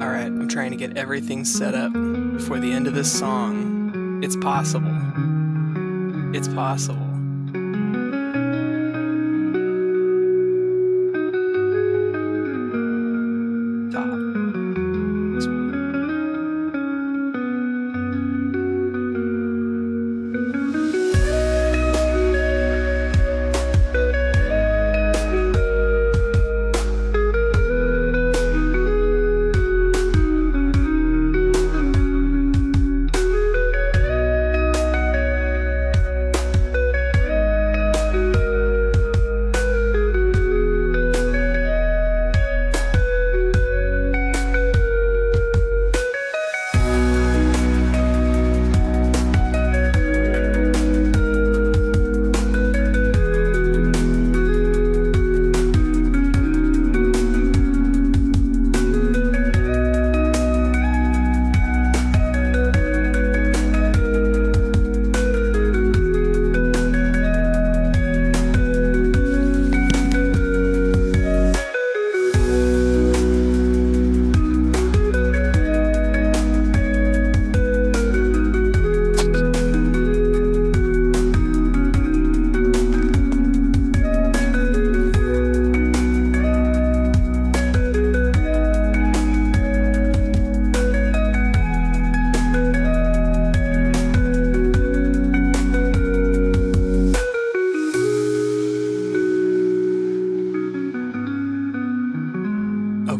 Alright, I'm trying to get everything set up before the end of this song. It's possible. It's possible. Top.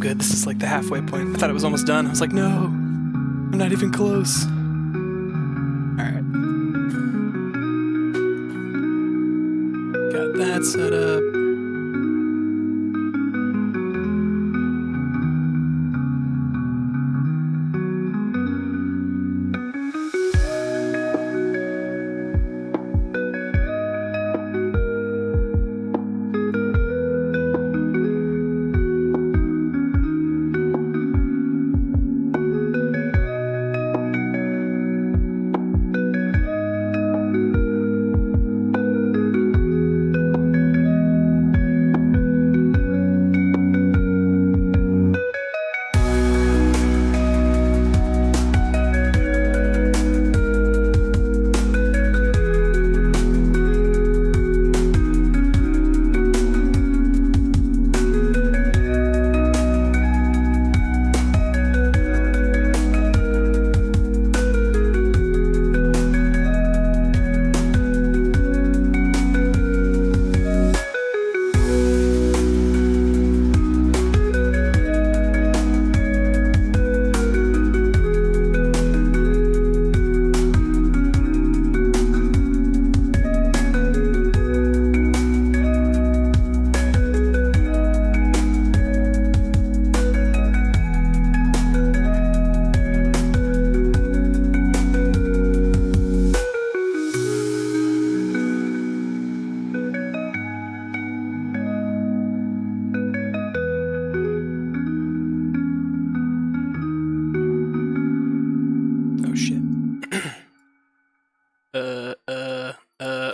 Good. This is like the halfway point. I thought it was almost done. I was like, no, I'm not even close. Alright. Got that set up.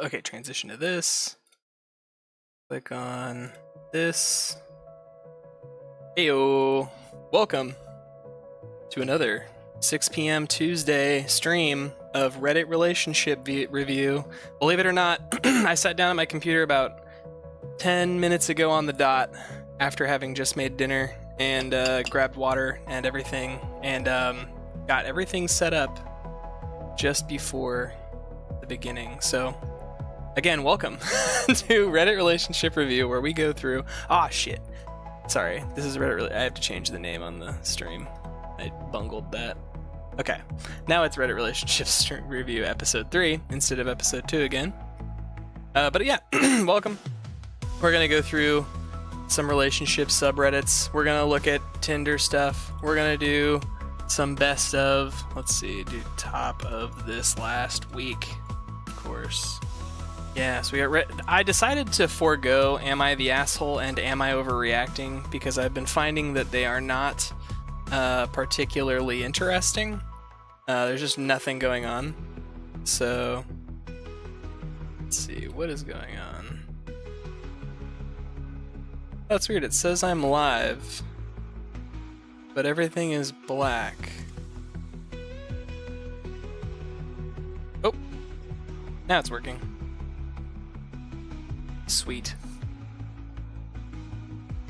Okay, transition to this. Click on this. Heyo! Welcome to another 6 p.m. Tuesday stream of Reddit relationship review. Believe it or not, I sat down at my computer about 10 minutes ago on the dot after having just made dinner and grabbed water and everything, and got everything set up just before the beginning. So again, welcome to Reddit relationship review, where we go through shit, sorry, this is Reddit I have to change the name on the stream. I bungled that. Okay, now it's Reddit relationships review episode 3 instead of episode 2 again. But yeah, welcome. We're gonna go through some relationship subreddits. We're gonna look at Tinder stuff. We're gonna do some best of, let's see, do top of this last week, of course. Yeah, so we got I decided to forego Am I the Asshole and Am I Overreacting, because I've been finding that they are not particularly interesting. There's just nothing going on. So let's see, what is going on? That's weird, it says I'm live. but everything is black. Oh, now it's working. Sweet.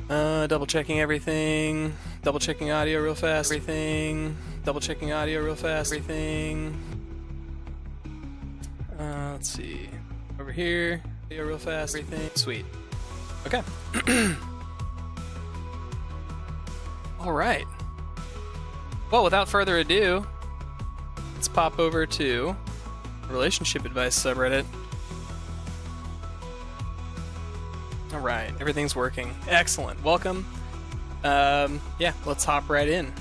Double checking everything. Double checking audio real fast. Everything. Double checking audio real fast. Everything. Let's see. Over here. Audio real fast. Everything. Sweet. Okay. All right. Well, without further ado, let's pop over to relationship advice subreddit. All right, everything's working. Excellent. Welcome. Yeah, let's hop right in.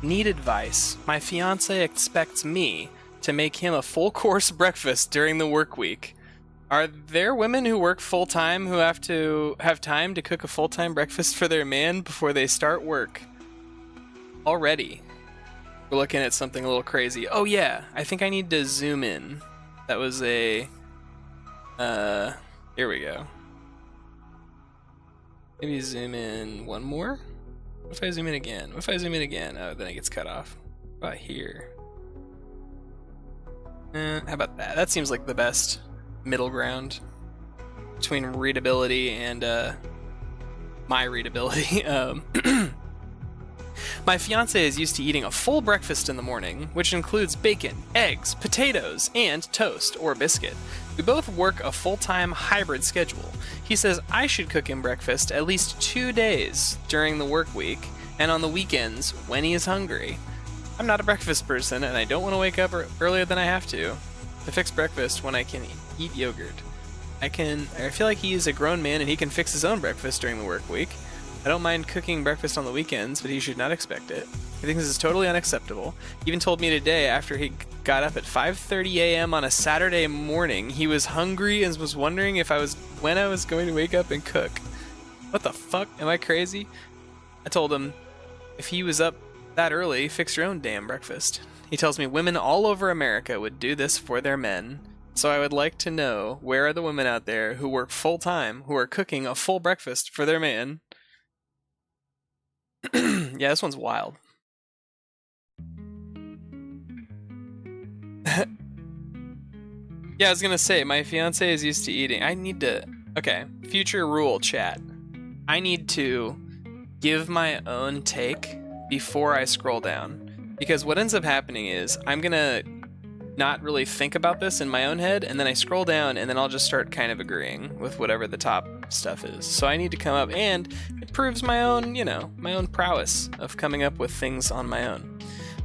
Need advice. My fiance expects me to make him a full course breakfast during the work week. Are there women who work full-time who have to have time to cook a full-time breakfast for their man before they start work? Already. We're looking at something a little crazy. Oh yeah, I think I need to zoom in. That was a... here we go. Maybe zoom in one more? What if I zoom in again? What if I zoom in again? Oh, then it gets cut off. What about here? How about that? That seems like the best middle ground between readability and my readability. My fiance is used to eating a full breakfast in the morning, which includes bacon, eggs, potatoes, and toast or biscuit. We both work a full-time hybrid schedule. He says I should cook him breakfast at least 2 days during the work week and on the weekends when he is hungry. I'm not a breakfast person and I don't want to wake up earlier than I have to fix breakfast when I can eat yogurt. I feel like he is a grown man and he can fix his own breakfast during the work week. I don't mind cooking breakfast on the weekends, but he should not expect it. He thinks this is totally unacceptable. He even told me today after he got up at 5:30 a.m. on a Saturday morning, he was hungry and was wondering when I was going to wake up and cook. What the fuck? Am I crazy? I told him, if he was up that early, fix your own damn breakfast. He tells me women all over America would do this for their men. So I would like to know, where are the women out there who work full-time, who are cooking a full breakfast for their man? Yeah, this one's wild. Yeah, I was gonna say, my fiance is used to eating. I need to... Okay, future rule, chat. I need to give my own take before I scroll down. Because what ends up happening is, I'm gonna not really think about this in my own head, and then I scroll down, and then I'll just start kind of agreeing with whatever the top stuff is. So I need to come up, and it proves my own, my own prowess of coming up with things on my own.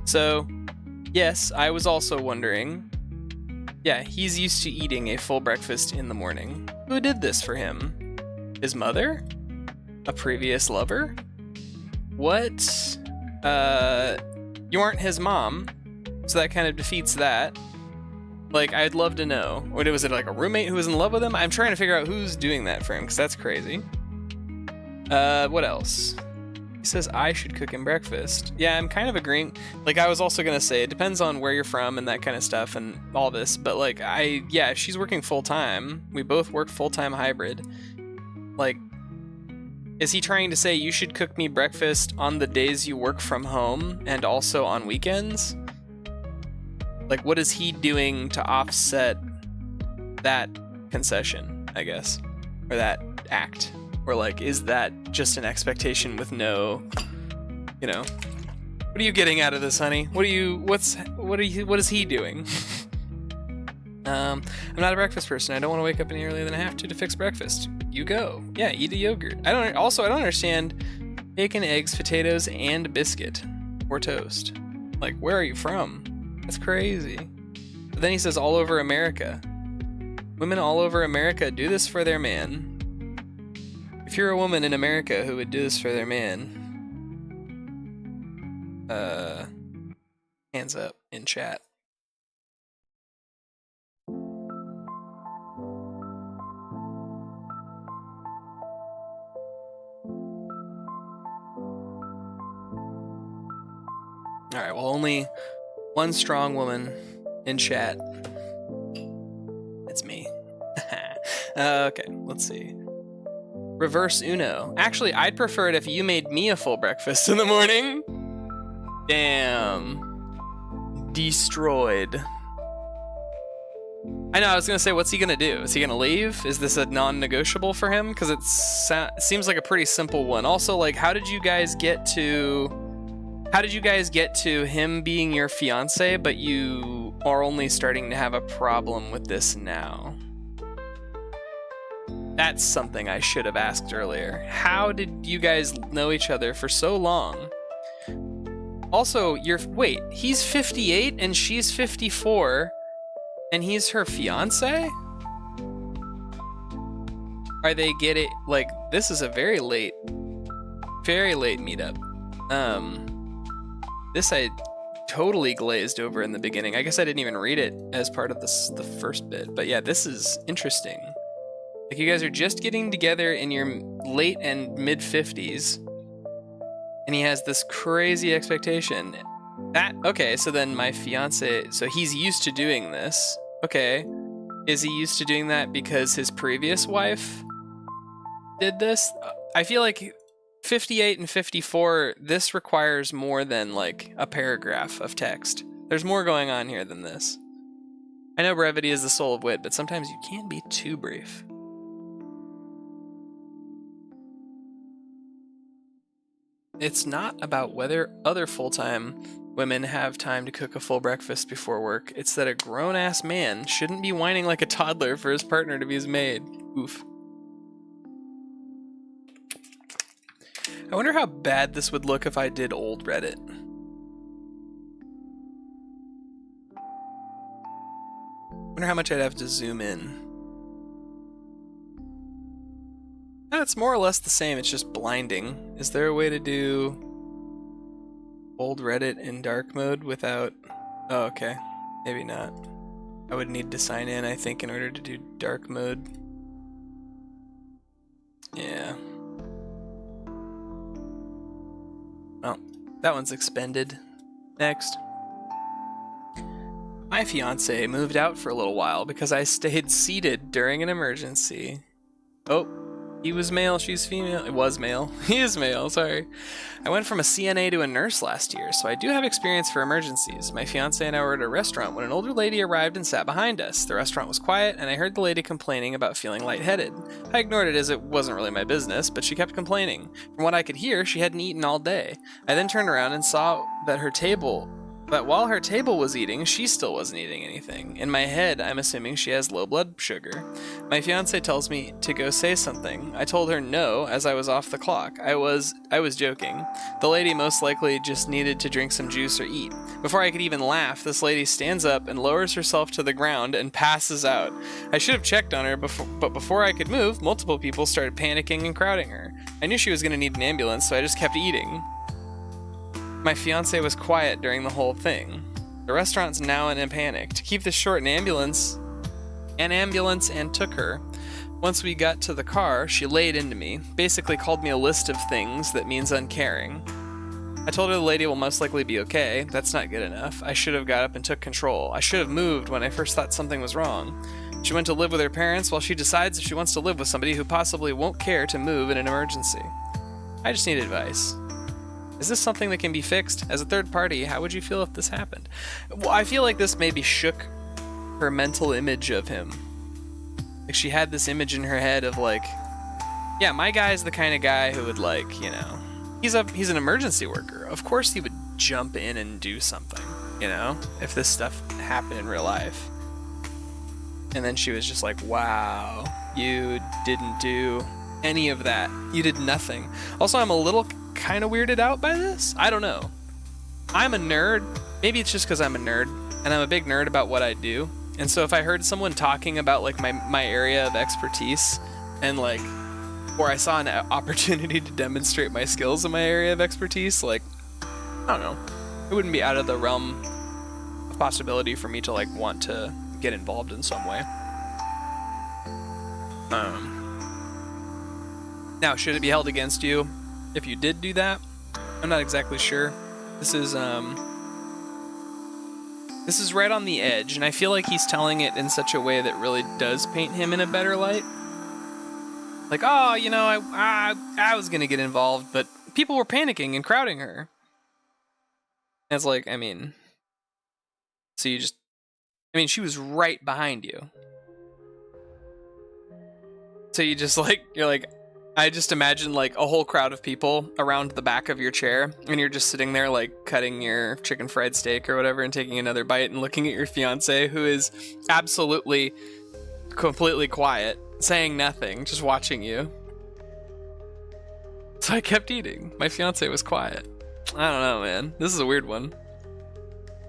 So, yes, I was also wondering, yeah, he's used to eating a full breakfast in the morning. Who did this for him? His mother? A previous lover? What? You aren't his mom, so that kind of defeats that. Like, I'd love to know. Or was it like a roommate who was in love with him? I'm trying to figure out who's doing that for him, because that's crazy. What else? He says I should cook him breakfast. Yeah, I'm kind of agreeing. Like, I was also going to say, it depends on where you're from and that kind of stuff and all this. But, like, yeah, if she's working full-time, we both work full-time hybrid. Like, is he trying to say you should cook me breakfast on the days you work from home and also on weekends? Like, what is he doing to offset that concession, I guess? Or that act? Or, like, is that just an expectation with no, what are you getting out of this, honey? What is he doing? I'm not a breakfast person. I don't want to wake up any earlier than I have to fix breakfast. You go. Yeah, eat a yogurt. I don't understand bacon, eggs, potatoes, and biscuit. Or toast. Like, where are you from? That's crazy. But then he says all over America. Women all over America do this for their man. If you're a woman in America who would do this for their man, hands up in chat. Alright, well, only one strong woman in chat. It's me. Okay, let's see. Reverse Uno. Actually, I'd prefer it if you made me a full breakfast in the morning. Damn. Destroyed. I know, I was gonna say, what's he gonna do? Is he gonna leave? Is this a non-negotiable for him? Because it seems like a pretty simple one. Also, like, how did you guys get to him being your fiance, but you are only starting to have a problem with this now? That's something I should have asked earlier. How did you guys know each other for so long? Also, wait, he's 58 and she's 54, and he's her fiance? Are they getting, like, this is a very late meetup. This I totally glazed over in the beginning. I guess I didn't even read it as part of the first bit, but yeah, this is interesting. Like, you guys are just getting together in your late and mid 50s, and he has this crazy expectation. Okay, so then my fiance, so he's used to doing this. Okay, is he used to doing that because his previous wife did this? I feel like 58 and 54, this requires more than like a paragraph of text. There's more going on here than this. I know brevity is the soul of wit, but sometimes you can't be too brief. It's not about whether other full-time women have time to cook a full breakfast before work. It's that a grown-ass man shouldn't be whining like a toddler for his partner to be his maid. Oof. I wonder how bad this would look if I did old Reddit. I wonder how much I'd have to zoom in. It's more or less the same, it's just blinding. Is there a way to do old Reddit in dark mode without... Oh, okay. Maybe not. I would need to sign in, I think, in order to do dark mode. Yeah. Well, that one's expended. Next. My fiance moved out for a little while because I stayed seated during an emergency. Oh. He was male, she's female. It was male. He is male, sorry. I went from a CNA to a nurse last year, so I do have experience for emergencies. My fiance and I were at a restaurant when an older lady arrived and sat behind us. The restaurant was quiet, and I heard the lady complaining about feeling lightheaded. I ignored it as it wasn't really my business, but she kept complaining. From what I could hear, she hadn't eaten all day. I then turned around and saw that while her table was eating, she still wasn't eating anything. In my head, I'm assuming she has low blood sugar. My fiance tells me to go say something. I told her no, as I was off the clock. I was joking. The lady most likely just needed to drink some juice or eat. Before I could even laugh, this lady stands up and lowers herself to the ground and passes out. I should have checked on her, but before I could move, multiple people started panicking and crowding her. I knew she was going to need an ambulance, so I just kept eating. My fiance was quiet during the whole thing. The restaurant's now in a panic. To keep this short, an ambulance and took her. Once we got to the car, she laid into me, basically called me a list of things that means uncaring. I told her the lady will most likely be okay. That's not good enough. I should have got up and took control. I should have moved when I first thought something was wrong. She went to live with her parents while she decides if she wants to live with somebody who possibly won't care to move in an emergency. I just need advice. Is this something that can be fixed? As a third party, how would you feel if this happened? Well, I feel like this maybe shook her mental image of him. Like, she had this image in her head of like, yeah, my guy's the kind of guy who would, like, you know, he's an emergency worker. Of course he would jump in and do something, you know, if this stuff happened in real life. And then she was just like, wow, you didn't do any of that. You did nothing. Also, I'm a little kind of weirded out by this. I don't know. I'm a nerd. Maybe it's just because I'm a nerd, and I'm a big nerd about what I do. And so if I heard someone talking about like my area of expertise, and like, or I saw an opportunity to demonstrate my skills in my area of expertise, like, I don't know, it wouldn't be out of the realm of possibility for me to like want to get involved in some way. Now, should it be held against you if you did do that? I'm not exactly sure. This is right on the edge, and I feel like he's telling it in such a way that really does paint him in a better light. Like, oh, you know, I was gonna get involved, but people were panicking and crowding her. And it's like, I mean, so you just, I mean, she was right behind you. So you just like, you're like, I just imagine like a whole crowd of people around the back of your chair, and you're just sitting there like cutting your chicken fried steak or whatever and taking another bite and looking at your fiance, who is absolutely, completely quiet, saying nothing, just watching you. So I kept eating. My fiance was quiet. I don't know, man. This is a weird one.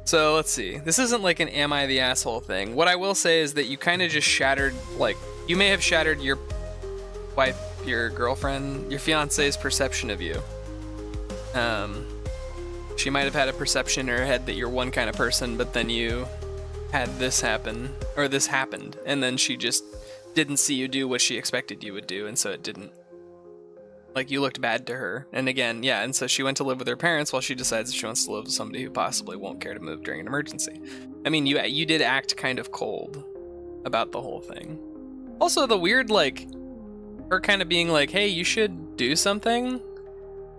So let's see. This isn't like an am I the asshole thing. What I will say is that you kind of just shattered, like, you may have shattered your wife, your girlfriend, your fiance's perception of you. She might have had a perception in her head that you're one kind of person, but then you had this happen, or this happened, and then she just didn't see you do what she expected you would do, and so it didn't. Like, you looked bad to her. And again, yeah, and so she went to live with her parents while she decides she wants to live with somebody who possibly won't care to move during an emergency. I mean, you did act kind of cold about the whole thing. Also, the weird, like, her kind of being like, hey, you should do something.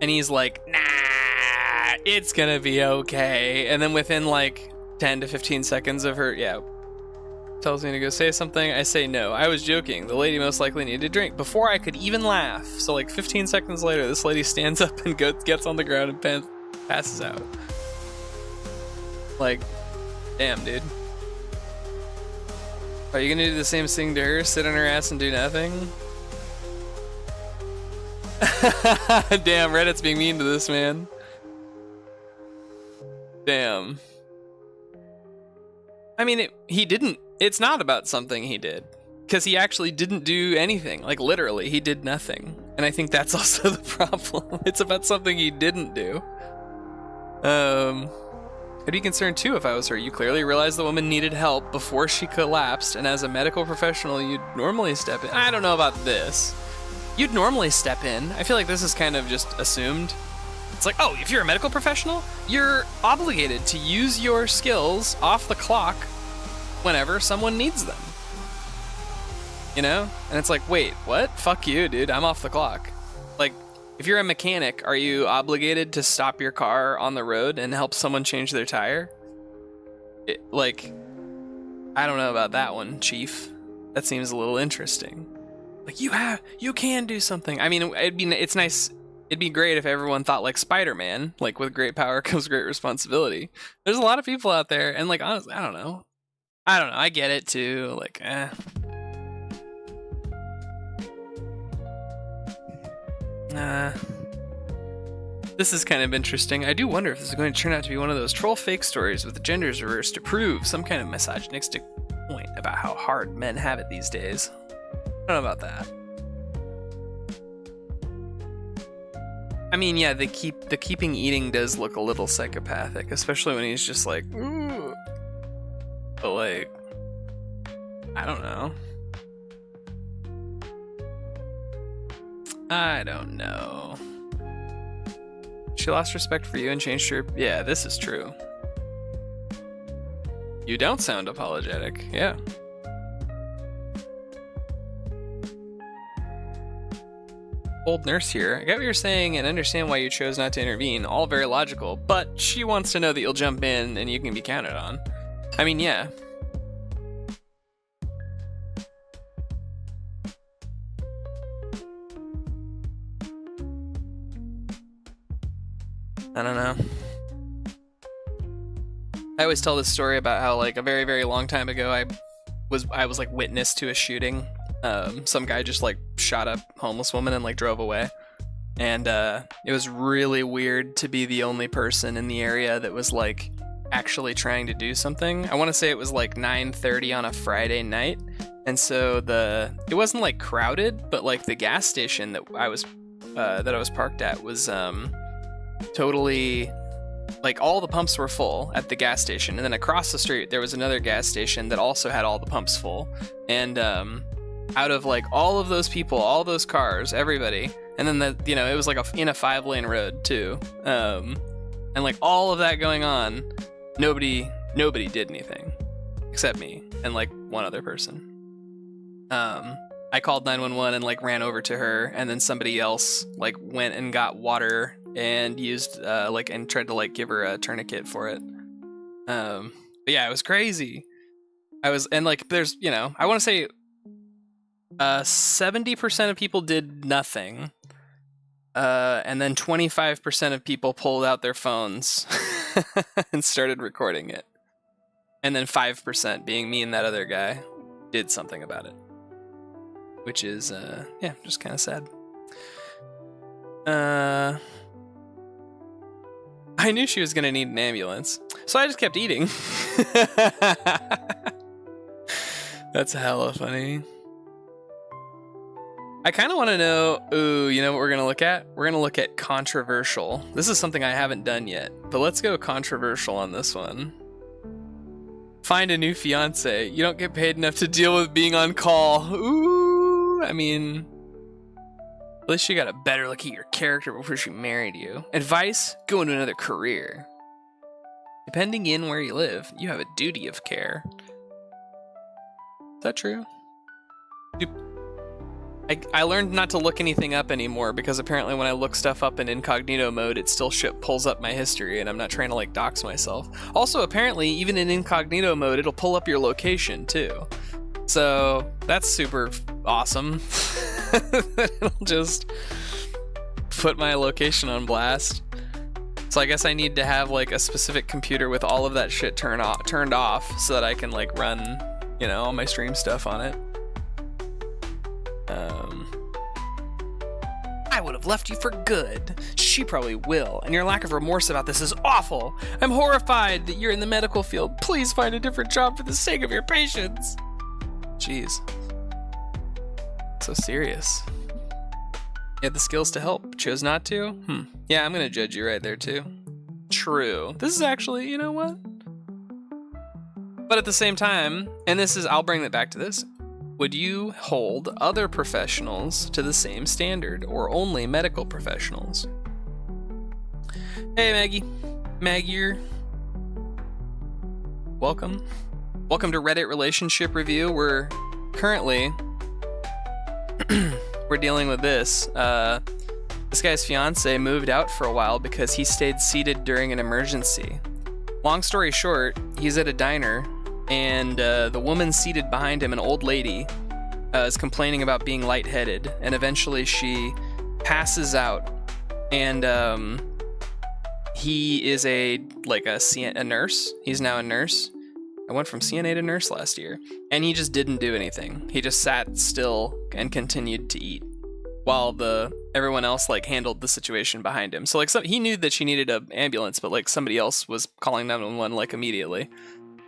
And he's like, nah, it's gonna be okay. And then within, like, 10 to 15 seconds of her, tells me to go say something, I say no. I was joking. The lady most likely needed a drink before I could even laugh. So like 15 seconds later, this lady stands up and gets on the ground and passes out. Like, damn, dude. Are you gonna do the same thing to her? Sit on her ass and do nothing? Damn, Reddit's being mean to this man. Damn. I mean, he didn't. It's not about something he did, because he actually didn't do anything. Like, literally, he did nothing. And I think that's also the problem. It's about something he didn't do. I'd be concerned too if I was her. You clearly realized the woman needed help before she collapsed, and as a medical professional, you'd normally step in. I don't know about this. You'd normally step in. I feel like this is kind of just assumed. It's like, oh, if you're a medical professional, you're obligated to use your skills off the clock whenever someone needs them. You know? And it's like, wait, what? Fuck you, dude. I'm off the clock. Like, if you're a mechanic, are you obligated to stop your car on the road and help someone change their tire? Like, I don't know about that one, Chief. That seems a little interesting. Like, you can do something. I mean, it's nice. It'd be great if everyone thought like Spider-Man, like with great power comes great responsibility. There's a lot of people out there, and like, honestly, I don't know. I get it too. Like, This is kind of interesting. I do wonder if this is going to turn out to be one of those troll fake stories with the genders reversed to prove some kind of misogynistic point about how hard men have it these days. I don't know about that. I mean, yeah, the keeping eating does look a little psychopathic, especially when he's just like, ooh. But like, I don't know. I don't know. She lost respect for you and changed her. Yeah, this is true. You don't sound apologetic. Yeah. Old nurse here. I get what you're saying and understand why you chose not to intervene. All very logical, but she wants to know that you'll jump in and you can be counted on. I mean, yeah. I don't know. I always tell this story about how, like, a very, very long time ago, I was like witness to a shooting. Some guy just like shot a homeless woman and like drove away. And it was really weird to be the only person in the area that was like actually trying to do something. I want to say it was like 9:30 on a Friday night. And so it wasn't like crowded, but like the gas station that I was parked at was totally, like, all the pumps were full at the gas station, and then across the street there was another gas station that also had all the pumps full. And out of like all of those people, all those cars, everybody, and then it was like in a 5-lane road too, and like all of that going on, nobody did anything except me and like one other person. I I called 911 and like ran over to her, and then somebody else like went and got water and used and tried to like give her a tourniquet for it. But yeah, it was crazy. There's, I want to say 70% of people did nothing. And then 25% of people pulled out their phones and started recording it. And then 5%, being me and that other guy, did something about it. Which is, just kind of sad. I knew she was going to need an ambulance, so I just kept eating. That's hella funny. I kind of want to know, you know what we're going to look at? We're going to look at controversial. This is something I haven't done yet, but let's go controversial on this one. Find a new fiance. You don't get paid enough to deal with being on call. Ooh, I mean, at least she got a better look at your character before she married you. Advice, go into another career. Depending in where you live, you have a duty of care. Is that true? I learned not to look anything up anymore because apparently when I look stuff up in incognito mode, it still pulls up my history, and I'm not trying to like dox myself. Also, apparently, even in incognito mode, it'll pull up your location too. So that's super awesome. It'll just put my location on blast. So I guess I need to have like a specific computer with all of that shit turned off so that I can like run, all my stream stuff on it. I would have left you for good. She probably will, and your lack of remorse about this is awful. I'm horrified that you're in the medical field. Please find a different job for the sake of your patients. Jeez. So serious. You had the skills to help, chose not to? Yeah, I'm gonna judge you right there too. True. This is actually, you know what? But at the same time, and I'll bring it back to this. Would you hold other professionals to the same standard, or only medical professionals? Hey, Maggie. Maggie, welcome. Welcome to Reddit Relationship Review. We're currently we're dealing with this. This guy's fiance moved out for a while because he stayed seated during an emergency. Long story short, he's at a diner, and the woman seated behind him, an old lady, is complaining about being lightheaded, and eventually she passes out. And he is a nurse. He's now a nurse. I went from CNA to nurse last year, and he just didn't do anything. He just sat still and continued to eat while everyone else handled the situation behind him. So he knew that she needed an ambulance, but somebody else was calling 911 immediately.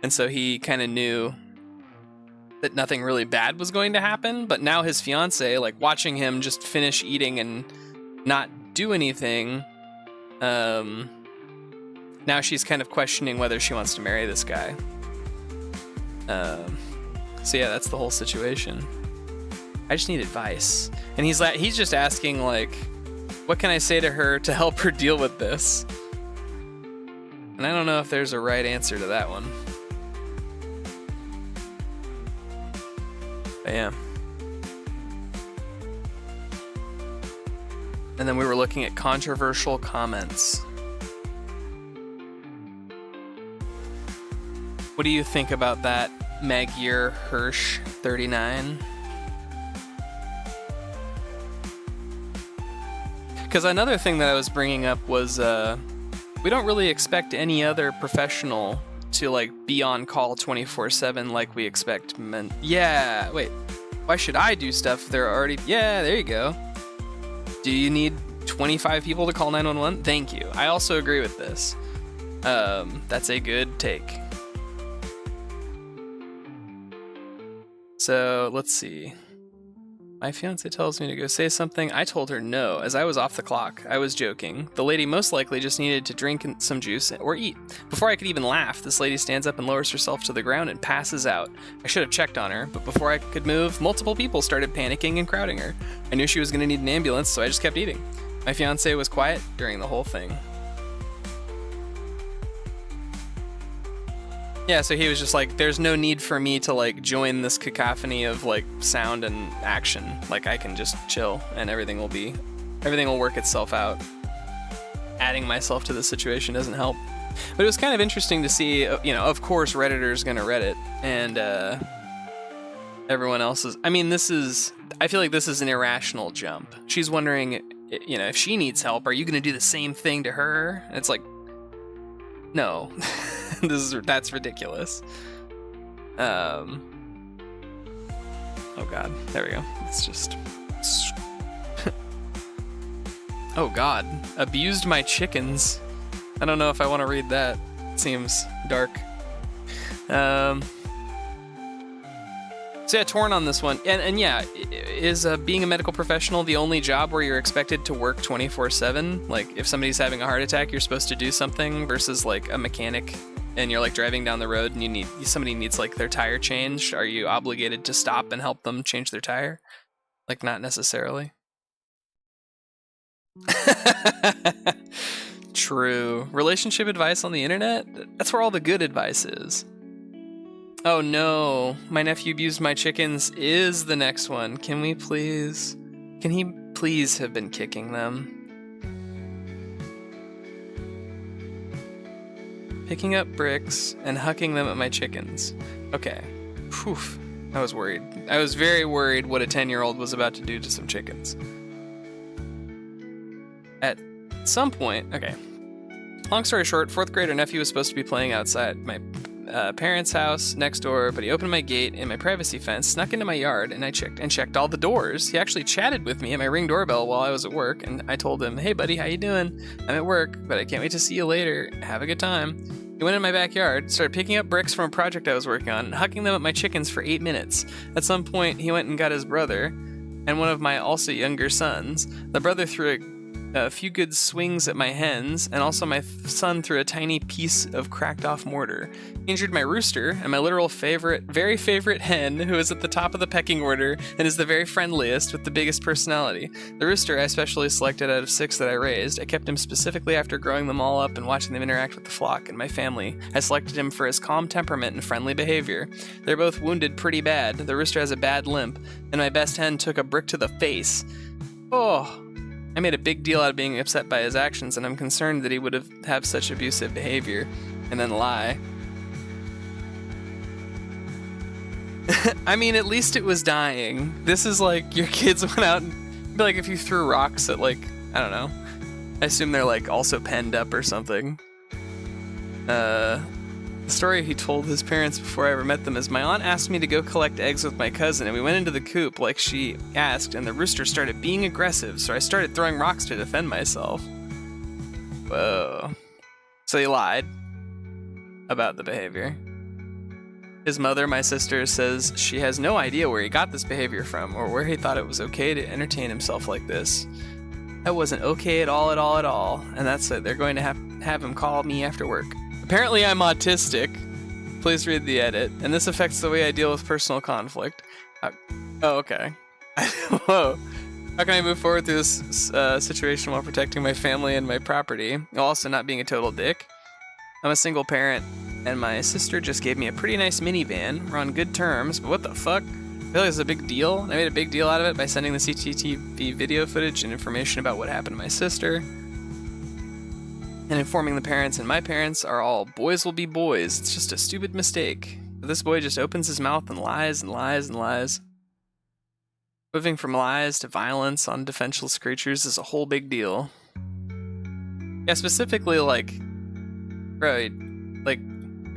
And so he kind of knew that nothing really bad was going to happen, but now his fiance, watching him just finish eating and not do anything, now she's kind of questioning whether she wants to marry this guy. So yeah, that's the whole situation. I just need advice. And he's just asking, what can I say to her to help her deal with this? And I don't know if there's a right answer to that one. But yeah. And then we were looking at controversial comments. What do you think about that, Magyar Hirsch 39? Because another thing that I was bringing up was we don't really expect any other professional to be on call 24/7 like we expect men. Yeah, wait. Why should I do stuff if they're already? Yeah, there you go. Do you need 25 people to call 911? Thank you. I also agree with this. That's a good take. So let's see. My fiance tells me to go say something. I told her no, as I was off the clock. I was joking. The lady most likely just needed to drink some juice or eat. Before I could even laugh, this lady stands up and lowers herself to the ground and passes out. I should have checked on her, but before I could move, multiple people started panicking and crowding her. I knew she was going to need an ambulance, so I just kept eating. My fiance was quiet during the whole thing. Yeah, so he was just like, there's no need for me to like join this cacophony of like sound and action. Like I can just chill and everything will work itself out. Adding myself to the situation doesn't help. But it was kind of interesting to see, you know, of course Redditor's gonna Reddit, and everyone else is, I mean, I feel like this is an irrational jump. She's wondering, you know, if she needs help, are you gonna do the same thing to her? And it's like, no. That's ridiculous. Oh god, there we go. It's just... Oh god, abused my chickens. I don't know if I want to read that. It seems dark. So yeah, torn on this one. And yeah, is being a medical professional the only job where you're expected to work 24/7? Like, if somebody's having a heart attack, you're supposed to do something, versus like a mechanic, and you're like driving down the road and somebody needs like their tire changed. Are you obligated to stop and help them change their tire? Like, not necessarily. True. Relationship advice on the internet? That's where all the good advice is. Oh no, my nephew abused my chickens is the next one. Can he please have been kicking them? Picking up bricks and hucking them at my chickens. Okay. Whew. I was worried. I was very worried what a 10-year-old was about to do to some chickens. At some point, okay. Long story short, 4th grader nephew was supposed to be playing outside my parents' house next door, but he opened my gate and my privacy fence, snuck into my yard, and I checked all the doors. He actually chatted with me at my Ring doorbell while I was at work, and I told him, "Hey buddy, how you doing? I'm at work, but I can't wait to see you later. Have a good time." He went in my backyard, started picking up bricks from a project I was working on, and hucking them at my chickens for 8 minutes. At some point, he went and got his brother and one of my also younger sons. The brother threw a few good swings at my hens, and also my son threw a tiny piece of cracked off mortar. He injured my rooster and my literal very favorite hen, who is at the top of the pecking order and is the very friendliest with the biggest personality. The rooster I specially selected out of 6 that I raised. I kept him specifically after growing them all up and watching them interact with the flock and my family. I selected him for his calm temperament and friendly behavior. They're both wounded pretty bad. The rooster has a bad limp, and my best hen took a brick to the face. Oh, I made a big deal out of being upset by his actions, and I'm concerned that he would have such abusive behavior and then lie. I mean, at least it was dying. This is like your kids went out and, like, if you threw rocks at, like, I don't know. I assume they're like also penned up or something. The story he told his parents before I ever met them is, my aunt asked me to go collect eggs with my cousin, and we went into the coop like she asked, and the rooster started being aggressive, so I started throwing rocks to defend myself. Whoa. So he lied about the behavior. His mother, my sister, says she has no idea where he got this behavior from, or where he thought it was okay to entertain himself like this. That wasn't okay at all, and that's it. They're going to have him call me after work. Apparently I'm autistic. Please read the edit. And this affects the way I deal with personal conflict. Oh, okay. Whoa. How can I move forward through this situation while protecting my family and my property, while also not being a total dick? I'm a single parent, and my sister just gave me a pretty nice minivan. We're on good terms, but what the fuck? I feel like it's a big deal. I made a big deal out of it by sending the CCTV video footage and information about what happened to my sister, and informing the parents, and my parents are all, boys will be boys. It's just a stupid mistake. But this boy just opens his mouth and lies and lies and lies. Moving from lies to violence on defenseless creatures is a whole big deal. Yeah, specifically, like, right, like,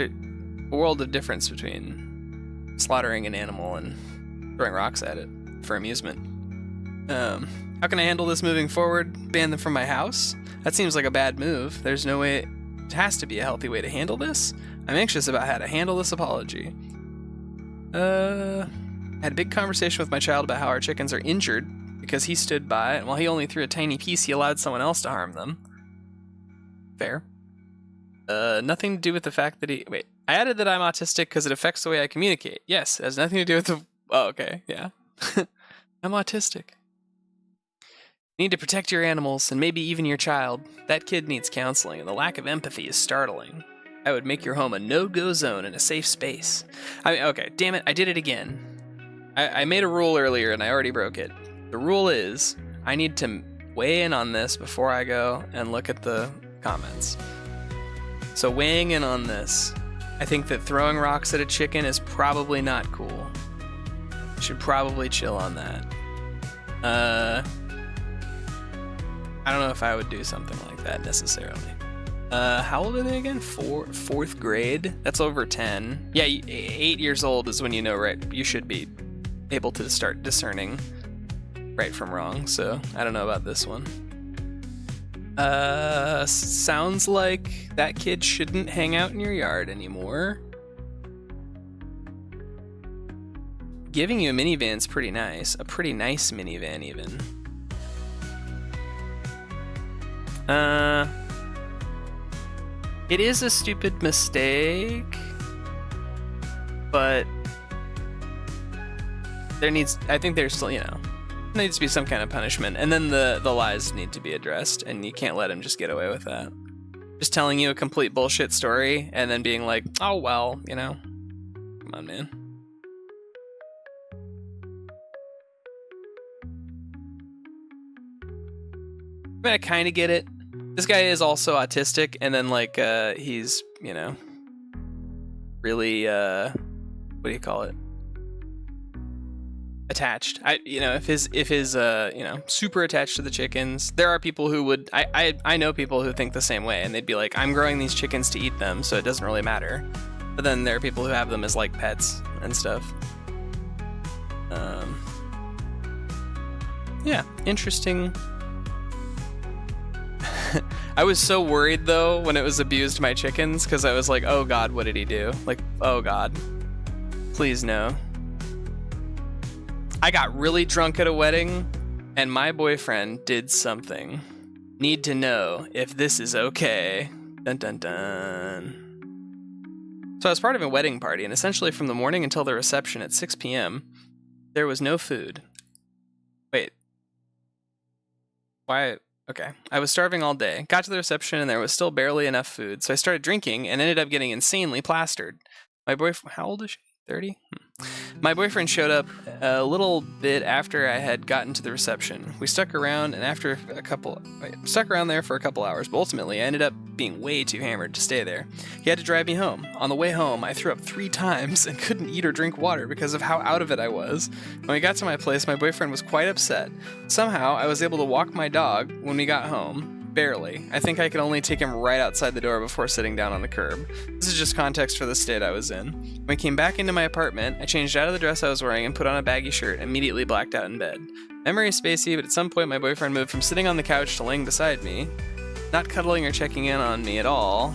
a world of difference between slaughtering an animal and throwing rocks at it for amusement. How can I handle this moving forward? Ban them from my house? That seems like a bad move. There's no way. It has to be a healthy way to handle this. I'm anxious about how to handle this apology. I had a big conversation with my child about how our chickens are injured because he stood by, and while he only threw a tiny piece, he allowed someone else to harm them. Fair. Nothing to do with the fact that he... Wait, I added that I'm autistic because it affects the way I communicate. Yes, it has nothing to do with the... Oh, okay, yeah. I'm autistic. You need to protect your animals, and maybe even your child. That kid needs counseling, and the lack of empathy is startling. I would make your home a no-go zone and a safe space. I mean, okay, damn it, I did it again. I made a rule earlier and I already broke it. The rule is I need to weigh in on this before I go and look at the comments. So weighing in on this, I think that throwing rocks at a chicken is probably not cool. Should probably chill on that. I don't know if I would do something like that necessarily. How old are they again? Fourth grade? That's over 10. Yeah, 8 years old is when you know, right? You should be able to start discerning right from wrong. So I don't know about this one. Sounds like that kid shouldn't hang out in your yard anymore. Giving you a minivan's pretty nice. A pretty nice minivan, even. It is a stupid mistake, but I think there's still, there needs to be some kind of punishment. And then the lies need to be addressed, and you can't let him just get away with that. Just telling you a complete bullshit story and then being like, oh, well, come on, man. I mean, I kind of get it. This guy is also autistic, and then he's really what do you call it? Attached. If his super attached to the chickens. There are people who would. I know people who think the same way, and they'd be like, I'm growing these chickens to eat them, so it doesn't really matter. But then there are people who have them as like pets and stuff. Yeah, interesting. I was so worried though when it was abused my chickens, because I was like, oh god, what did he do? Like, oh god, please no. I got really drunk at a wedding and my boyfriend did something. Need to know if this is okay. Dun dun dun. So I was part of a wedding party, and essentially from the morning until the reception at 6 p.m. there was no food. Wait. Why? Okay. I was starving all day. Got to the reception and there was still barely enough food, so I started drinking and ended up getting insanely plastered. My boyfriend, how old is she? 30? My boyfriend showed up a little bit after I had gotten to the reception. We stuck around there for a couple hours, but ultimately I ended up being way too hammered to stay there. He had to drive me home. On the way home, I threw up 3 times and couldn't eat or drink water because of how out of it I was. When we got to my place, my boyfriend was quite upset. Somehow, I was able to walk my dog when we got home. Barely. I think I could only take him right outside the door before sitting down on the curb. This is just context for the state I was in. When I came back into my apartment, I changed out of the dress I was wearing and put on a baggy shirt and immediately blacked out in bed. Memory is spacey, but at some point my boyfriend moved from sitting on the couch to laying beside me, not cuddling or checking in on me at all,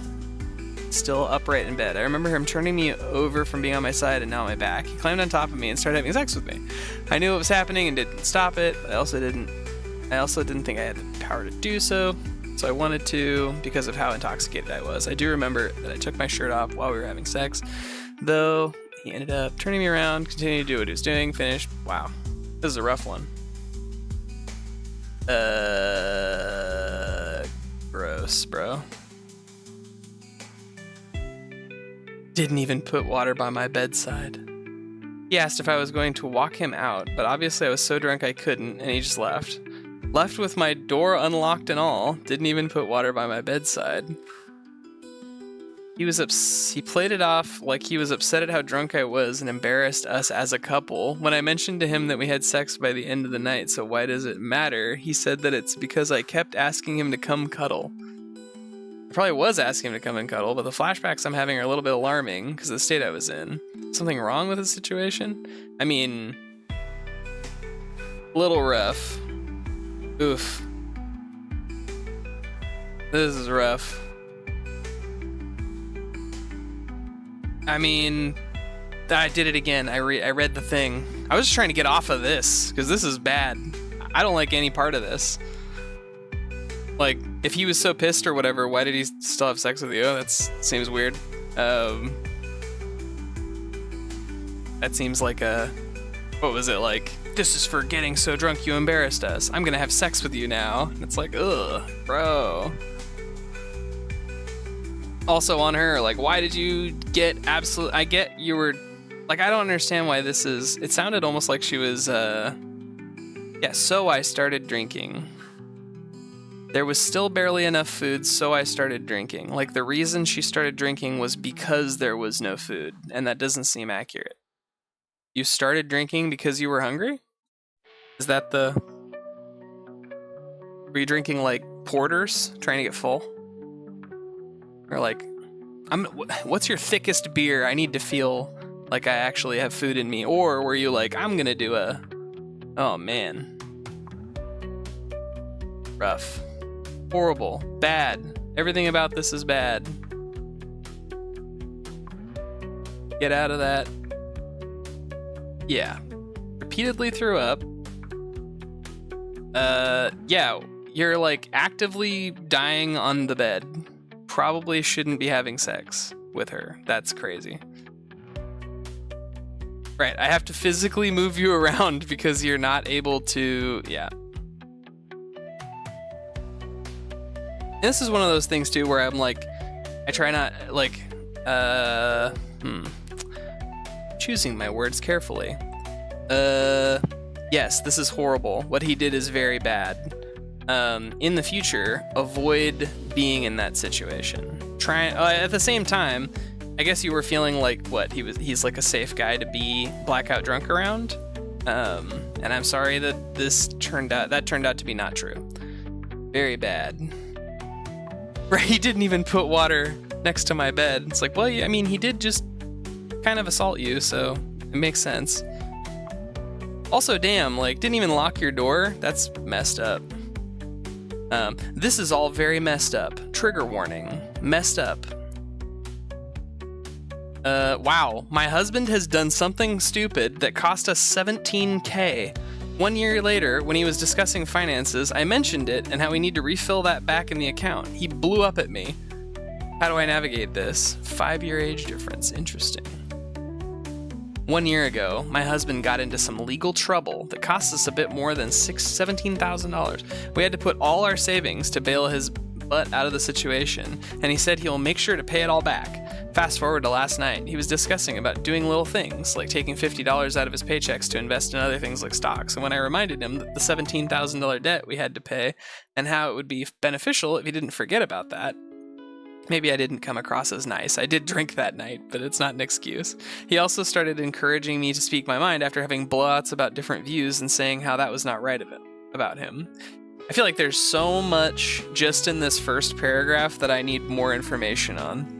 still upright in bed. I remember him turning me over from being on my side and now on my back. He climbed on top of me and started having sex with me. I knew what was happening and didn't stop it, but I also didn't think I had the power to do so I wanted to because of how intoxicated I was. I do remember that I took my shirt off while we were having sex, though he ended up turning me around, continued to do what he was doing, finished. Wow, this is a rough one. Gross, bro. Didn't even put water by my bedside. He asked if I was going to walk him out, but obviously I was so drunk I couldn't, and he just left. Left with my door unlocked and all. Didn't even put water by my bedside. He played it off like he was upset at how drunk I was and embarrassed us as a couple. When I mentioned to him that we had sex by the end of the night, so why does it matter? He said that it's because I kept asking him to come cuddle. I probably was asking him to come and cuddle, but the flashbacks I'm having are a little bit alarming because of the state I was in. Something wrong with the situation? I mean, a little rough. Oof. This is rough. I mean, I did it again. I read the thing. I was just trying to get off of this, because this is bad. I don't like any part of this. Like, if he was so pissed or whatever, why did he still have sex with you? That seems weird. That seems like a... What was it, like... This is for getting so drunk you embarrassed us. I'm gonna have sex with you now. And it's like, ugh, bro. Also on her, like, why did you get absolute? I get you were, like, I don't understand why this is. It sounded almost like she was, yeah. So I started drinking. There was still barely enough food, so I started drinking. Like, the reason she started drinking was because there was no food, and that doesn't seem accurate. You started drinking because you were hungry? Is that the... Were you drinking, like, porters, trying to get full? Or, like, what's your thickest beer? I need to feel like I actually have food in me. Or were you like, I'm gonna do a... Oh, man. Rough. Horrible. Bad. Everything about this is bad. Get out of that. Yeah. Repeatedly threw up. Yeah. You're like actively dying on the bed. Probably shouldn't be having sex with her. That's crazy. Right. I have to physically move you around because you're not able to... Yeah. This is one of those things too where I'm like, I try not, like, choosing my words carefully. Yes, this is horrible. What he did is very bad. In the future, avoid being in that situation. Try, at the same time, I guess you were feeling like, what, he's like a safe guy to be blackout drunk around? And I'm sorry that that turned out to be not true. Very bad. Right, he didn't even put water next to my bed. It's like, well, I mean, he did just kind of assault you, so it makes sense. Also, damn, like, didn't even lock your door? That's messed up. This is all very messed up. Trigger warning. Messed up. Wow. My husband has done something stupid that cost us $17,000. 1 year later, when he was discussing finances, I mentioned it and how we need to refill that back in the account. He blew up at me. How do I navigate this? 5-year age difference. Interesting. 1 year ago, my husband got into some legal trouble that cost us a bit more than $17,000. We had to put all our savings to bail his butt out of the situation, and he said he'll make sure to pay it all back. Fast forward to last night, he was discussing about doing little things, like taking $50 out of his paychecks to invest in other things like stocks, and when I reminded him that the $17,000 debt we had to pay, and how it would be beneficial if he didn't forget about that, maybe I didn't come across as nice. I did drink that night, but it's not an excuse. He also started encouraging me to speak my mind after having blowouts about different views and saying how that was not right about him. I feel like there's so much just in this first paragraph that I need more information on.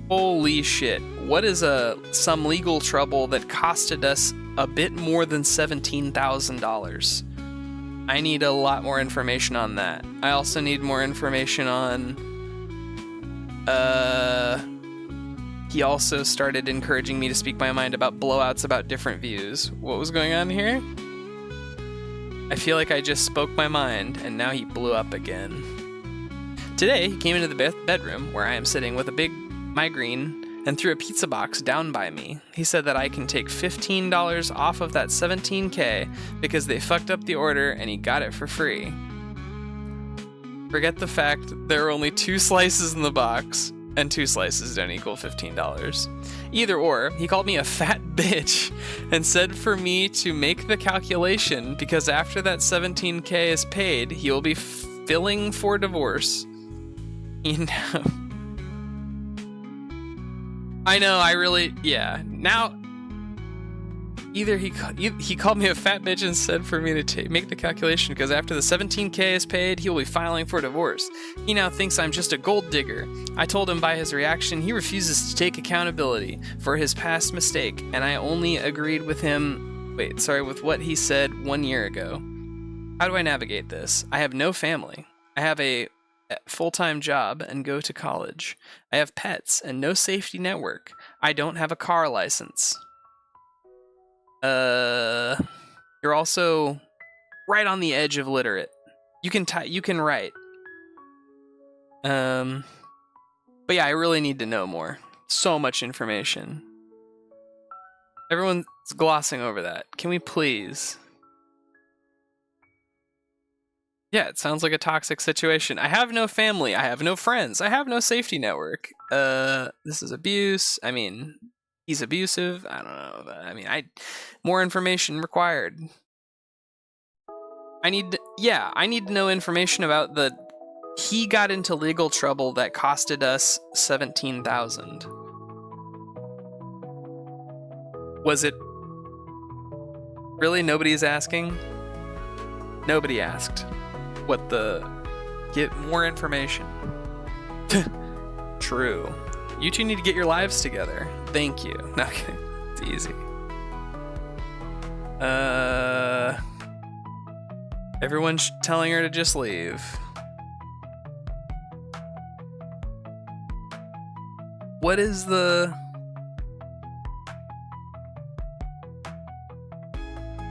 Holy shit. What is some legal trouble that costed us a bit more than $17,000? I need a lot more information on that. I also need more information on... He also started encouraging me to speak my mind about blowouts about different views. What was going on here? I feel like I just spoke my mind, and now he blew up again. Today, he came into the bedroom where I am sitting with a big migraine and threw a pizza box down by me. He said that I can take $15 off of that $17,000 because they fucked up the order and he got it for free. Forget the fact there are only 2 slices in the box, and 2 slices don't equal $15. Either or, he called me a fat bitch and said for me to make the calculation because after that $17,000 is paid, he will be filing for divorce. You know. I know, yeah. Now, either he called me a fat bitch and said for me to make the calculation because after the $17,000 is paid, he will be filing for divorce. He now thinks I'm just a gold digger. I told him by his reaction he refuses to take accountability for his past mistake, and I only agreed with with what he said 1 year ago. How do I navigate this? I have no family. I have a full-time job and go to college. I have pets and no safety network. I don't have a car license. You're also right on the edge of literate. You can write. But yeah, I really need to know more. So much information. Everyone's glossing over that. Can we please? Yeah, it sounds like a toxic situation. I have no family. I have no friends. I have no safety network. This is abuse. I mean, he's abusive. I don't know. I mean, more information required. I need to know information about he got into legal trouble that costed us $17,000. Was it really? Nobody's asking? Nobody asked. Get more information. True. You two need to get your lives together. Thank you. No, okay. It's easy. Everyone's telling her to just leave. What is the...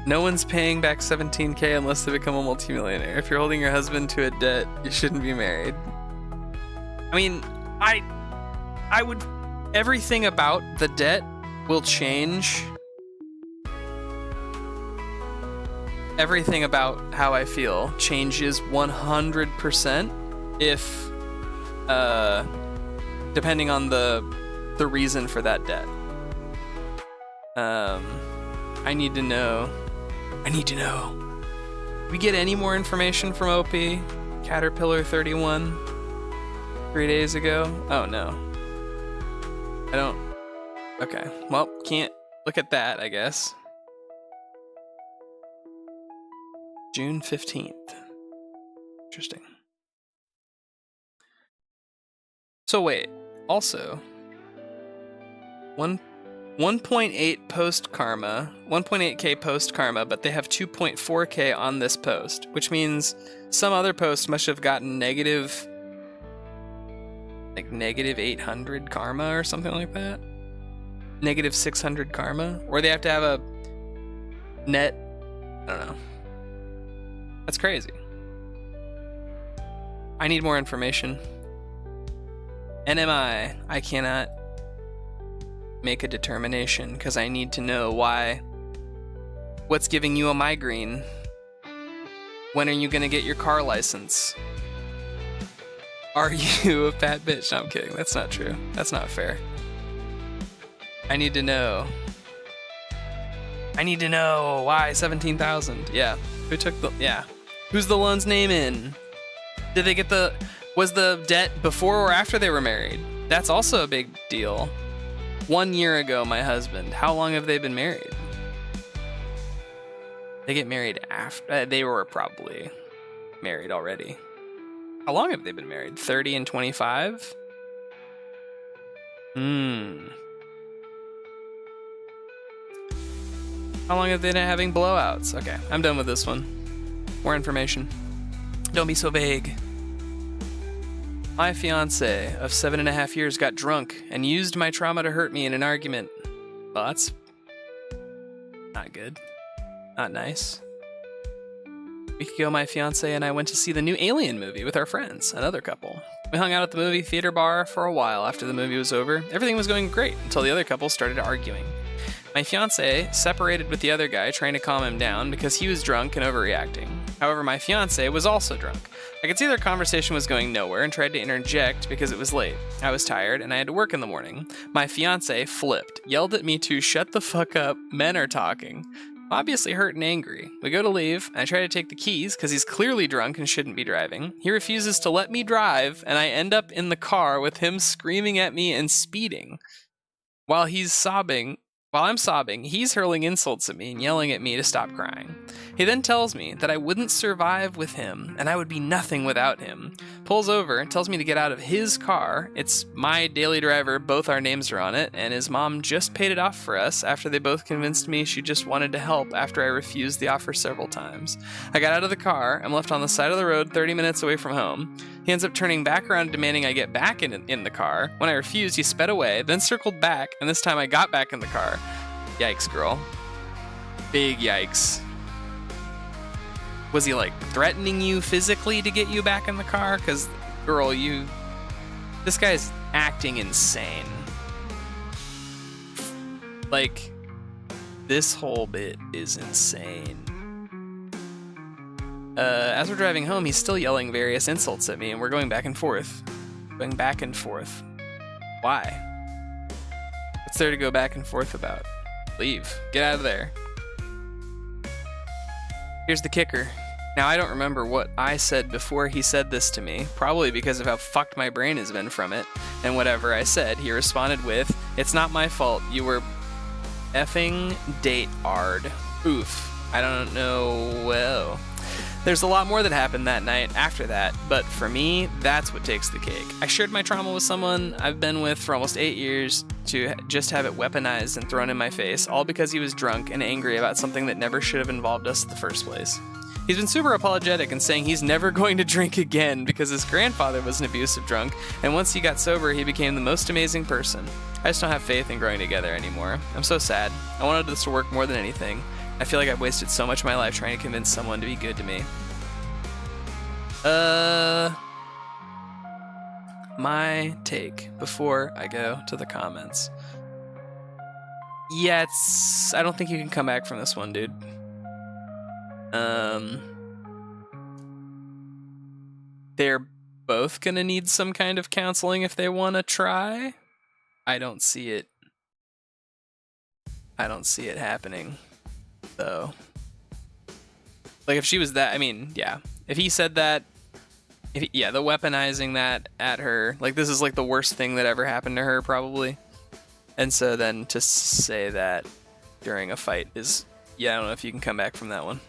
No one's paying back $17,000 unless they become a multimillionaire. If you're holding your husband to a debt, you shouldn't be married. I mean, I would... Everything about the debt will change. Everything about how I feel changes 100% if, depending on the reason for that debt. I need to know. We get any more information from OP? Caterpillar 31? 3 days ago? Oh no. I don't... Okay, well, can't look at that, I guess. June 15th. Interesting. So wait, also... 1.8 post karma, 1.8k post karma, but they have 2.4k on this post, which means some other post must have gotten negative 800 karma or something like that. Negative 600 karma, or they have to have a net. I don't know. That's crazy. I need more information. NMI, I cannot make a determination because I need to know what's giving you a migraine. When are you gonna get your car license? Are you a fat bitch? No, I'm kidding. That's not true. That's not fair. I need to know. Why 17,000? Yeah. Who took the... Yeah. Who's the loan's name in? Did they get was the debt before or after they were married? That's also a big deal. 1 year ago, my husband. How long have they been married? They get married after... they were probably married already. How long have they been married? 30 and 25? How long have they been having blowouts? Okay, I'm done with this one. More information. Don't be so vague. My fiance of 7.5 years got drunk and used my trauma to hurt me in an argument. Well, that's not good. Not nice. A week ago, my fiance and I went to see the new Alien movie with our friends, another couple. We hung out at the movie theater bar for a while after the movie was over. Everything was going great until the other couple started arguing. My fiance separated with the other guy, trying to calm him down because he was drunk and overreacting. However, my fiance was also drunk. I could see their conversation was going nowhere and tried to interject because it was late. I was tired and I had to work in the morning. My fiance flipped, yelled at me to shut the fuck up, men are talking. Obviously hurt and angry. We go to leave, and I try to take the keys because he's clearly drunk and shouldn't be driving. He refuses to let me drive, and I end up in the car with him screaming at me and speeding. While I'm sobbing, he's hurling insults at me and yelling at me to stop crying. He then tells me that I wouldn't survive with him, and I would be nothing without him. Pulls over and tells me to get out of his car. It's my daily driver, both our names are on it, and his mom just paid it off for us after they both convinced me she just wanted to help after I refused the offer several times. I got out of the car. I'm left on the side of the road 30 minutes away from home. He ends up turning back around demanding I get back in the car. When I refused, he sped away, then circled back, and this time I got back in the car. Yikes, girl. Big yikes. Was he, threatening you physically to get you back in the car? Because, girl, this guy's acting insane. This whole bit is insane. As we're driving home, he's still yelling various insults at me, and we're going back and forth. Going back and forth. Why? What's there to go back and forth about? Leave. Get out of there. Here's the kicker. Now, I don't remember what I said before he said this to me, probably because of how fucked my brain has been from it, and whatever I said, he responded with, "It's not my fault, you were effing date-ard." Oof. I don't know, well... There's a lot more that happened that night after that, but for me, that's what takes the cake. I shared my trauma with someone I've been with for almost 8 years to just have it weaponized and thrown in my face, all because he was drunk and angry about something that never should have involved us in the first place. He's been super apologetic and saying he's never going to drink again because his grandfather was an abusive drunk, and once he got sober, he became the most amazing person. I just don't have faith in growing together anymore. I'm so sad. I wanted this to work more than anything. I feel like I've wasted so much of my life trying to convince someone to be good to me. My take before I go to the comments. Yeah, I don't think you can come back from this one, dude. They're both gonna need some kind of counseling if they want to try. I don't see it happening, though. Like, if she was that, I mean, yeah. If he said that, the weaponizing that at her, like, this is like the worst thing that ever happened to her, probably. And so then to say that during a fight is, yeah, I don't know if you can come back from that one.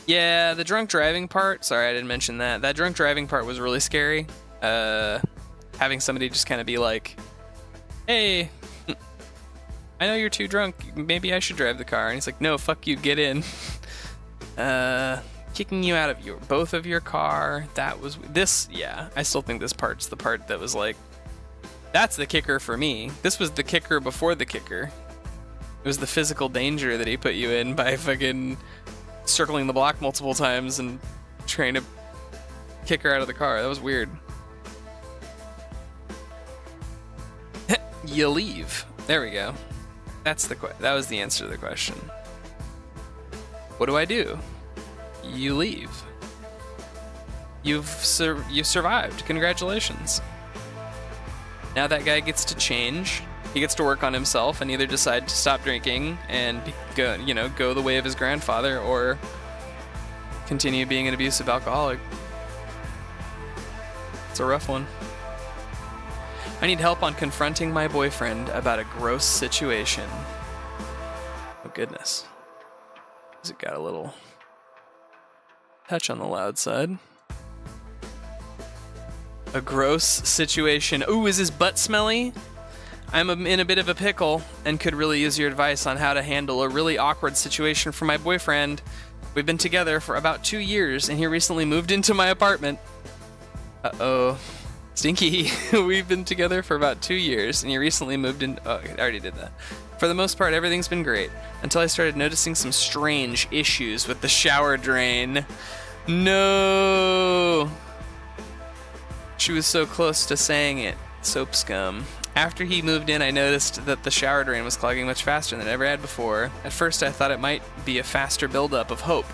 Yeah, the drunk driving part, sorry, I didn't mention that. That drunk driving part was really scary. Having somebody just kind of be like, "Hey, I know you're too drunk, maybe I should drive the car." And he's like, "No, fuck you, get in." Kicking you out of both of your car, that was, yeah, I still think this part's the part that was like, that's the kicker for me. This was the kicker before the kicker. It was the physical danger that he put you in by fucking circling the block multiple times and trying to kick her out of the car. That was weird. You leave. There we go. That was the answer to the question. What do I do? You leave. You've survived. Congratulations. Now that guy gets to change. He gets to work on himself and either decide to stop drinking and go the way of his grandfather, or continue being an abusive alcoholic. It's a rough one. I need help on confronting my boyfriend about a gross situation. Oh goodness. Has it got a little touch on the loud side? A gross situation. Ooh, is his butt smelly? I'm in a bit of a pickle and could really use your advice on how to handle a really awkward situation for my boyfriend. We've been together for about 2 years and he recently moved into my apartment. Uh-oh. Stinky. We've been together for about 2 years and he recently moved in. Oh, I already did that. For the most part, everything's been great until I started noticing some strange issues with the shower drain. No. She was so close to saying it. Soap scum. After he moved in, I noticed that the shower drain was clogging much faster than it ever had before. At first, I thought it might be a faster buildup of hope.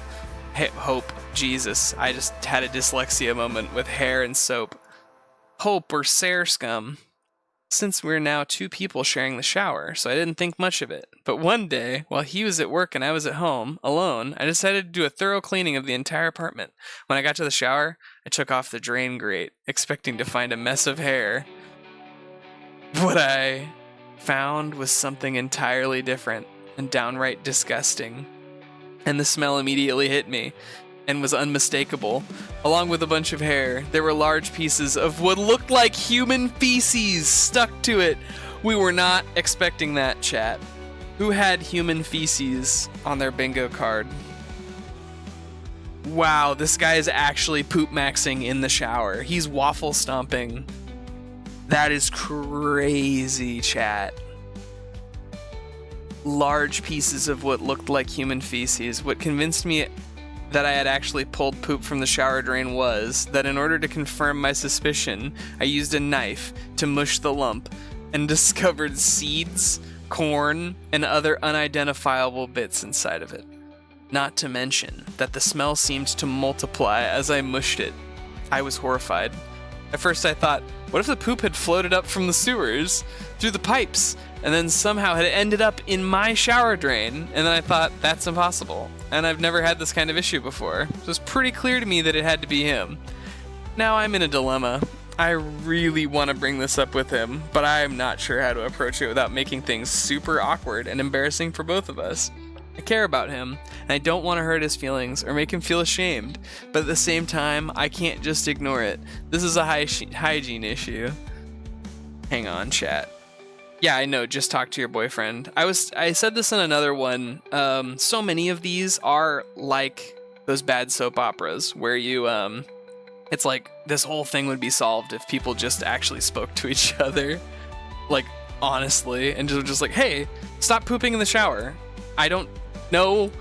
Hope. Jesus. I just had a dyslexia moment with hair and soap. Hope or Sare scum. Since we're now 2 people sharing the shower, so I didn't think much of it. But one day, while he was at work and I was at home, alone, I decided to do a thorough cleaning of the entire apartment. When I got to the shower, I took off the drain grate, expecting to find a mess of hair. What I found was something entirely different and downright disgusting. And the smell immediately hit me and was unmistakable. Along with a bunch of hair, there were large pieces of what looked like human feces stuck to it. We were not expecting that, chat. Who had human feces on their bingo card? Wow, this guy is actually poop maxing in the shower. He's waffle stomping. That is crazy, chat. Large pieces of what looked like human feces. What convinced me that I had actually pulled poop from the shower drain was that in order to confirm my suspicion, I used a knife to mush the lump and discovered seeds, corn, and other unidentifiable bits inside of it. Not to mention that the smell seemed to multiply as I mushed it. I was horrified. At first I thought, what if the poop had floated up from the sewers, through the pipes, and then somehow had ended up in my shower drain? And then I thought, that's impossible. And I've never had this kind of issue before. So it's pretty clear to me that it had to be him. Now I'm in a dilemma. I really want to bring this up with him, but I'm not sure how to approach it without making things super awkward and embarrassing for both of us. I care about him, and I don't want to hurt his feelings or make him feel ashamed, but at the same time, I can't just ignore it. This is a hygiene issue. Hang on, chat. Yeah, I know, just talk to your boyfriend. I said this in another one. So many of these are like those bad soap operas where you, it's like this whole thing would be solved if people just actually spoke to each other. Like, honestly, and just like, hey, stop pooping in the shower. I don't know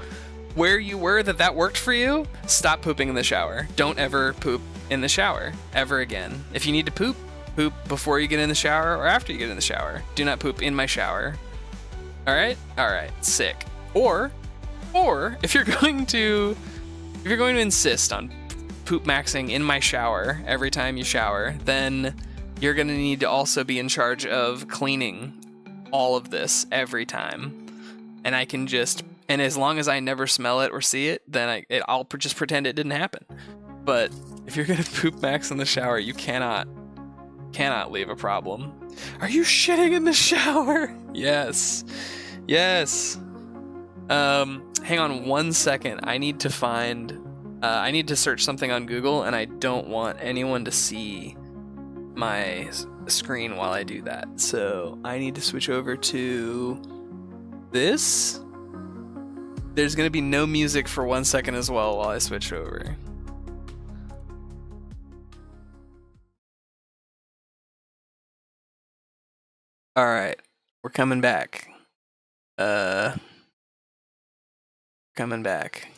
where you were that worked for you. Stop pooping in the shower. Don't ever poop in the shower ever again. If you need to poop, poop before you get in the shower or after you get in the shower. Do not poop in my shower. All right, sick. Or if you're going to insist on poop maxing in my shower every time you shower, then you're gonna need to also be in charge of cleaning all of this every time. And I can and as long as I never smell it or see it, then I'll just pretend it didn't happen. But if you're gonna poop max in the shower, you cannot leave a problem. Are you shitting in the shower? Yes. Hang on 1 second. I need to search something on Google, and I don't want anyone to see my screen while I do that. So I need to switch over to this. There's gonna be no music for 1 second as well while I switch over. All right, we're coming back. Coming back.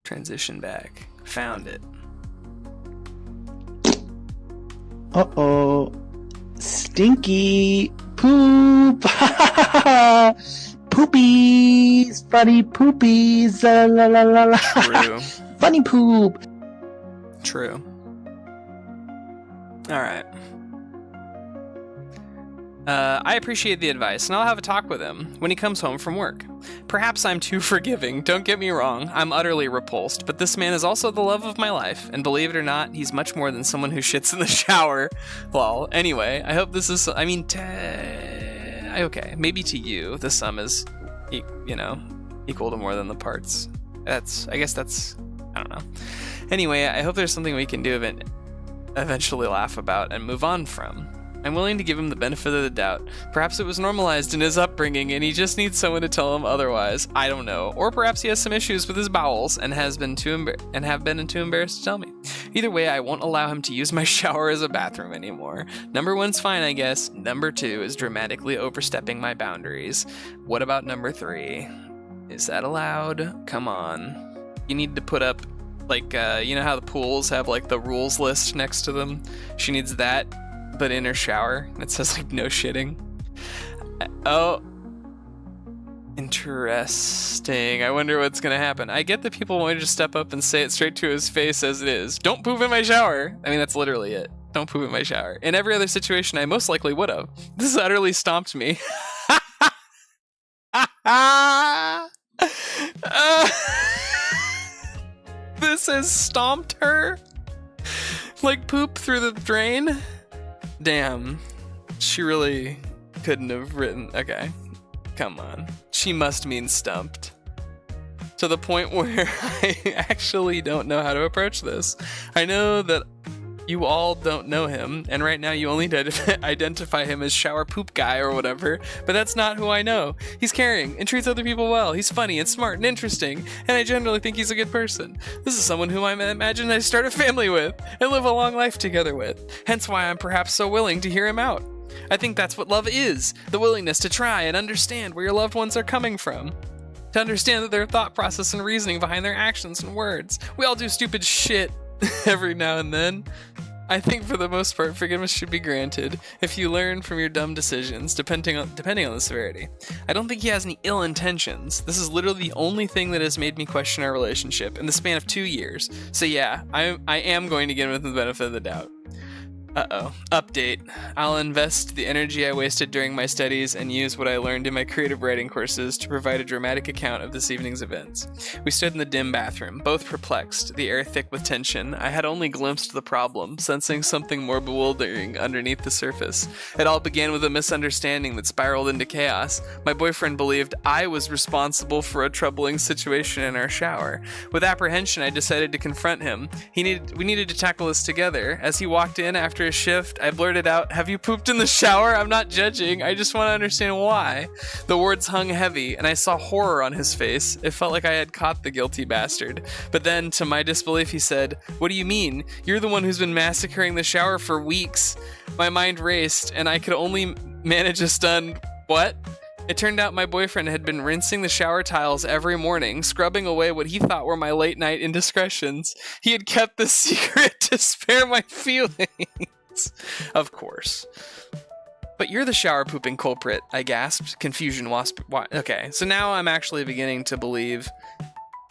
Transition back. Found it. Uh-oh. Stinky poop. Poopies. Funny poopies. La la la la. True. Funny poop. True. All right. I appreciate the advice, and I'll have a talk with him when he comes home from work. Perhaps I'm too forgiving, don't get me wrong, I'm utterly repulsed, but this man is also the love of my life, and believe it or not, he's much more than someone who shits in the shower. Well, anyway, I hope this is, okay, maybe to you, the sum is, equal to more than the parts. I don't know. Anyway, I hope there's something we can do eventually laugh about and move on from. I'm willing to give him the benefit of the doubt. Perhaps it was normalized in his upbringing and he just needs someone to tell him otherwise. I don't know. Or perhaps he has some issues with his bowels and have been too embarrassed to tell me. Either way, I won't allow him to use my shower as a bathroom anymore. Number 1's fine, I guess. Number 2 is dramatically overstepping my boundaries. What about number 3? Is that allowed? Come on. You need to put up, like, you know how the pools have, like, the rules list next to them? She needs that, but in her shower. It says, like, no shitting. Oh. Interesting. I wonder what's gonna happen. I get that people want to just step up and say it straight to his face as it is. Don't poop in my shower. I mean, that's literally it. Don't poop in my shower. In every other situation, I most likely would have. This utterly stomped me. This has stomped her. Like poop through the drain. Damn. She really couldn't have written. Okay. Come on. She must mean stumped. To the point where I actually don't know how to approach this. I know that you all don't know him, and right now you only identify him as shower poop guy or whatever, but that's not who I know. He's caring and treats other people well. He's funny and smart and interesting, and I generally think he's a good person. This is someone whom I imagine I start a family with and live a long life together with, hence why I'm perhaps so willing to hear him out. I think that's what love is, the willingness to try and understand where your loved ones are coming from. To understand their thought process and reasoning behind their actions and words. We all do stupid shit every now and then. I think for the most part, forgiveness should be granted if you learn from your dumb decisions, depending on the severity. I don't think he has any ill intentions. This is literally the only thing that has made me question our relationship in the span of 2 years. So yeah, I am going to give him the benefit of the doubt. Uh-oh. Update. I'll invest the energy I wasted during my studies and use what I learned in my creative writing courses to provide a dramatic account of this evening's events. We stood in the dim bathroom, both perplexed, the air thick with tension. I had only glimpsed the problem, sensing something more bewildering underneath the surface. It all began with a misunderstanding that spiraled into chaos. My boyfriend believed I was responsible for a troubling situation in our shower. With apprehension, I decided to confront him. We needed to tackle this together. As he walked in after a shift, I blurted out, "Have you pooped in the shower? I'm not judging. I just want to understand why." The words hung heavy, and I saw horror on his face. It felt like I had caught the guilty bastard. But then, to my disbelief, he said, "What do you mean? You're the one who's been massacring the shower for weeks." My mind raced, and I could only manage a stunned, "What?" It turned out my boyfriend had been rinsing the shower tiles every morning, scrubbing away what he thought were my late night indiscretions. He had kept the secret to spare my feelings. Of course. "But you're the shower pooping culprit," I gasped. Confusion okay, so now I'm actually beginning to believe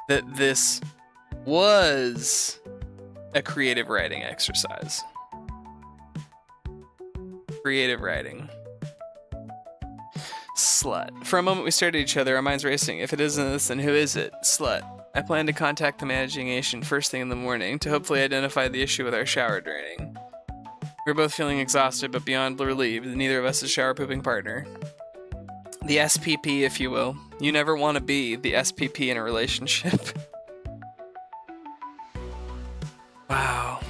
that this was a creative writing exercise. Creative writing. Slut. For a moment we stared at each other, our minds racing. If it isn't this, then who is it? Slut. I plan to contact the managing agent first thing in the morning to hopefully identify the issue with our shower draining. We're both feeling exhausted, but beyond relieved that neither of us is a shower pooping partner. The SPP, if you will. You never want to be the SPP in a relationship. Wow.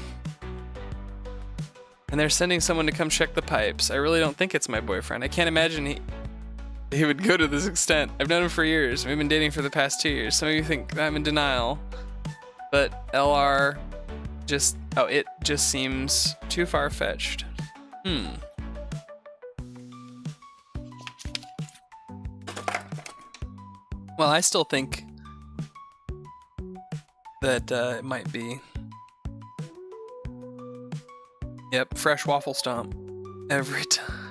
And they're sending someone to come check the pipes. I really don't think it's my boyfriend. I can't imagine he would go to this extent. I've known him for years. We've been dating for the past 2 years. Some of you think I'm in denial. But LR it just seems too far-fetched. Well, I still think that it might be. Yep, fresh waffle stomp. Every time.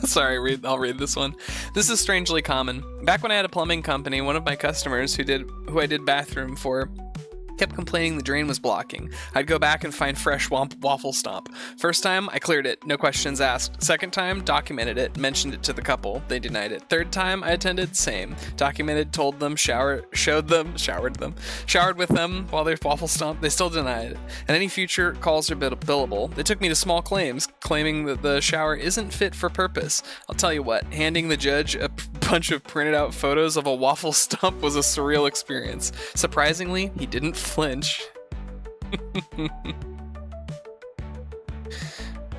Sorry, I'll read this one. This is strangely common. Back when I had a plumbing company, one of my customers who I did bathroom for kept complaining the drain was blocking. I'd go back and find fresh waffle stomp. First time, I cleared it, no questions asked. Second time, documented it, mentioned it to the couple. They denied it. Third time, I attended, same. Documented, told them, showered with them while they waffle stomped. They still denied it. And any future calls are billable. They took me to small claims, claiming that the shower isn't fit for purpose. I'll tell you what, handing the judge a bunch of printed out photos of a waffle stump was a surreal experience. Surprisingly, he didn't flinch.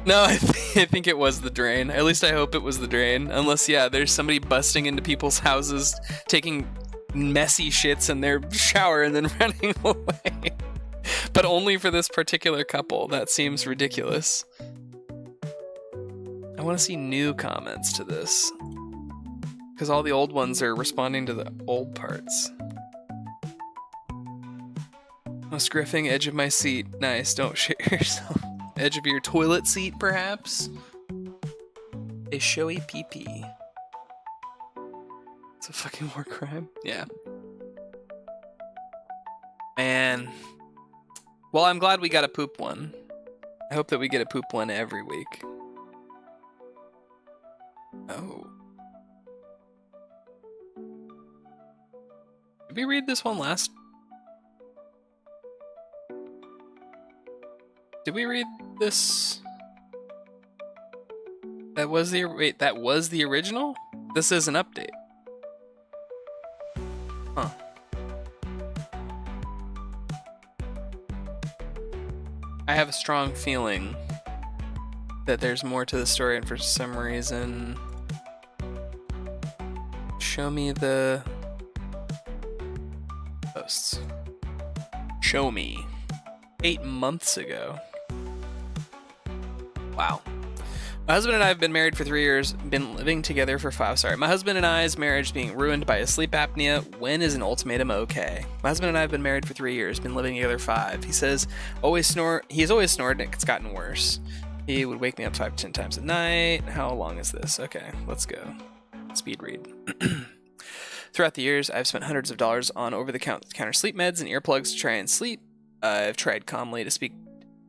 No, I think it was the drain. At least I hope it was the drain. Unless, yeah, there's somebody busting into people's houses, taking messy shits in their shower and then running away. But only for this particular couple. That seems ridiculous. I want to see new comments to this, because all the old ones are responding to the old parts. Most griffing, edge of my seat. Nice, don't shit yourself. Edge of your toilet seat, perhaps? A showy pee-pee. It's a fucking war crime. Yeah. Man. Well, I'm glad we got a poop one. I hope that we get a poop one every week. Oh. Did we read this one last? Did we read this? That was the original? This is an update. Huh. I have a strong feeling that there's more to the story, and for some reason, show me the posts. Show me. 8 months ago. Wow. My husband and I have been married for 3 years, been living together for 5. Sorry. My husband and I's marriage being ruined by his sleep apnea. When is an ultimatum okay? My husband and I have been married for 3 years, been living together 5. He says, he's always snored and it's gotten worse. He would wake me up 5 to 10 times a night. How long is this? Okay, let's go. Speed read. Throughout the years, I've spent hundreds of dollars on over-the-counter sleep meds and earplugs to try and sleep. I've tried calmly to speak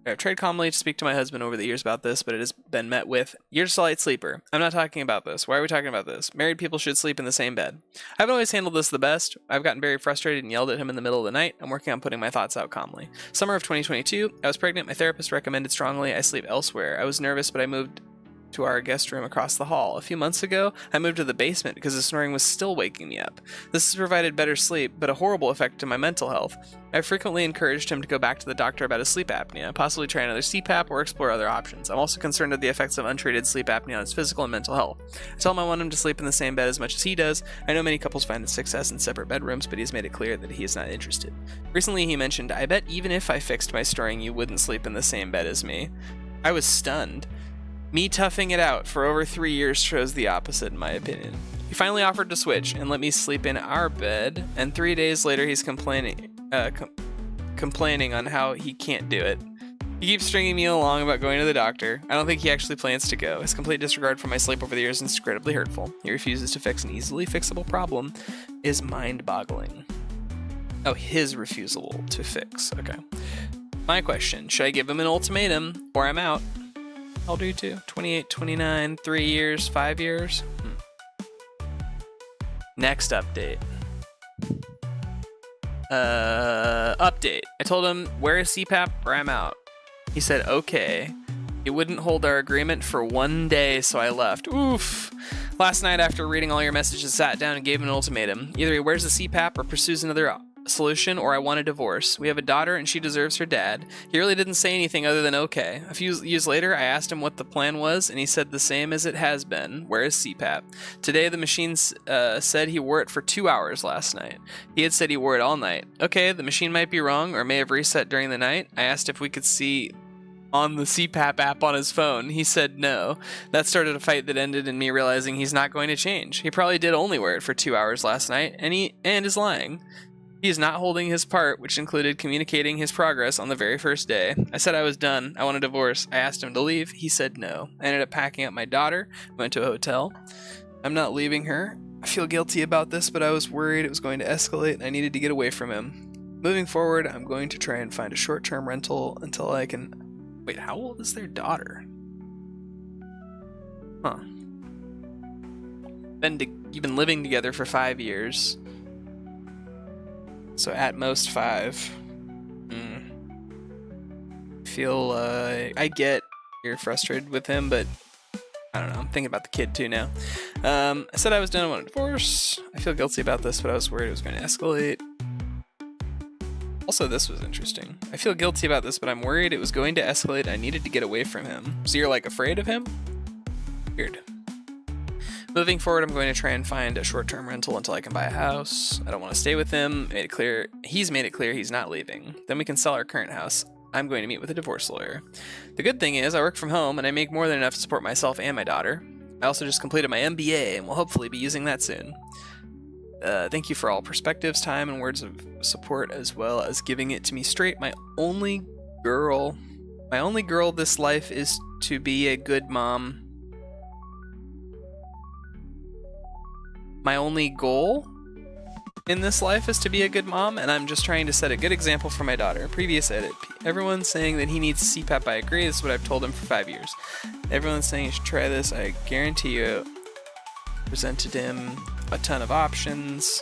to my husband over the years about this, but it has been met with, "You're just a light sleeper. I'm not talking about this. Why are we talking about this? Married people should sleep in the same bed." I haven't always handled this the best. I've gotten very frustrated and yelled at him in the middle of the night. I'm working on putting my thoughts out calmly. Summer of 2022, I was pregnant. My therapist recommended strongly I sleep elsewhere. I was nervous, but I moved to our guest room across the hall. A few months ago, I moved to the basement because the snoring was still waking me up. This has provided better sleep, but a horrible effect to my mental health. I've frequently encouraged him to go back to the doctor about his sleep apnea, possibly try another CPAP or explore other options. I'm also concerned of the effects of untreated sleep apnea on his physical and mental health. I tell him I want him to sleep in the same bed as much as he does. I know many couples find success in separate bedrooms, but he's made it clear that he is not interested. Recently, he mentioned, "I bet even if I fixed my snoring, you wouldn't sleep in the same bed as me." I was stunned. Me toughing it out for over 3 years shows the opposite, in my opinion. He finally offered to switch and let me sleep in our bed, and 3 days later he's complaining on how he can't do it. He keeps stringing me along about going to the doctor. I don't think he actually plans to go. His complete disregard for my sleep over the years is incredibly hurtful. He refuses to fix an easily fixable problem is mind-boggling. Oh, his refusal to fix. Okay. My question, should I give him an ultimatum or I'm out? I'll do too. 28, 29, 3 years, 5 years. Next update. Update. I told him, wear a CPAP or I'm out. He said, okay. He wouldn't hold our agreement for 1 day, so I left. Oof. Last night, after reading all your messages, sat down and gave him an ultimatum. Either he wears the CPAP or pursues another solution, or I want a divorce. We have a daughter and she deserves her dad. He really didn't say anything other than okay. A few years later, I asked him what the plan was, and he said the same as it has been. Where is CPAP? Today, the machine said he wore it for 2 hours last night. He had said he wore it all night. Okay, the machine might be wrong, or may have reset during the night. I asked if we could see on the CPAP app on his phone. He said no. That started a fight that ended in me realizing he's not going to change. He probably did only wear it for 2 hours last night, and is lying. He is not holding his part, which included communicating his progress on the very first day. I said I was done. I want a divorce. I asked him to leave. He said no. I ended up packing up my daughter, went to a hotel. I'm not leaving her. I feel guilty about this, but I was worried it was going to escalate and I needed to get away from him. Moving forward, I'm going to try and find a short-term rental until I can... Wait, how old is their daughter? Huh. You've been living together for 5 years. So at most 5. Feel I get you're frustrated with him, but I don't know. I'm thinking about the kid too now. I said I was done. I want a divorce. I feel guilty about this, but I was worried it was going to escalate. Also, this was interesting. I feel guilty about this, but I'm worried it was going to escalate. I needed to get away from him. So you're like afraid of him? Weird. Moving forward, I'm going to try and find a short-term rental until I can buy a house. I don't want to stay with him. He's made it clear he's not leaving. Then we can sell our current house. I'm going to meet with a divorce lawyer. The good thing is I work from home and I make more than enough to support myself and my daughter. I also just completed my MBA and will hopefully be using that soon. Thank you for all perspectives, time, and words of support, as well as giving it to me straight. My only goal this life is to be a good mom. My only goal in this life is to be a good mom, and I'm just trying to set a good example for my daughter. Previous edit. Everyone's saying that he needs CPAP. I agree. This is what I've told him for 5 years. Everyone's saying you should try this. I guarantee you. Presented him a ton of options.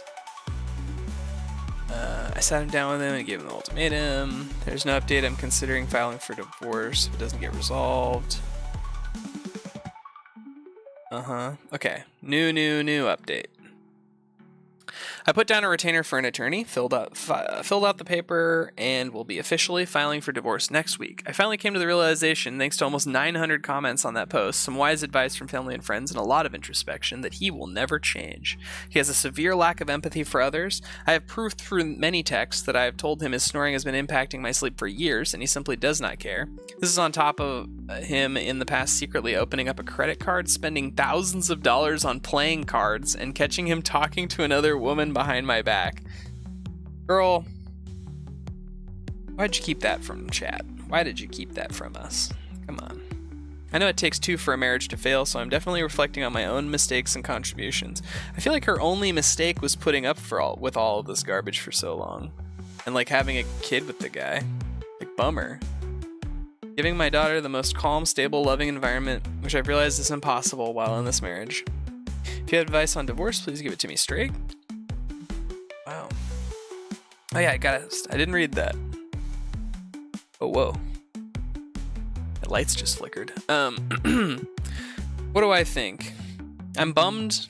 I sat him down with him and gave him an ultimatum. There's no update. I'm considering filing for divorce if it doesn't get resolved. Okay. New update. I put down a retainer for an attorney, filled out the paper, and will be officially filing for divorce next week. I finally came to the realization, thanks to almost 900 comments on that post, some wise advice from family and friends, and a lot of introspection, that he will never change. He has a severe lack of empathy for others. I have proof through many texts that I have told him his snoring has been impacting my sleep for years, and he simply does not care. This is on top of him in the past secretly opening up a credit card, spending thousands of dollars on playing cards, and catching him talking to another woman behind my back. Girl, why'd you keep that from chat? Why did you keep that from us? Come on. I know it takes two for a marriage to fail, so I'm definitely reflecting on my own mistakes and contributions. I feel like her only mistake was putting up with all of this garbage for so long. And like having a kid with the guy. Like, bummer. Giving my daughter the most calm, stable, loving environment, which I've realized is impossible while in this marriage. If you have advice on divorce, please give it to me straight. Wow. Oh yeah, I didn't read that. Oh, whoa. The lights just flickered. What do I think? I'm bummed.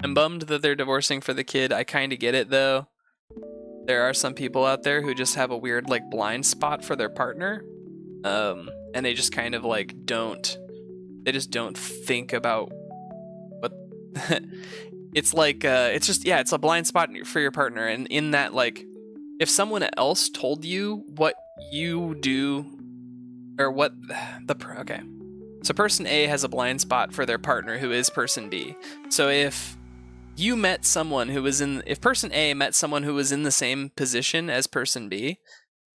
I'm bummed that they're divorcing for the kid. I kind of get it, though. There are some people out there who just have a weird, like, blind spot for their partner. And they just kind of, like, they just don't think about what... It's like, it's a blind spot for your partner. And in that, like, if someone else told you what you do, or what okay. So person A has a blind spot for their partner who is person B. So if you met someone if person A met someone who was in the same position as person B,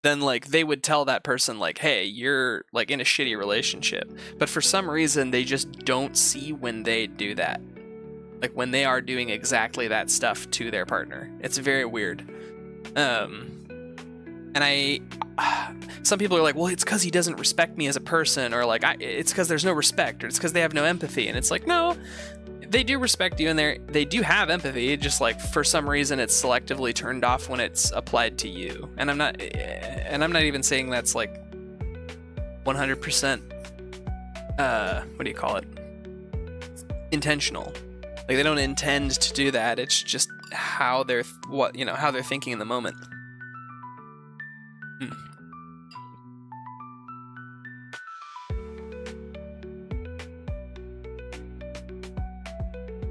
then like they would tell that person like, hey, you're like in a shitty relationship. But for some reason, they just don't see when they do that. Like when they are doing exactly that stuff to their partner. It's very weird. Some people are like, well, it's because he doesn't respect me as a person, or like, it's because there's no respect, or it's because they have no empathy. And it's like, no, they do respect you, and they do have empathy. Just like for some reason, it's selectively turned off when it's applied to you. And I'm not even saying that's like 100%. What do you call it? Intentional. Like they don't intend to do that. It's just how they're thinking in the moment.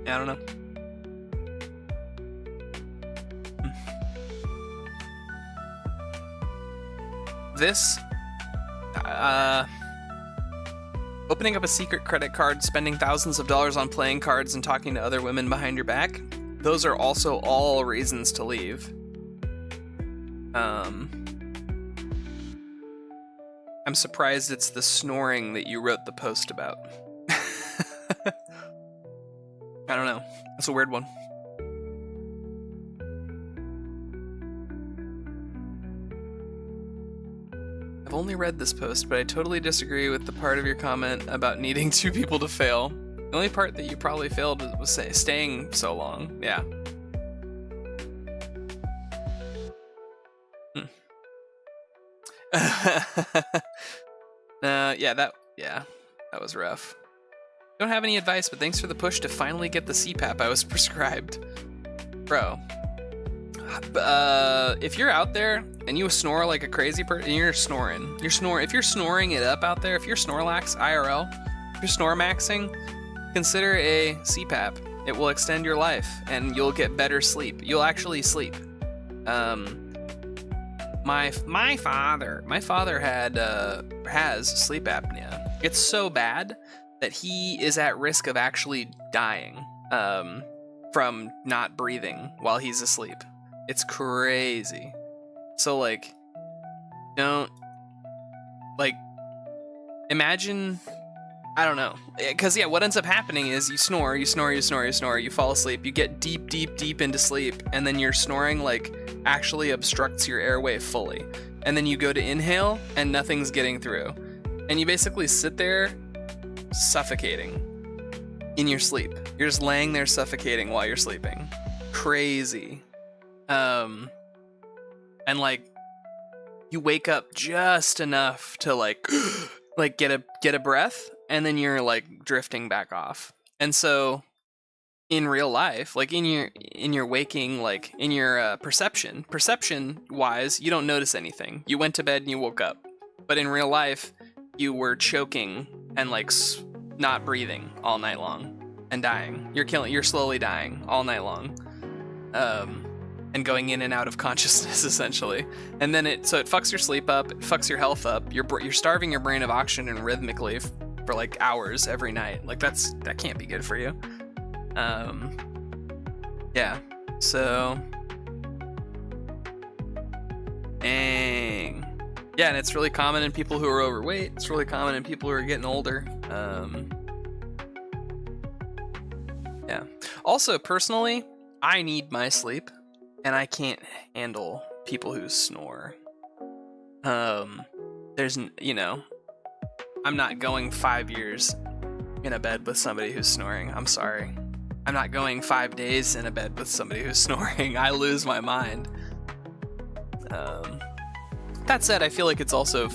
I don't know. This, opening up a secret credit card, spending thousands of dollars on playing cards, and talking to other women behind your back, those are also all reasons to leave. I'm surprised it's the snoring that you wrote the post about. I don't know. That's a weird one. I've only read this post, but I totally disagree with the part of your comment about needing two people to fail. The only part that you probably failed was staying so long. Yeah. That was rough. Don't have any advice, but thanks for the push to finally get the CPAP I was prescribed. Bro. If you're out there and you snore like a crazy person, you're snoring. If you're snoring it up out there, if you're Snorlax IRL, if you're snore maxing, consider a CPAP. It will extend your life and you'll get better sleep. You'll actually sleep. My father has sleep apnea. It's so bad that he is at risk of actually dying from not breathing while he's asleep. It's crazy. So like, don't like imagine. I don't know, because yeah, what ends up happening is you snore, you fall asleep, you get deep into sleep, and then your snoring like actually obstructs your airway fully, and then you go to inhale and nothing's getting through, and you basically sit there suffocating in your sleep. You're just laying there suffocating while you're sleeping. Crazy. And like you wake up just enough to like like get a breath, and then you're like drifting back off. And so in real life, like in your waking, like in your perception wise, you don't notice anything. You went to bed and you woke up, but in real life you were choking and like not breathing all night long and dying. You're slowly dying all night long, and going in and out of consciousness essentially. And then it fucks your sleep up, it fucks your health up. You're starving your brain of oxygen rhythmically for like hours every night. Like that can't be good for you. Yeah, so dang. Yeah, and it's really common in people who are overweight. It's really common in people who are getting older. Yeah. Also, personally, I need my sleep, and I can't handle people who snore. There's, I'm not going 5 years in a bed with somebody who's snoring. I'm sorry. I'm not going 5 days in a bed with somebody who's snoring. I lose my mind. That said, I feel like it's also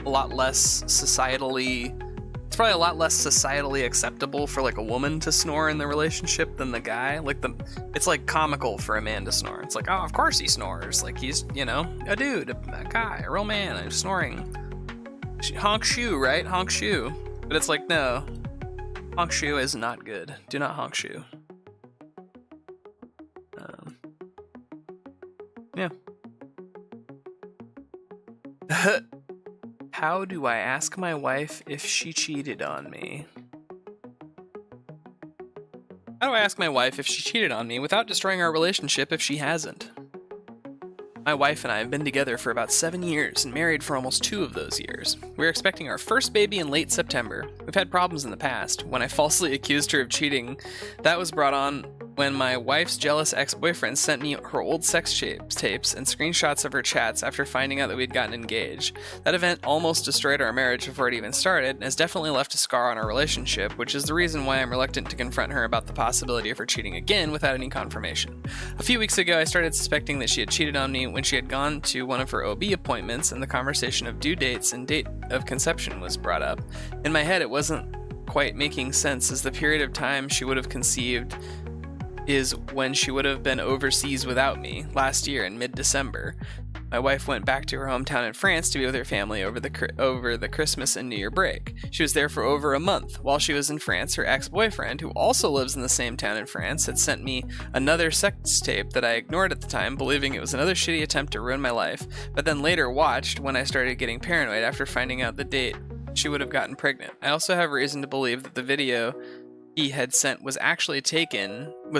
a lot less societally... It's probably a lot less societally acceptable for like a woman to snore in the relationship than the guy. It's like comical for a man to snore. It's like, oh, of course he snores. Like he's, a dude, a guy, a real man, and snoring. Honk shoe, right? Honk shoe. But it's like, no. Honk shoe is not good. Do not honk shoe. Yeah. How do I ask my wife if she cheated on me? How do I ask my wife if she cheated on me without destroying our relationship if she hasn't? My wife and I have been together for about 7 years and married for almost 2 of those years. We're expecting our first baby in late September. We've had problems in the past. When I falsely accused her of cheating, that was brought on when my wife's jealous ex-boyfriend sent me her old sex tapes and screenshots of her chats after finding out that we'd gotten engaged. That event almost destroyed our marriage before it even started, and has definitely left a scar on our relationship, which is the reason why I'm reluctant to confront her about the possibility of her cheating again without any confirmation. A few weeks ago, I started suspecting that she had cheated on me when she had gone to one of her OB appointments and the conversation of due dates and date of conception was brought up. In my head, it wasn't quite making sense, as the period of time she would have conceived is when she would have been overseas without me, last year in mid-December. My wife went back to her hometown in France to be with her family over the Christmas and New Year break. She was there for over a month. While she was in France, her ex-boyfriend, who also lives in the same town in France, had sent me another sex tape that I ignored at the time, believing it was another shitty attempt to ruin my life, but then later watched when I started getting paranoid after finding out the date she would have gotten pregnant. I also have reason to believe that the video he had sent was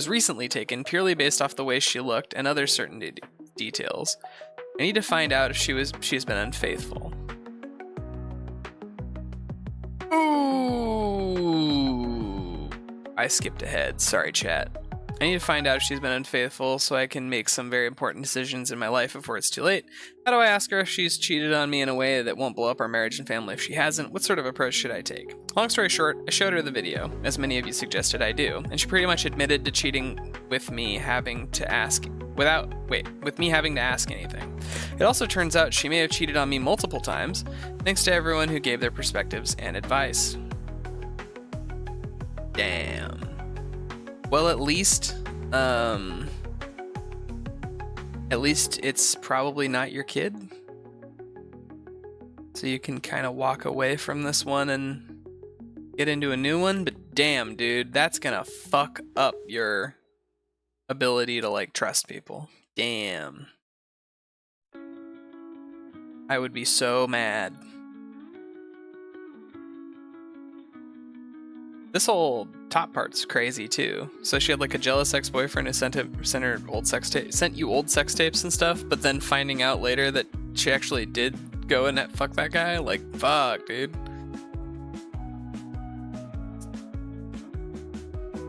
recently taken purely based off the way she looked and other certain details. I need to find out if she's been unfaithful. Ooh, I skipped ahead. Sorry, chat. I need to find out if she's been unfaithful so I can make some very important decisions in my life before it's too late. How do I ask her if she's cheated on me in a way that won't blow up our marriage and family if she hasn't? What sort of approach should I take? Long story short, I showed her the video, as many of you suggested I do, and she pretty much admitted to cheating with me having to ask anything. It also turns out she may have cheated on me multiple times, thanks to everyone who gave their perspectives and advice. Damn. Well, at least it's probably not your kid. So you can kind of walk away from this one and get into a new one. But damn, dude, that's gonna fuck up your ability to, like, trust people. Damn. I would be so mad. This whole top part's crazy too. So she had like a jealous ex-boyfriend who sent you old sex tapes and stuff, but then finding out later that she actually did go and fuck that guy. Like, fuck, dude.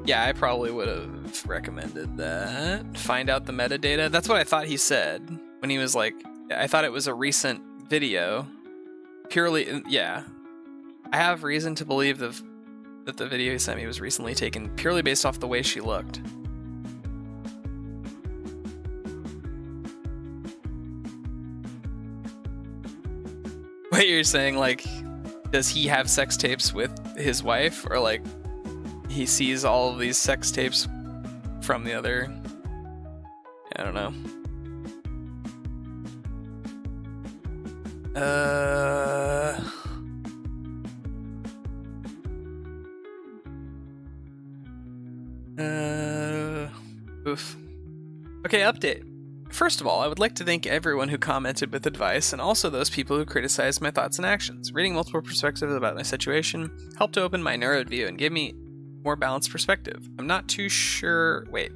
Yeah, I probably would have recommended that. Find out the metadata. That's what I thought he said when he was like, I thought it was a recent video. Purely, yeah. I have reason to believe that the video he sent me was recently taken purely based off the way she looked. Wait, you're saying, like, does he have sex tapes with his wife? Or, like, he sees all of these sex tapes from the other. I don't know. Oof. Okay, update. First of all, I would like to thank everyone who commented with advice and also those people who criticized my thoughts and actions. Reading multiple perspectives about my situation helped to open my narrowed view and give me more balanced perspective. I'm not too sure. Wait,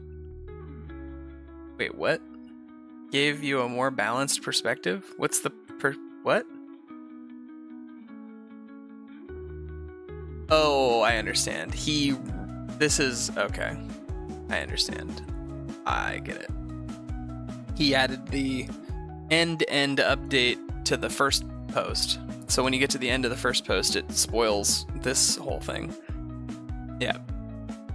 what? Gave you a more balanced perspective? What's the what? Oh, I understand. This is okay. I understand. I get it. He added the end-to-end update to the first post. So when you get to the end of the first post, it spoils this whole thing. Yeah.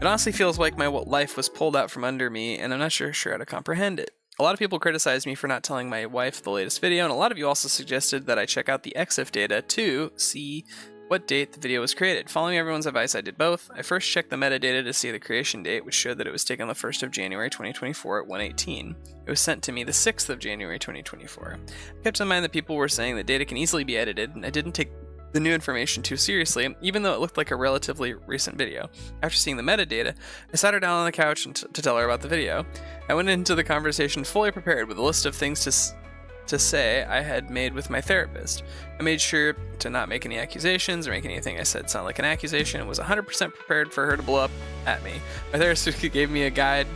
It honestly feels like my life was pulled out from under me, and I'm not sure how to comprehend it. A lot of people criticized me for not telling my wife the latest video, and a lot of you also suggested that I check out the EXIF data to see what date the video was created. Following everyone's advice, I did both. I first checked the metadata to see the creation date, which showed that it was taken on the 1st of January 2024 at 1:18. It was sent to me the 6th of January 2024. I kept in mind that people were saying that data can easily be edited, and I didn't take the new information too seriously, even though it looked like a relatively recent video. After seeing the metadata, I sat her down on the couch to tell her about the video. I went into the conversation fully prepared with a list of things to say I had made with my therapist. I made sure to not make any accusations or make anything I said sound like an accusation and was 100% prepared for her to blow up at me. My therapist gave me a guide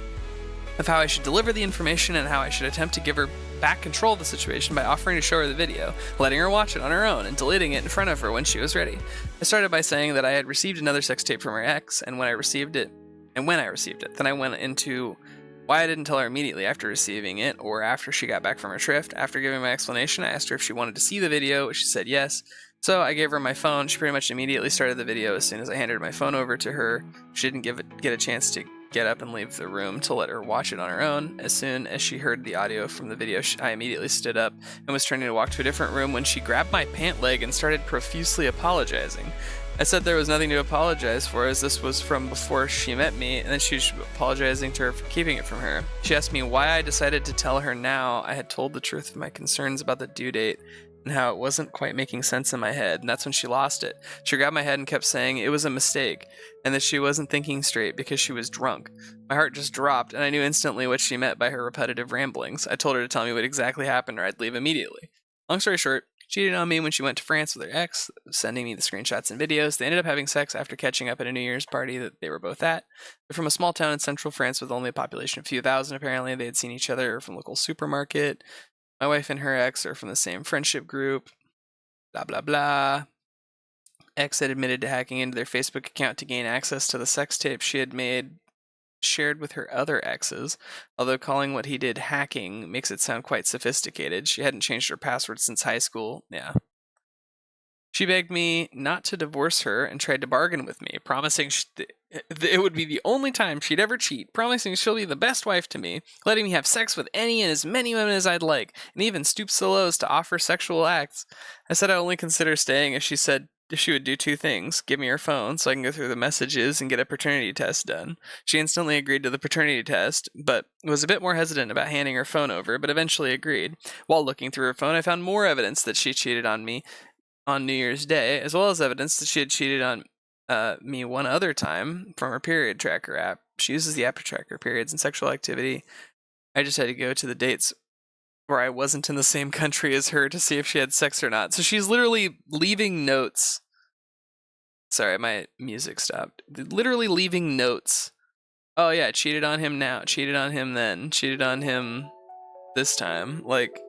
of how I should deliver the information and how I should attempt to give her back control of the situation by offering to show her the video, letting her watch it on her own, and deleting it in front of her when she was ready. I started by saying that I had received another sex tape from her ex, and when I received it, then I went into why I didn't tell her immediately after receiving it or after she got back from her trip. After giving my explanation, I asked her if she wanted to see the video. She said yes. So I gave her my phone. She pretty much immediately started the video as soon as I handed my phone over to her. She didn't get a chance to get up and leave the room to let her watch it on her own. As soon as she heard the audio from the video, I immediately stood up and was turning to walk to a different room when she grabbed my pant leg and started profusely apologizing. I said there was nothing to apologize for, as this was from before she met me, and then she was apologizing to her for keeping it from her. She asked me why I decided to tell her now I had told the truth of my concerns about the due date and how it wasn't quite making sense in my head, and that's when she lost it. She grabbed my head and kept saying it was a mistake, and that she wasn't thinking straight because she was drunk. My heart just dropped, and I knew instantly what she meant by her repetitive ramblings. I told her to tell me what exactly happened or I'd leave immediately. Long story short, she cheated on me when she went to France with her ex, sending me the screenshots and videos. They ended up having sex after catching up at a New Year's party that they were both at. They're from a small town in central France with only a population of a few thousand, apparently. They had seen each other from a local supermarket. My wife and her ex are from the same friendship group. Blah, blah, blah. Ex had admitted to hacking into their Facebook account to gain access to the sex tape she had shared with her other exes, although calling what he did hacking makes it sound quite sophisticated. She hadn't changed her password since high school. Yeah. She begged me not to divorce her and tried to bargain with me, promising it would be the only time she'd ever cheat, promising she'll be the best wife to me, letting me have sex with any and as many women as I'd like, and even stoop so low as to offer sexual acts. I said I'd only consider staying if she would do two things: give me her phone so I can go through the messages and get a paternity test done. She instantly agreed to the paternity test, but was a bit more hesitant about handing her phone over, but eventually agreed. While looking through her phone, I found more evidence that she cheated on me on New Year's Day, as well as evidence that she had cheated on me one other time from her period tracker app. She uses the app to track her periods and sexual activity. I just had to go to the dates where I wasn't in the same country as her to see if she had sex or not. So she's literally leaving notes. Sorry, my music stopped. Literally leaving notes. Oh yeah, cheated on him now, cheated on him then, cheated on him this time. Like,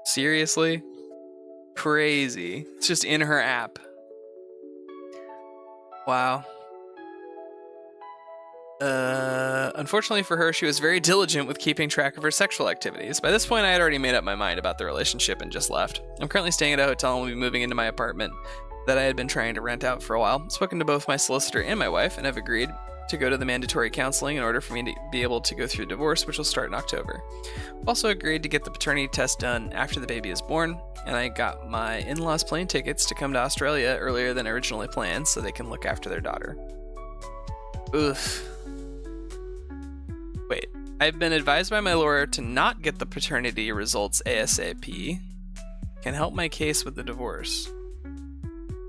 seriously? Crazy. It's just in her app. Wow. Unfortunately for her, she was very diligent with keeping track of her sexual activities. By this point, I had already made up my mind about the relationship and just left. I'm currently staying at a hotel and will be moving into my apartment that I had been trying to rent out for a while. I've spoken to both my solicitor and my wife and have agreed to go to the mandatory counseling in order for me to be able to go through divorce, which will start in October. I've also agreed to get the paternity test done after the baby is born, and I got my in-laws plane tickets to come to Australia earlier than originally planned so they can look after their daughter. Oof. Wait. I've been advised by my lawyer to not get the paternity results ASAP. Can help my case with the divorce.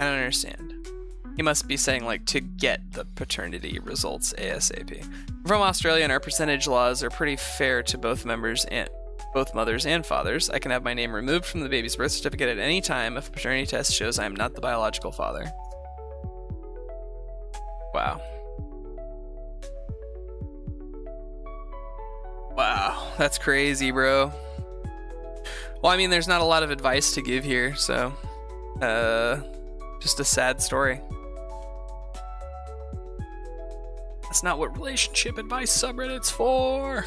I don't understand. He must be saying, like, to get the paternity results ASAP. I'm from Australia, and our percentage laws are pretty fair to both mothers and fathers. I can have my name removed from the baby's birth certificate at any time if a paternity test shows I am not the biological father. Wow. Wow, that's crazy, bro. Well, I mean, there's not a lot of advice to give here, so just a sad story. That's not what relationship advice subreddit's for.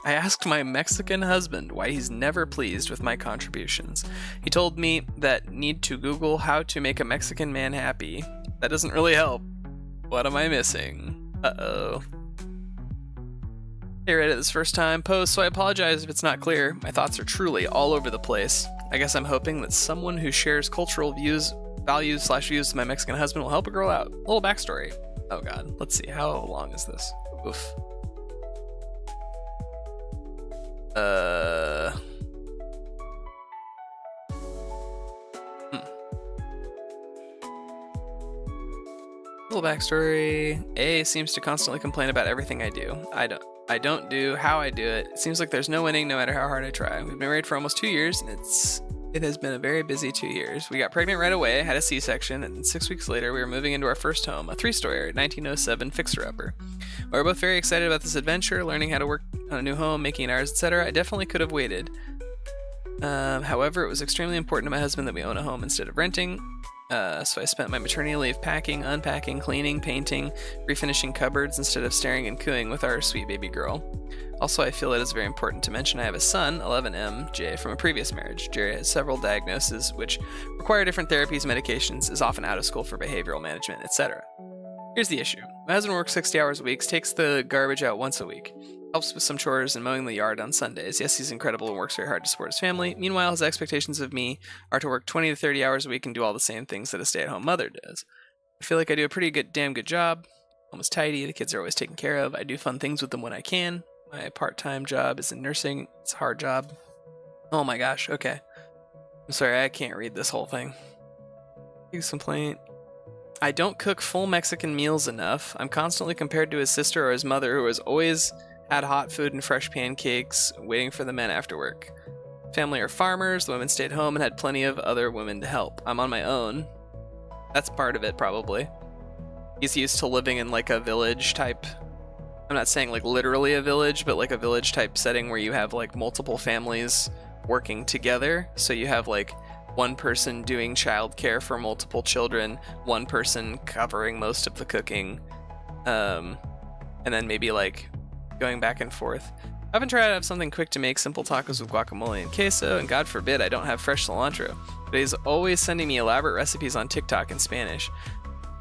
I asked my Mexican husband why he's never pleased with my contributions. He told me that need to Google how to make a Mexican man happy. That doesn't really help. What am I missing? Uh-oh. I read it this first time post, so I apologize if it's not clear. My thoughts are truly all over the place. I guess I'm hoping that someone who shares cultural values with my Mexican husband will help a girl out. A little backstory. Oh god, let's see, how long is this? Oof. Little backstory. A seems to constantly complain about everything I do. I don't do how I do it. It seems like there's no winning no matter how hard I try. We've been married for almost 2 years, and it has been a very busy 2 years. We got pregnant right away, had a C-section, and 6 weeks later we were moving into our first home, a 3-story 1907 fixer-upper. We were both very excited about this adventure, learning how to work on a new home, making ours, etc. I definitely could have waited. However, it was extremely important to my husband that we own a home instead of renting. So I spent my maternity leave packing, unpacking, cleaning, painting, refinishing cupboards instead of staring and cooing with our sweet baby girl. Also, I feel it is very important to mention I have a son, 11MJ, from a previous marriage. Jerry has several diagnoses which require different therapies, medications, is often out of school for behavioral management, etc. Here's the issue. My husband works 60 hours a week, takes the garbage out once a week, helps with some chores and mowing the yard on Sundays. Yes, he's incredible and works very hard to support his family. Meanwhile, his expectations of me are to work 20 to 30 hours a week and do all the same things that a stay-at-home mother does. I feel like I do a pretty damn good job. Home is tidy, the kids are always taken care of. I do fun things with them when I can. My part-time job is in nursing. It's a hard job. Oh my gosh, okay. I'm sorry, I can't read this whole thing. Biggest complaint. I don't cook full Mexican meals enough. I'm constantly compared to his sister or his mother, who has always had hot food and fresh pancakes waiting for the men after work. Family are farmers, the women stayed home and had plenty of other women to help. I'm on my own. That's part of it, probably. He's used to living in like a village type. I'm not saying like literally a village, but like a village type setting where you have like multiple families working together. So you have like one person doing childcare for multiple children, one person covering most of the cooking, and then maybe like going back and forth. I've been trying to have something quick to make simple tacos with guacamole and queso, and God forbid I don't have fresh cilantro. But he's always sending me elaborate recipes on TikTok in Spanish.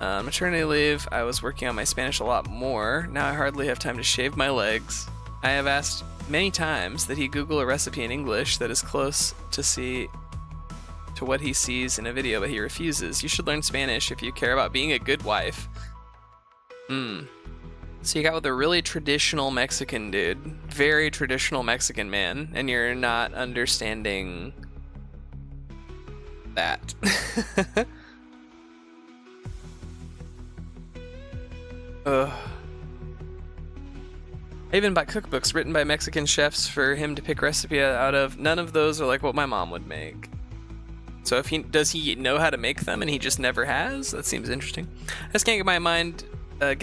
On maternity leave, I was working on my Spanish a lot more. Now I hardly have time to shave my legs. I have asked many times that he Google a recipe in English that is close to what he sees in a video, but he refuses. You should learn Spanish if you care about being a good wife. So you got with a really traditional Mexican dude, very traditional Mexican man, and you're not understanding that. Ugh. I even bought cookbooks written by Mexican chefs for him to pick recipe out of. None of those are like what my mom would make. So if does he know how to make them and he just never has? That seems interesting. I just can't get my mind I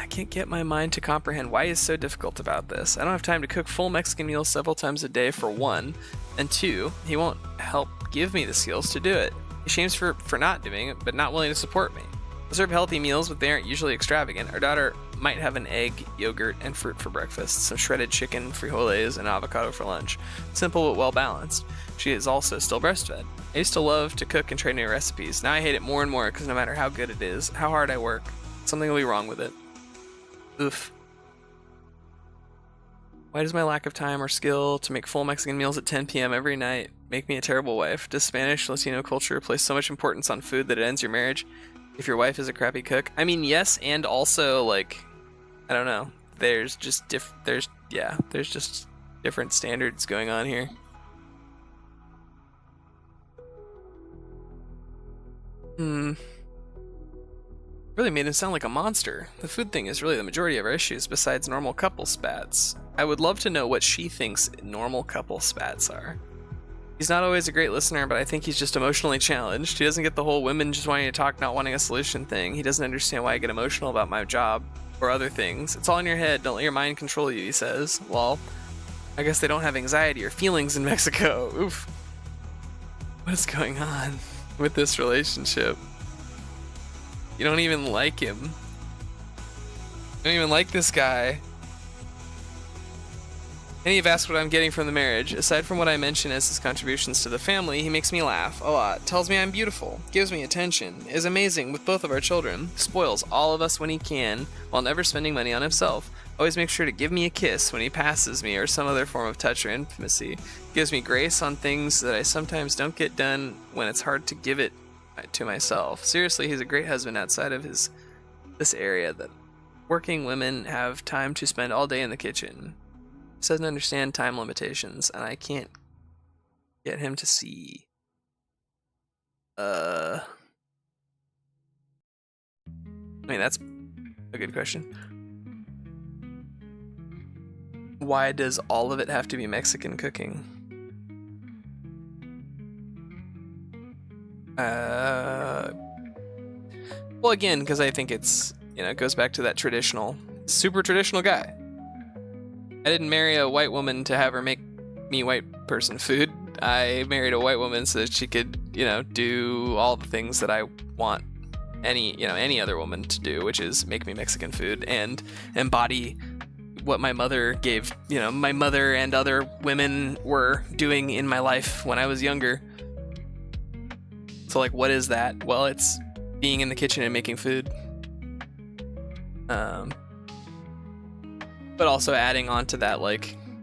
can't get my mind to comprehend why he's so difficult about this. I don't have time to cook full Mexican meals several times a day, for one, and two, he won't help give me the skills to do it. He shames for not doing it, but not willing to support me. I serve healthy meals, but they aren't usually extravagant. Our daughter might have an egg, yogurt, and fruit for breakfast, some shredded chicken, frijoles, and avocado for lunch. Simple but well balanced. She is also still breastfed. I used to love to cook and try new recipes. Now I hate it more and more because no matter how good it is, how hard I work, something will be wrong with it. Oof. Why does my lack of time or skill to make full Mexican meals at 10 p.m. every night make me a terrible wife? Does Spanish Latino culture place so much importance on food that it ends your marriage if your wife is a crappy cook? I mean, yes, and also, like, I don't know. there's just there's just different standards going on here. Really made him sound like a monster. The food thing is really the majority of our issues besides normal couple spats. I would love to know what she thinks normal couple spats are. He's not always a great listener, but I think he's just emotionally challenged. He doesn't get the whole women just wanting to talk, not wanting a solution thing. He doesn't understand why I get emotional about my job or other things. It's all in your head. Don't let your mind control you, he says. Well, I guess they don't have anxiety or feelings in Mexico. Oof. What is going on with this relationship? You don't even like him. You don't even like this guy. And you've asked what I'm getting from the marriage. Aside from what I mention as his contributions to the family, he makes me laugh a lot, tells me I'm beautiful, gives me attention, is amazing with both of our children, spoils all of us when he can, while never spending money on himself, always makes sure to give me a kiss when he passes me or some other form of touch or intimacy, gives me grace on things that I sometimes don't get done when it's hard to give it to myself. Seriously, he's a great husband outside of this area that working women have time to spend all day in the kitchen. Doesn't understand time limitations, and I can't get him to see. I mean, that's a good question. Why does all of it have to be Mexican cooking? Well, again, because I think it's, it goes back to that super traditional guy. I didn't marry a white woman to have her make me white person food. I married a white woman so that she could, do all the things that I want any other woman to do, which is make me Mexican food and embody what my mother gave, my mother and other women were doing in my life when I was younger. So, what is that? Well, it's being in the kitchen and making food. But also adding on to that,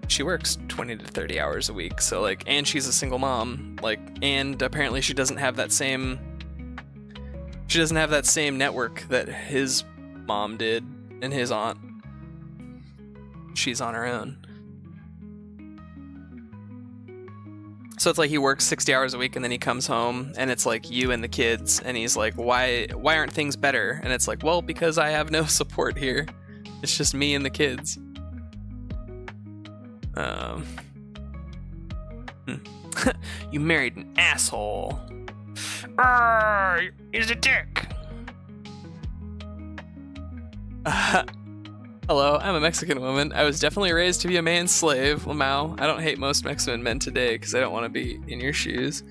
she works 20 to 30 hours a week. So, and she's a single mom. And apparently she doesn't have that same network that his mom did and his aunt. She's on her own. So it's he works 60 hours a week and then he comes home and it's you and the kids. And he's like, why aren't things better? And it's well, because I have no support here. It's just me and the kids. You married an asshole. He's a dick. Hello, I'm a Mexican woman. I was definitely raised to be a man's slave, Lamau. I don't hate most Mexican men today because I don't want to be in your shoes.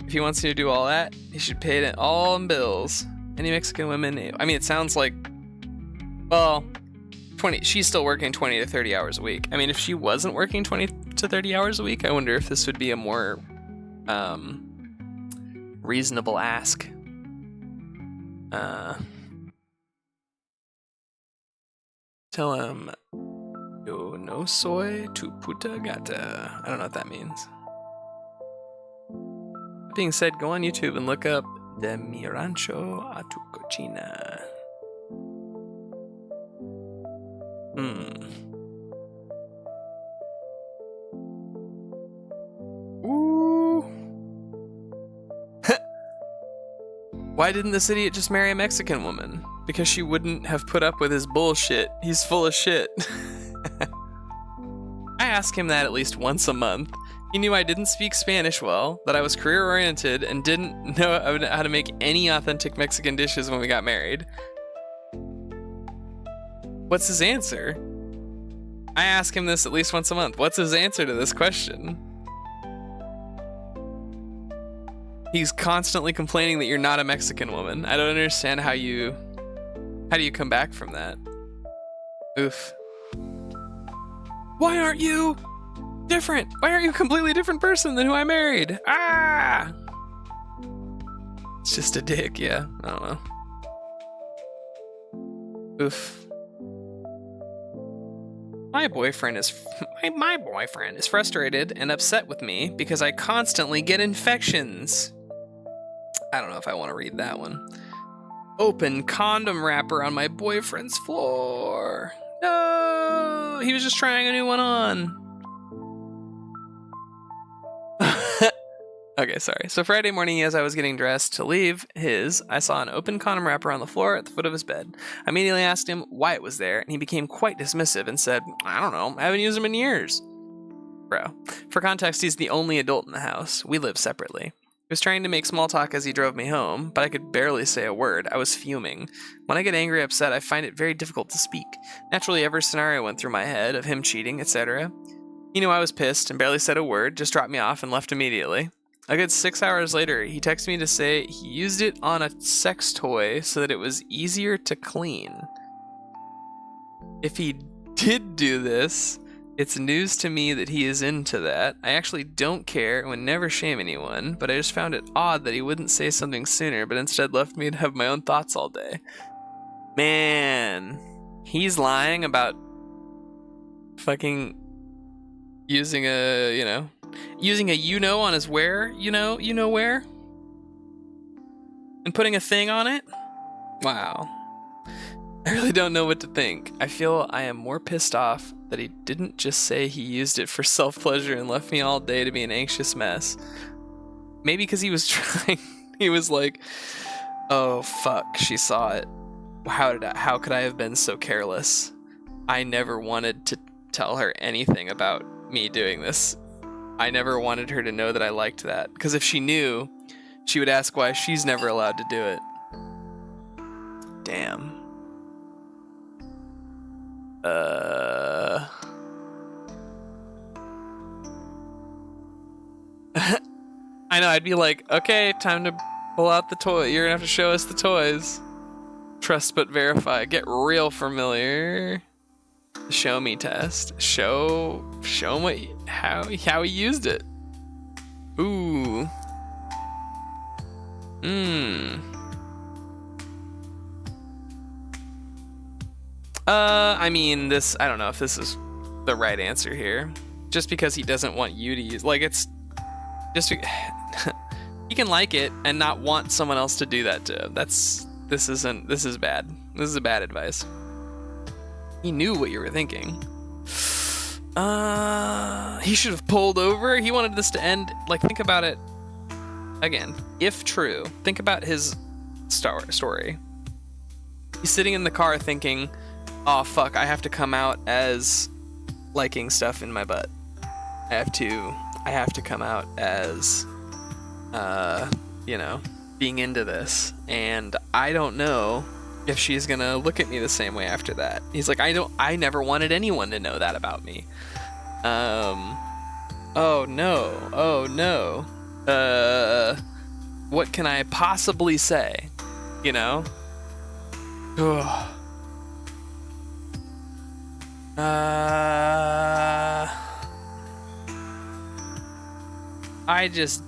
If he wants me to do all that, he should pay it all in bills. Any Mexican women, I mean, it sounds well, 20. She's still working 20 to 30 hours a week. I mean, if she wasn't working 20 to 30 hours a week, I wonder if this would be a more reasonable ask. Tell him, yo no soy tu puta gata. I don't know what that means. That being said, go on YouTube and look up De mi rancho a tu cochina. Ooh. Why didn't this idiot just marry a Mexican woman? Because she wouldn't have put up with his bullshit. He's full of shit. I ask him that at least once a month. He knew I didn't speak Spanish well, that I was career-oriented, and didn't know how to make any authentic Mexican dishes when we got married. What's his answer? I ask him this at least once a month. What's his answer to this question? He's constantly complaining that you're not a Mexican woman. I don't understand how do you come back from that? Oof. Why aren't you different? Why aren't you a completely different person than who I married? Ah! It's just a dick, yeah. I don't know. Oof. My boyfriend is frustrated and upset with me because I constantly get infections. I don't know if I want to read that one. Open condom wrapper on my boyfriend's floor. No, he was just trying a new one on. Okay, sorry. So Friday morning, as I was getting dressed to leave I saw an open condom wrapper on the floor at the foot of his bed. I immediately asked him why it was there, and he became quite dismissive and said, I don't know, I haven't used them in years. Bro. For context, he's the only adult in the house. We live separately. He was trying to make small talk as he drove me home, but I could barely say a word. I was fuming. When I get angry or upset, I find it very difficult to speak. Naturally, every scenario went through my head of him cheating, etc. He knew I was pissed and barely said a word, just dropped me off and left immediately. A good 6 hours later, he texted me to say he used it on a sex toy so that it was easier to clean. If he did do this, it's news to me that he is into that. I actually don't care and would never shame anyone, but I just found it odd that he wouldn't say something sooner, but instead left me to have my own thoughts all day. Man, he's lying about fucking using a, using a on his where, where? And putting a thing on it? Wow. I really don't know what to think. I feel I am more pissed off that he didn't just say he used it for self-pleasure and left me all day to be an anxious mess. Maybe because he was trying, he was like, oh fuck, she saw it. How could I have been so careless? I never wanted to tell her anything about me doing this. I never wanted her to know that I liked that. Because if she knew, she would ask why she's never allowed to do it. Damn. I know, I'd be like, okay, time to pull out the toy. You're gonna have to show us the toys. Trust but verify. Get real familiar. Show me test. Show him how he used it. Ooh. I mean, I don't know if this is the right answer here. Just because he doesn't want you to use, it's just, he can like it and not want someone else to do that to him. This is bad. This is bad advice. He knew what you were thinking. He should have pulled over. He wanted this to end, think about it. Again, if true, think about his story. He's sitting in the car thinking, oh fuck, I have to come out as liking stuff in my butt. I have to come out as, being into this. And I don't know if she's gonna look at me the same way after that. He's like, I never wanted anyone to know that about me. Oh no. What can I possibly say? Ugh. I just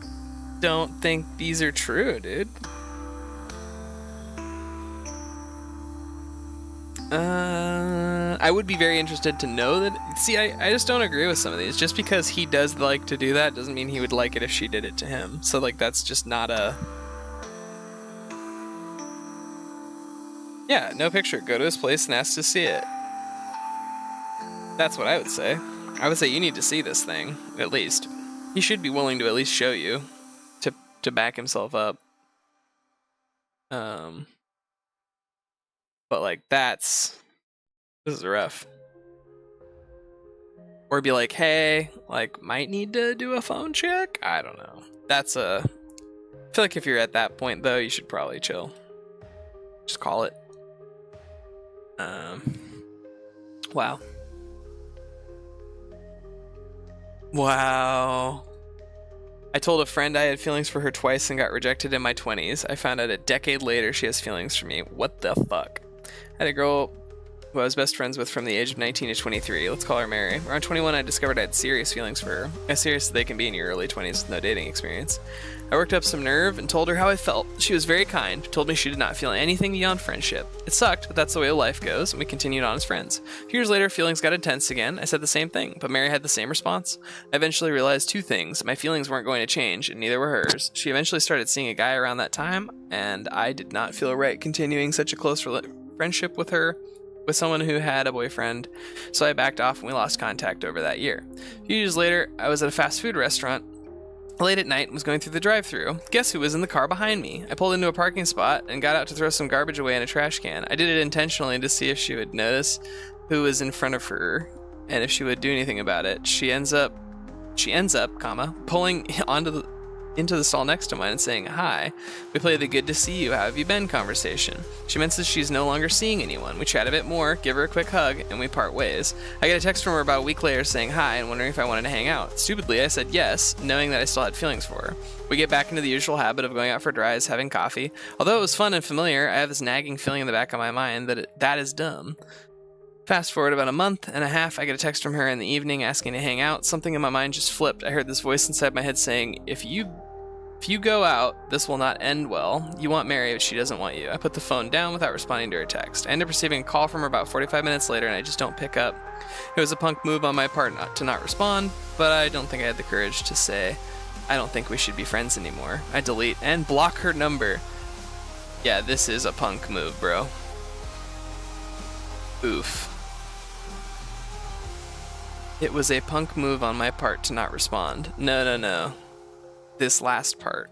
don't think these are true, dude. I would be very interested to know that. See, I just don't agree with some of these. Just because he does like to do that doesn't mean he would like it if she did it to him. So, that's just not a... Yeah, no picture. Go to his place and ask to see it. That's what I would say. I would say you need to see this thing, at least. He should be willing to at least show you to back himself up. But this is rough. Or be like, hey, might need to do a phone check? I don't know. I feel like if you're at that point though, you should probably chill. Just call it. Wow. Wow. I told a friend I had feelings for her twice and got rejected in my 20s. I found out a decade later she has feelings for me. What the fuck? I had a girl who I was best friends with from the age of 19 to 23. Let's call her Mary. Around 21, I discovered I had serious feelings for her. As serious as they can be in your early 20s with no dating experience. I worked up some nerve and told her how I felt. She was very kind, told me she did not feel anything beyond friendship. It sucked, but that's the way life goes, and we continued on as friends. A few years later, feelings got intense again. I said the same thing, but Mary had the same response. I eventually realized two things. My feelings weren't going to change, and neither were hers. She eventually started seeing a guy around that time, and I did not feel right continuing such a close friendship with her with someone who had a boyfriend, so I backed off and we lost contact over that year. A few years later, I was at a fast food restaurant late at night and was going through the drive-thru. Guess who was in the car behind me? I pulled into a parking spot and got out to throw some garbage away in a trash can. I did it intentionally to see if she would notice who was in front of her and if she would do anything about it. She ends up, pulling into the stall next to mine and saying, "Hi." We play the "good to see you, how have you been" conversation. She mentions she's no longer seeing anyone. We chat a bit more, give her a quick hug, and we part ways. I get a text from her about a week later saying hi and wondering if I wanted to hang out. Stupidly, I said yes, knowing that I still had feelings for her. We get back into the usual habit of going out for drives, having coffee. Although it was fun and familiar, I have this nagging feeling in the back of my mind that that is dumb. Fast forward about a month and a half, I get a text from her in the evening asking to hang out. Something in my mind just flipped. I heard this voice inside my head saying, If you go out, this will not end well. You want Mary, but she doesn't want you. I put the phone down without responding to her text. I end up receiving a call from her about 45 minutes later, and I just don't pick up. It was a punk move on my part to not respond, but I don't think I had the courage to say, I don't think we should be friends anymore. I delete and block her number. Yeah, this is a punk move, bro. Oof. It was a punk move on my part to not respond. No. This last part.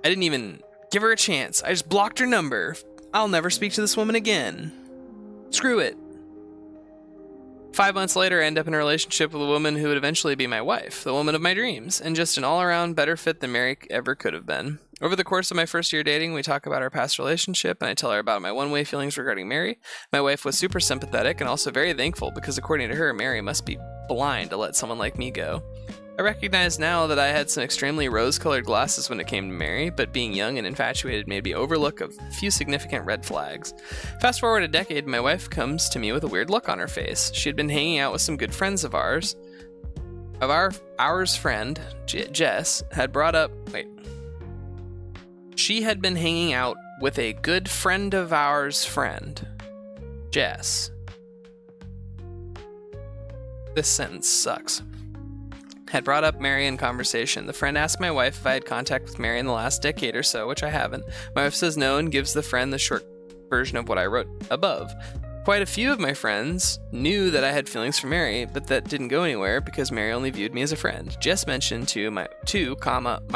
I didn't even give her a chance. I just blocked her number. I'll never speak to this woman again. Screw it. 5 months later, I end up in a relationship with a woman who would eventually be my wife, the woman of my dreams, and just an all-around better fit than Mary ever could have been. Over the course of my first year dating, we talk about our past relationship, and I tell her about my one-way feelings regarding Mary. My wife was super sympathetic and also very thankful because according to her, Mary must be blind to let someone like me go. I recognize now that I had some extremely rose-colored glasses when it came to Mary, but being young and infatuated made me overlook a few significant red flags. Fast forward a decade, my wife comes to me with a weird look on her face. She had been hanging out with some good friends of ours. Ours friend, Jess, had brought up... She had been hanging out with a good friend of ours friend, Jess. This sentence sucks. Had brought up Mary in conversation. The friend asked my wife if I had contact with Mary in the last decade or so, which I haven't. My wife says no and gives the friend the short version of what I wrote above. Quite a few of my friends knew that I had feelings for Mary, but that didn't go anywhere because Mary only viewed me as a friend. Jess mentioned to my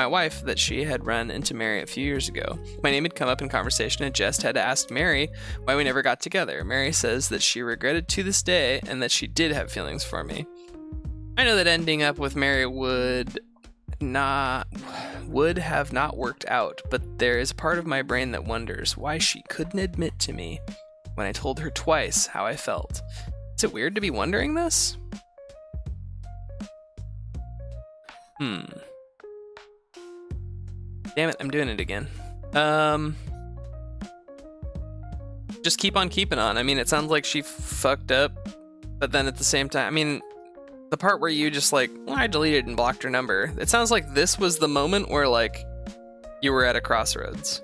wife that she had run into Mary a few years ago. My name had come up in conversation and Jess had asked Mary why we never got together. Mary says that she regretted to this day and that she did have feelings for me. I know that ending up with Mary would have not worked out, but there is a part of my brain that wonders why she couldn't admit to me when I told her twice how I felt. Is it weird to be wondering this? Damn it, I'm doing it again. Just keep on keeping on. I mean, it sounds like she fucked up, but then at the same time, I mean, the part where you just I deleted and blocked her number. It sounds like this was the moment where you were at a crossroads.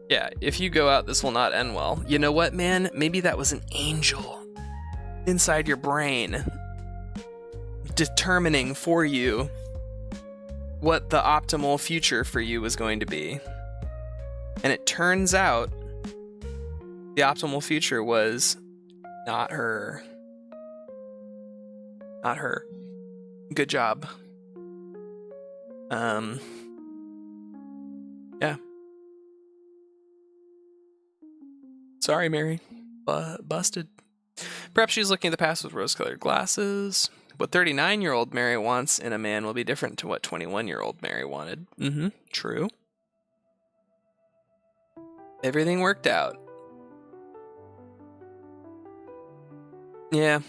Yeah, if you go out, this will not end well. You know what, man? Maybe that was an angel inside your brain determining for you what the optimal future for you was going to be. And it turns out the optimal future was not her. Not her. Good job. Yeah. Sorry, Mary. Busted. Perhaps she's looking at the past with rose-colored glasses. What 39-year-old Mary wants in a man will be different to what 21-year-old Mary wanted. True. Everything worked out. Yeah.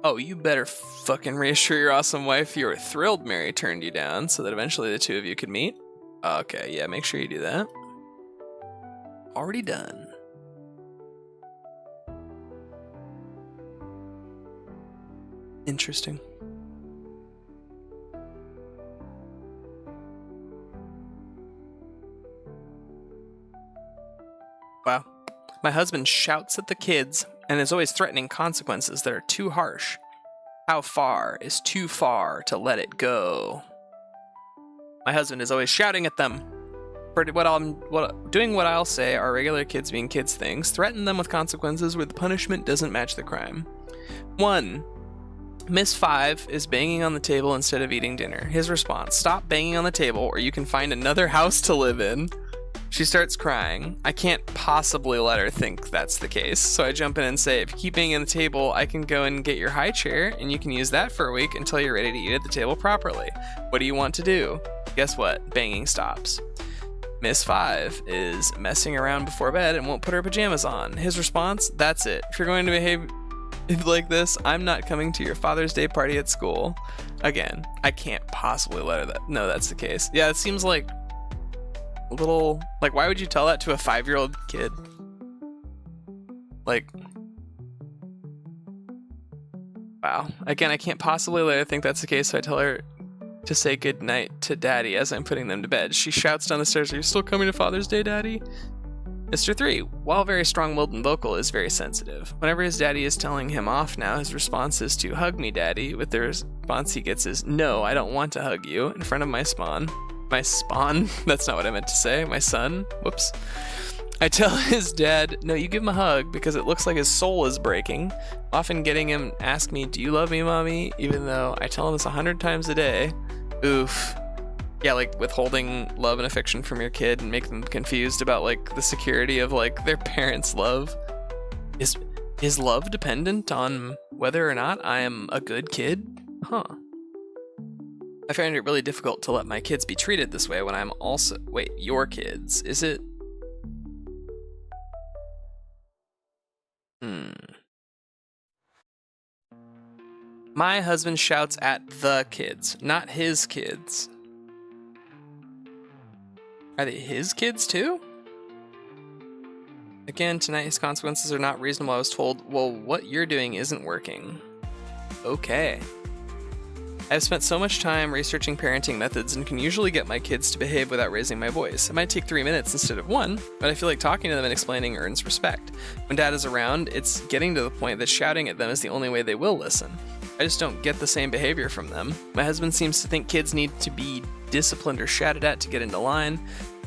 Oh, you better fucking reassure your awesome wife you were thrilled Mary turned you down so that eventually the two of you could meet. Okay, yeah, make sure you do that. Already done. Interesting. Wow. My husband shouts at the kids and is always threatening consequences that are too harsh. How far is too far to let it go? My husband is always shouting at them. For doing what I'll say are regular kids being kids things. Threaten them with consequences where the punishment doesn't match the crime. 1. Miss 5 is banging on the table instead of eating dinner. His response: stop banging on the table or you can find another house to live in. She starts crying. I can't possibly let her think that's the case, so I jump in and say, if you keep banging on the table, I can go and get your high chair and you can use that for a week until you're ready to eat at the table properly. What do you want to do? Guess what? Banging stops. Miss 5 is messing around before bed and won't put her pajamas on. His response: that's it. If you're going to behave like this, I'm not coming to your Father's Day party at school. Again, I can't possibly let her know that's the case. Yeah, it seems like a little, like, why would you tell that to a 5-year-old kid? Like, wow. Again, I can't possibly let her think that's the case, so I tell her to say good night to Daddy as I'm putting them to bed. She shouts down the stairs, "Are you still coming to Father's Day, Daddy?" Mr. 3, while very strong-willed and vocal, is very sensitive. Whenever his daddy is telling him off now, his response is to hug me, Daddy, with the response he gets is, no, I don't want to hug you, in front of my spawn. My spawn? That's not what I meant to say. My son? Whoops. I tell his dad, no, you give him a hug because it looks like his soul is breaking, often getting him ask me, do you love me, Mommy? Even though I tell him this 100 times a day. Oof. Yeah, like withholding love and affection from your kid and make them confused about like the security of like their parents' love. Is love dependent on whether or not I am a good kid? Huh. I find it really difficult to let my kids be treated this way when I'm also... Wait, your kids. Is it... My husband shouts at the kids, not his kids. Are they his kids too? Again, tonight his consequences are not reasonable. I was told, well, what you're doing isn't working. Okay. I've spent so much time researching parenting methods and can usually get my kids to behave without raising my voice. It might take 3 minutes instead of 1, but I feel like talking to them and explaining earns respect. When Dad is around, it's getting to the point that shouting at them is the only way they will listen. I just don't get the same behavior from them. My husband seems to think kids need to be disciplined or shouted at to get into line.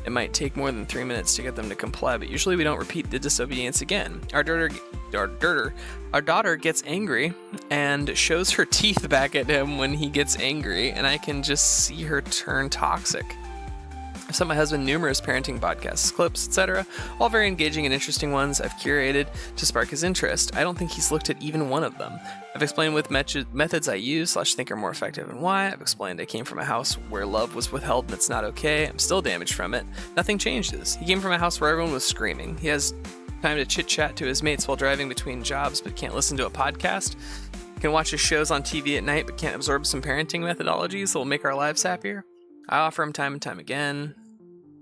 It might take more than 3 minutes to get them to comply, but usually we don't repeat the disobedience again. Our daughter gets angry and shows her teeth back at him when he gets angry, and I can just see her turn toxic. I've sent my husband numerous parenting podcasts, clips, etc., all very engaging and interesting ones I've curated to spark his interest. I don't think he's looked at even one of them. I've explained what methods I use / think are more effective and why. I've explained I came from a house where love was withheld and it's not okay. I'm still damaged from it. Nothing changes. He came from a house where everyone was screaming. He has time to chit-chat to his mates while driving between jobs but can't listen to a podcast. He can watch his shows on TV at night but can't absorb some parenting methodologies that will make our lives happier. I offer him time and time again.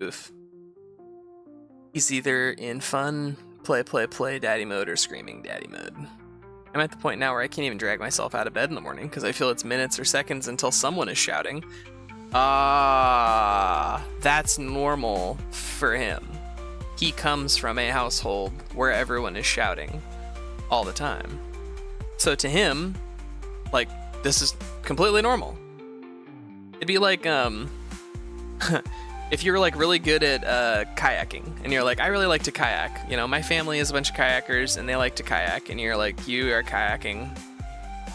Oof. He's either in fun, play daddy mode or screaming daddy mode. I'm at the point now where I can't even drag myself out of bed in the morning because I feel it's minutes or seconds until someone is shouting. That's normal for him. He comes from a household where everyone is shouting all the time. So to him, like, this is completely normal. It'd be like, if you're like really good at kayaking and you're like, I really like to kayak, you know, my family is a bunch of kayakers and they like to kayak, and you're like, you are kayaking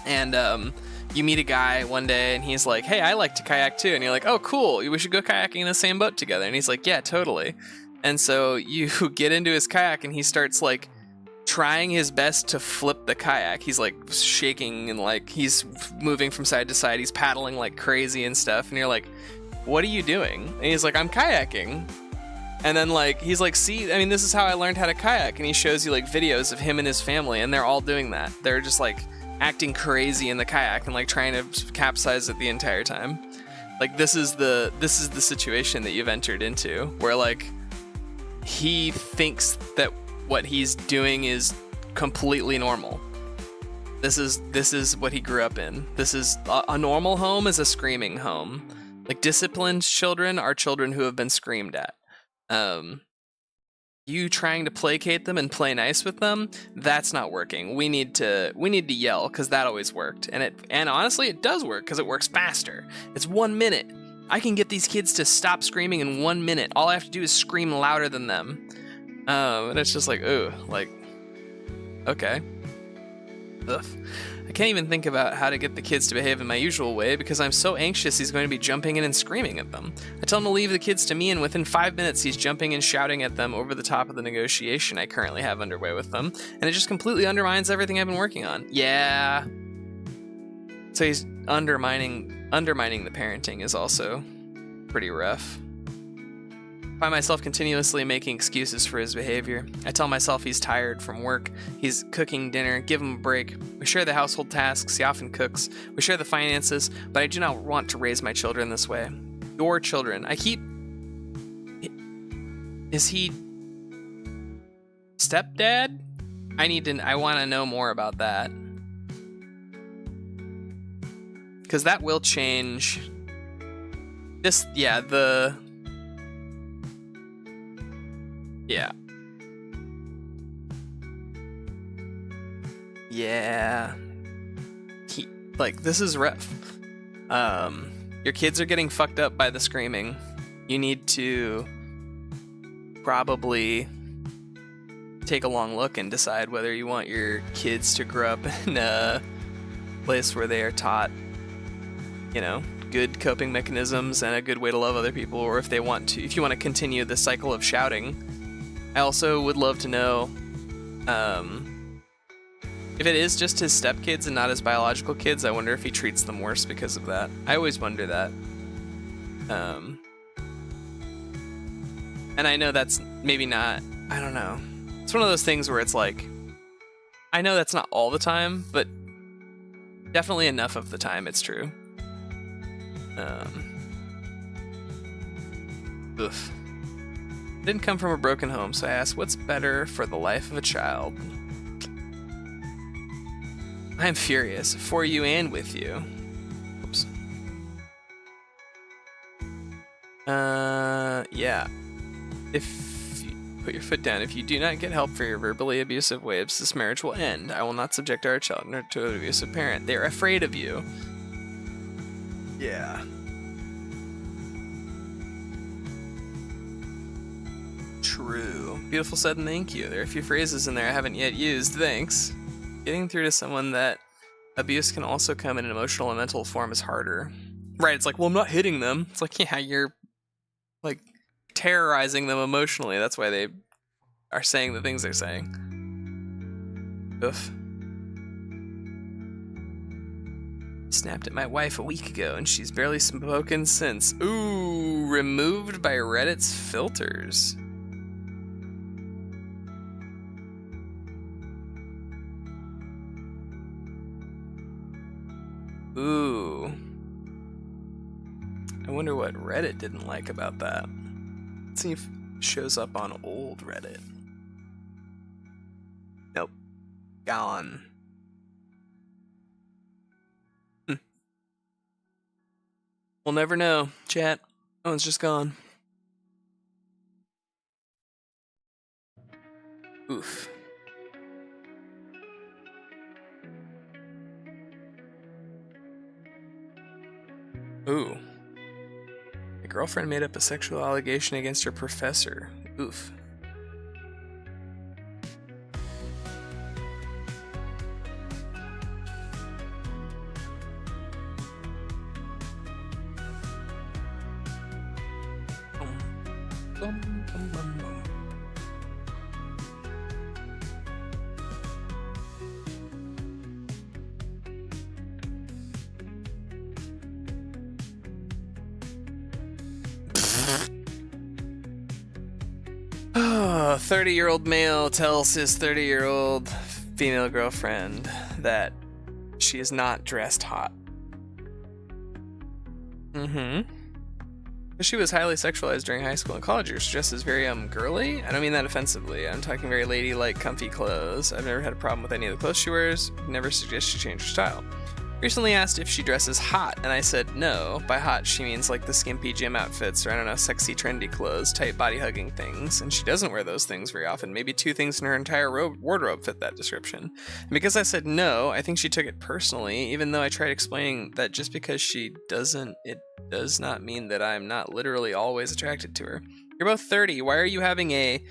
and you meet a guy one day and he's like, hey, I like to kayak too, and you're like, oh cool, we should go kayaking in the same boat together, and he's like, yeah, totally. And so you get into his kayak and he starts like trying his best to flip the kayak. He's like shaking and like he's moving from side to side, he's paddling like crazy and stuff, and you're like, what are you doing? And he's like, I'm kayaking. And then like he's like, see, I mean, this is how I learned how to kayak. And he shows you like videos of him and his family, and they're all doing that. They're just like acting crazy in the kayak and like trying to capsize it the entire time. Like this is the situation that you've entered into, where like he thinks that what he's doing is completely normal. This is what he grew up in. This is a normal home is a screaming home. Like, disciplined children are children who have been screamed at. You trying to placate them and play nice with them, that's not working. We need to yell, because that always worked. And honestly, it does work, because it works faster. It's 1 minute. I can get these kids to stop screaming in 1 minute. All I have to do is scream louder than them. And it's just like, ooh, like, okay. Ugh. I can't even think about how to get the kids to behave in my usual way because I'm so anxious he's going to be jumping in and screaming at them. I tell him to leave the kids to me, and within 5 minutes he's jumping and shouting at them over the top of the negotiation I currently have underway with them, and it just completely undermines everything I've been working on. Yeah. So he's undermining the parenting is also pretty rough. I find myself continuously making excuses for his behavior. I tell myself he's tired from work, he's cooking dinner, give him a break. We share the household tasks, he often cooks. We share the finances, but I do not want to raise my children this way. Your children. Is he stepdad? I want to know more about that. Because that will change this, yeah. This is rough. Your kids are getting fucked up by the screaming. You need to probably take a long look and decide whether you want your kids to grow up in a place where they are taught, good coping mechanisms and a good way to love other people, or if you want to continue the cycle of shouting. I also would love to know if it is just his stepkids and not his biological kids. I wonder if he treats them worse because of that. I always wonder that. And I know that's maybe not, I don't know. It's one of those things where it's like, I know that's not all the time, but definitely enough of the time it's true. Oof. Didn't come from a broken home, so I asked, what's better for the life of a child? I'm furious, for you and with you. Oops. Yeah. If you put your foot down, if you do not get help for your verbally abusive ways, this marriage will end. I will not subject our children to an abusive parent. They're afraid of you. Yeah. True. Beautiful said and thank you. There are a few phrases in there I haven't yet used. Thanks. Getting through to someone that abuse can also come in an emotional and mental form is harder. Right, it's like, well, I'm not hitting them. It's like, yeah, you're like terrorizing them emotionally. That's why they are saying the things they're saying. Oof. Snapped at my wife a week ago and she's barely spoken since. Ooh, removed by Reddit's filters. Ooh. I wonder what Reddit didn't like about that. Let's see if it shows up on old Reddit. Nope. Gone. We'll never know, chat. Oh, it's just gone. Oof. Ooh. My girlfriend made up a sexual allegation against her professor. Oof. A 30-year-old male tells his 30-year-old female girlfriend that she is not dressed hot. She was highly sexualized during high school and college years. She dresses very girly. I don't mean that offensively. I'm talking very ladylike, comfy clothes. I've never had a problem with any of the clothes she wears. Never suggest she change her style. Recently asked if she dresses hot, and I said no. By hot, she means like the skimpy gym outfits, or I don't know, sexy, trendy clothes, tight body-hugging things, and she doesn't wear those things very often. Maybe 2 things in her entire wardrobe fit that description. And because I said no, I think she took it personally, even though I tried explaining that just because she doesn't, it does not mean that I'm not literally always attracted to her. You're both 30. Why are you having a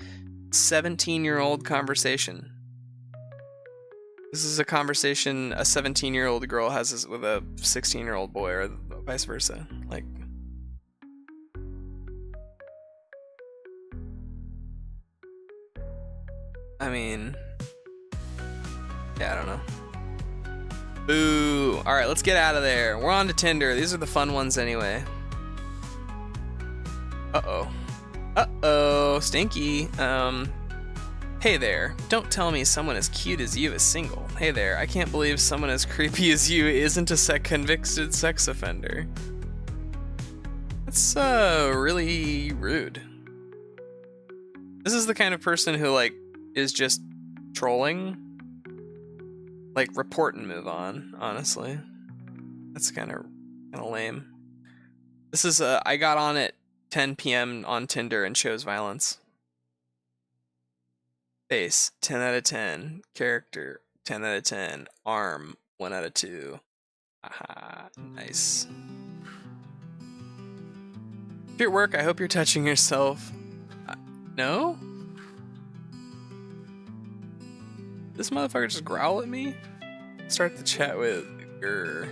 17-year-old conversation? This is a conversation a 17-year-old girl has with a 16-year-old boy, or vice versa. Like, I mean, yeah, I don't know. Boo. All right, let's get out of there. We're on to Tinder. These are the fun ones anyway. Uh-oh. Uh-oh. Stinky. Hey there. Don't tell me someone as cute as you is single. Hey there. I can't believe someone as creepy as you isn't a convicted sex offender. That's, really rude. This is the kind of person who, like, is just trolling. Like, report and move on, honestly. That's kind of lame. This is, I got on at 10 p.m. on Tinder and chose violence. Face, 10 out of 10. Character, 10 out of 10. Arm, 1 out of 2. Aha, nice. If you're at work, I hope you're touching yourself. No? This motherfucker just growl at me? Start the chat with grr.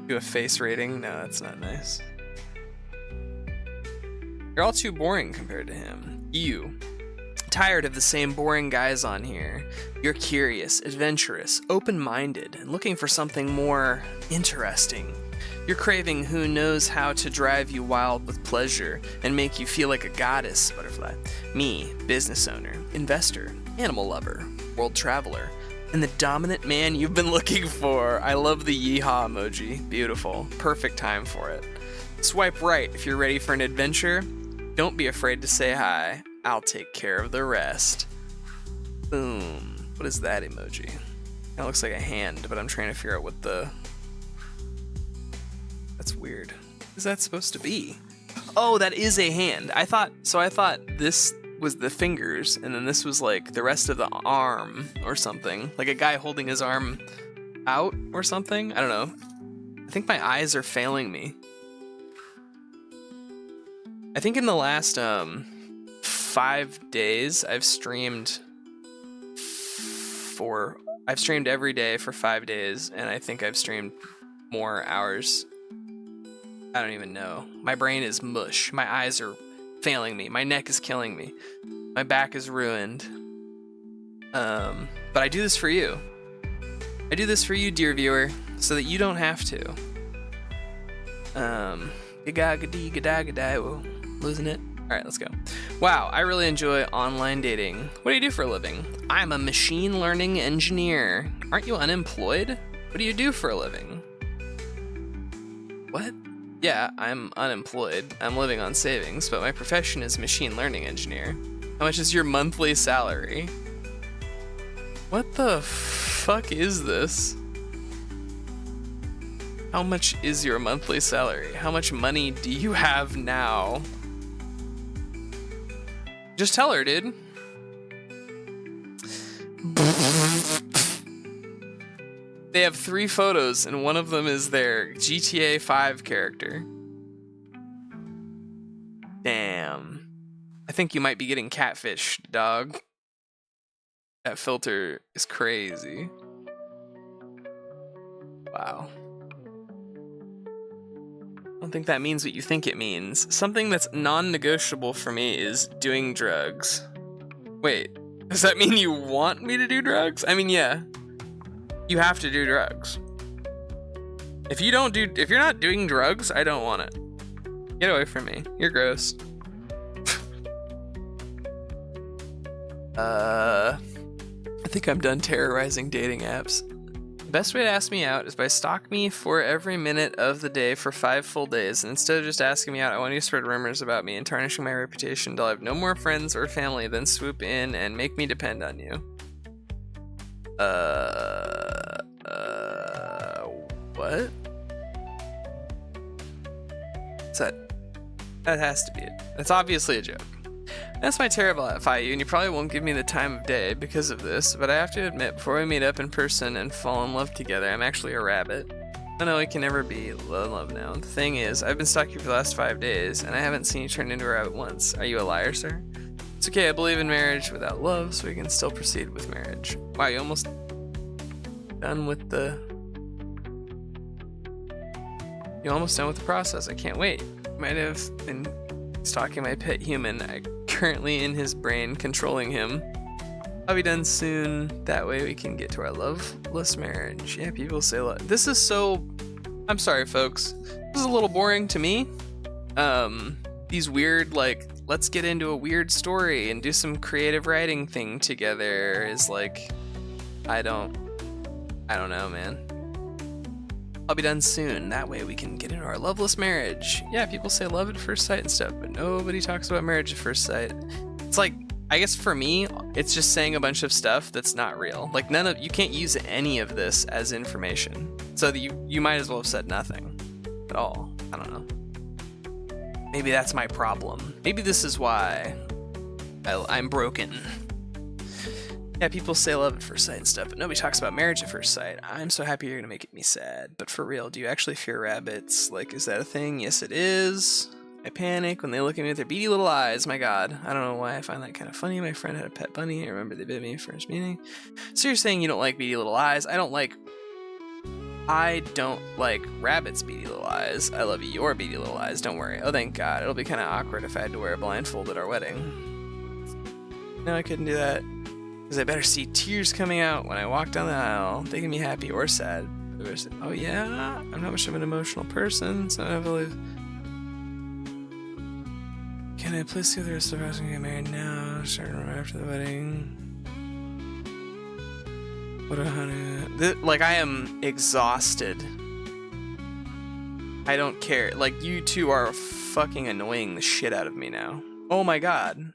Do a face rating? No, that's not nice. You're all too boring compared to him. You. Tired of the same boring guys on here. You're curious, adventurous, open-minded, and looking for something more interesting. You're craving who knows how to drive you wild with pleasure and make you feel like a goddess, butterfly. Me, business owner, investor, animal lover, world traveler, and the dominant man you've been looking for. I love the yeehaw emoji. Beautiful. Perfect time for it. Swipe right if you're ready for an adventure. Don't be afraid to say hi. I'll take care of the rest. Boom. What is that emoji? That looks like a hand, but I'm trying to figure out what the... That's weird. What is that supposed to be? Oh, that is a hand. I thought this was the fingers, and then this was like the rest of the arm or something. Like a guy holding his arm out or something. I don't know. I think my eyes are failing me. I think in the last 5 days I've streamed every day for 5 days, and I think I've streamed more hours. I don't even know. My brain is mush. My eyes are failing me. My neck is killing me. My back is ruined. But I do this for you. I do this for you, dear viewer, so that you don't have to. Losing it. Alright, let's go. Wow, I really enjoy online dating. What do you do for a living? I'm a machine learning engineer. Aren't you unemployed? What do you do for a living? What? Yeah, I'm unemployed. I'm living on savings, but my profession is machine learning engineer. How much is your monthly salary? What the fuck is this? How much is your monthly salary? How much money do you have now? Just tell her, dude. They have 3 photos, and one of them is their GTA 5 character. Damn. I think you might be getting catfished, dog. That filter is crazy. Wow. I don't think that means what you think it means. Something that's non-negotiable for me is doing drugs. Wait, does that mean you want me to do drugs? I mean, yeah. You have to do drugs. If you're not doing drugs, I don't want it. Get away from me. You're gross. I think I'm done terrorizing dating apps. The best way to ask me out is by stalk me for every minute of the day for 5 full days, and instead of just asking me out, I want you to spread rumors about me and tarnishing my reputation until I have no more friends or family, then swoop in and make me depend on you. What? What's that? That has to be it. That's obviously a joke. That's my terrible at FIU, and you probably won't give me the time of day because of this, but I have to admit, before we meet up in person and fall in love together, I'm actually a rabbit. I know it can never be love now. The thing is, I've been stalking you for the last 5 days, and I haven't seen you turn into a rabbit once. Are you a liar, sir? It's okay, I believe in marriage without love, so we can still proceed with marriage. Wow, you almost done with the... You're almost done with the process. I can't wait. Might have been stalking my pet human. I'm currently in his brain, controlling him. I'll be done soon. That way we can get to our loveless marriage. Yeah, people say this is so... I'm sorry, folks. This is a little boring to me. These weird, like, let's get into a weird story and do some creative writing thing together is like... I don't know, man. I'll be done soon. That way we can get into our loveless marriage. Yeah, people say love at first sight and stuff, but nobody talks about marriage at first sight. It's like, I guess for me, it's just saying a bunch of stuff that's not real. Like you can't use any of this as information. So that you might as well have said nothing at all. I don't know. Maybe that's my problem. Maybe this is why I'm broken. Yeah, people say love at first sight and stuff, but nobody talks about marriage at first sight. I'm so happy you're gonna make me sad. But for real, do you actually fear rabbits? Like, is that a thing? Yes, it is. I panic when they look at me with their beady little eyes. My god, I don't know why I find that kind of funny. My friend had a pet bunny. I remember they bit me first meeting. So you're saying you don't like beady little eyes? I don't like rabbits' beady little eyes. I love your beady little eyes, don't worry. Oh, thank god. It'll be kind of awkward if I had to wear a blindfold at our wedding. No, I couldn't do that. Because I better see tears coming out when I walk down the aisle. They can be happy or sad. Oh yeah? I'm not much of an emotional person, so I don't believe... Can I please see the rest of us and get married now? Starting right after the wedding. What a honey... Like, I am exhausted. I don't care. Like, you two are fucking annoying the shit out of me now. Oh my god.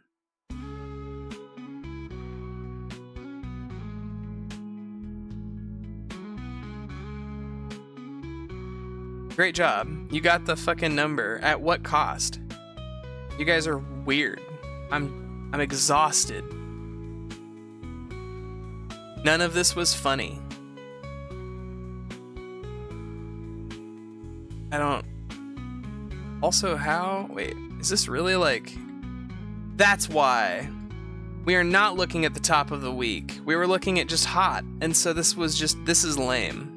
Great job. You got the fucking number. At what cost? You guys are weird. I'm exhausted. None of this was funny. I don't... Also, how... Wait, is this really like... That's why. We are not looking at the top of the week. We were looking at just hot. And so this was just... This is lame.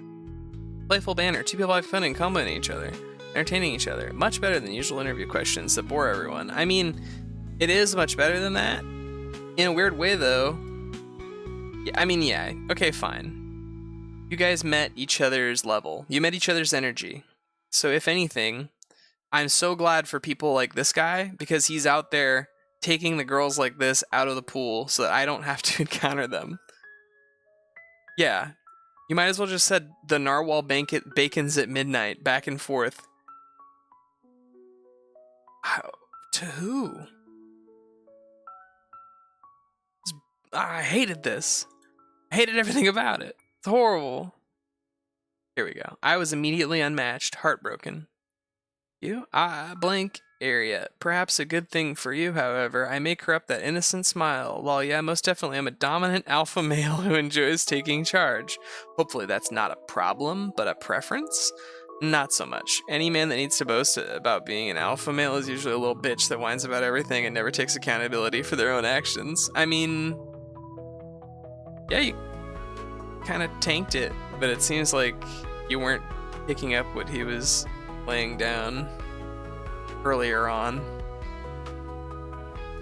Playful banner. Two people having fun and complimenting each other. Entertaining each other. Much better than usual interview questions that bore everyone. I mean, it is much better than that. In a weird way, though. Yeah, I mean, yeah. Okay, fine. You guys met each other's level. You met each other's energy. So if anything, I'm so glad for people like this guy, because he's out there taking the girls like this out of the pool so that I don't have to encounter them. Yeah. You might as well just said the narwhal bacons at midnight, back and forth. How, to who? I hated this. I hated everything about it. It's horrible. Here we go. I was immediately unmatched, heartbroken. You? Blank area. Perhaps a good thing for you, however. I may corrupt that innocent smile. While yeah, most definitely I'm a dominant alpha male who enjoys taking charge. Hopefully that's not a problem, but a preference? Not so much. Any man that needs to boast about being an alpha male is usually a little bitch that whines about everything and never takes accountability for their own actions. I mean... Yeah, you kind of tanked it, but it seems like you weren't picking up what he was laying down earlier on.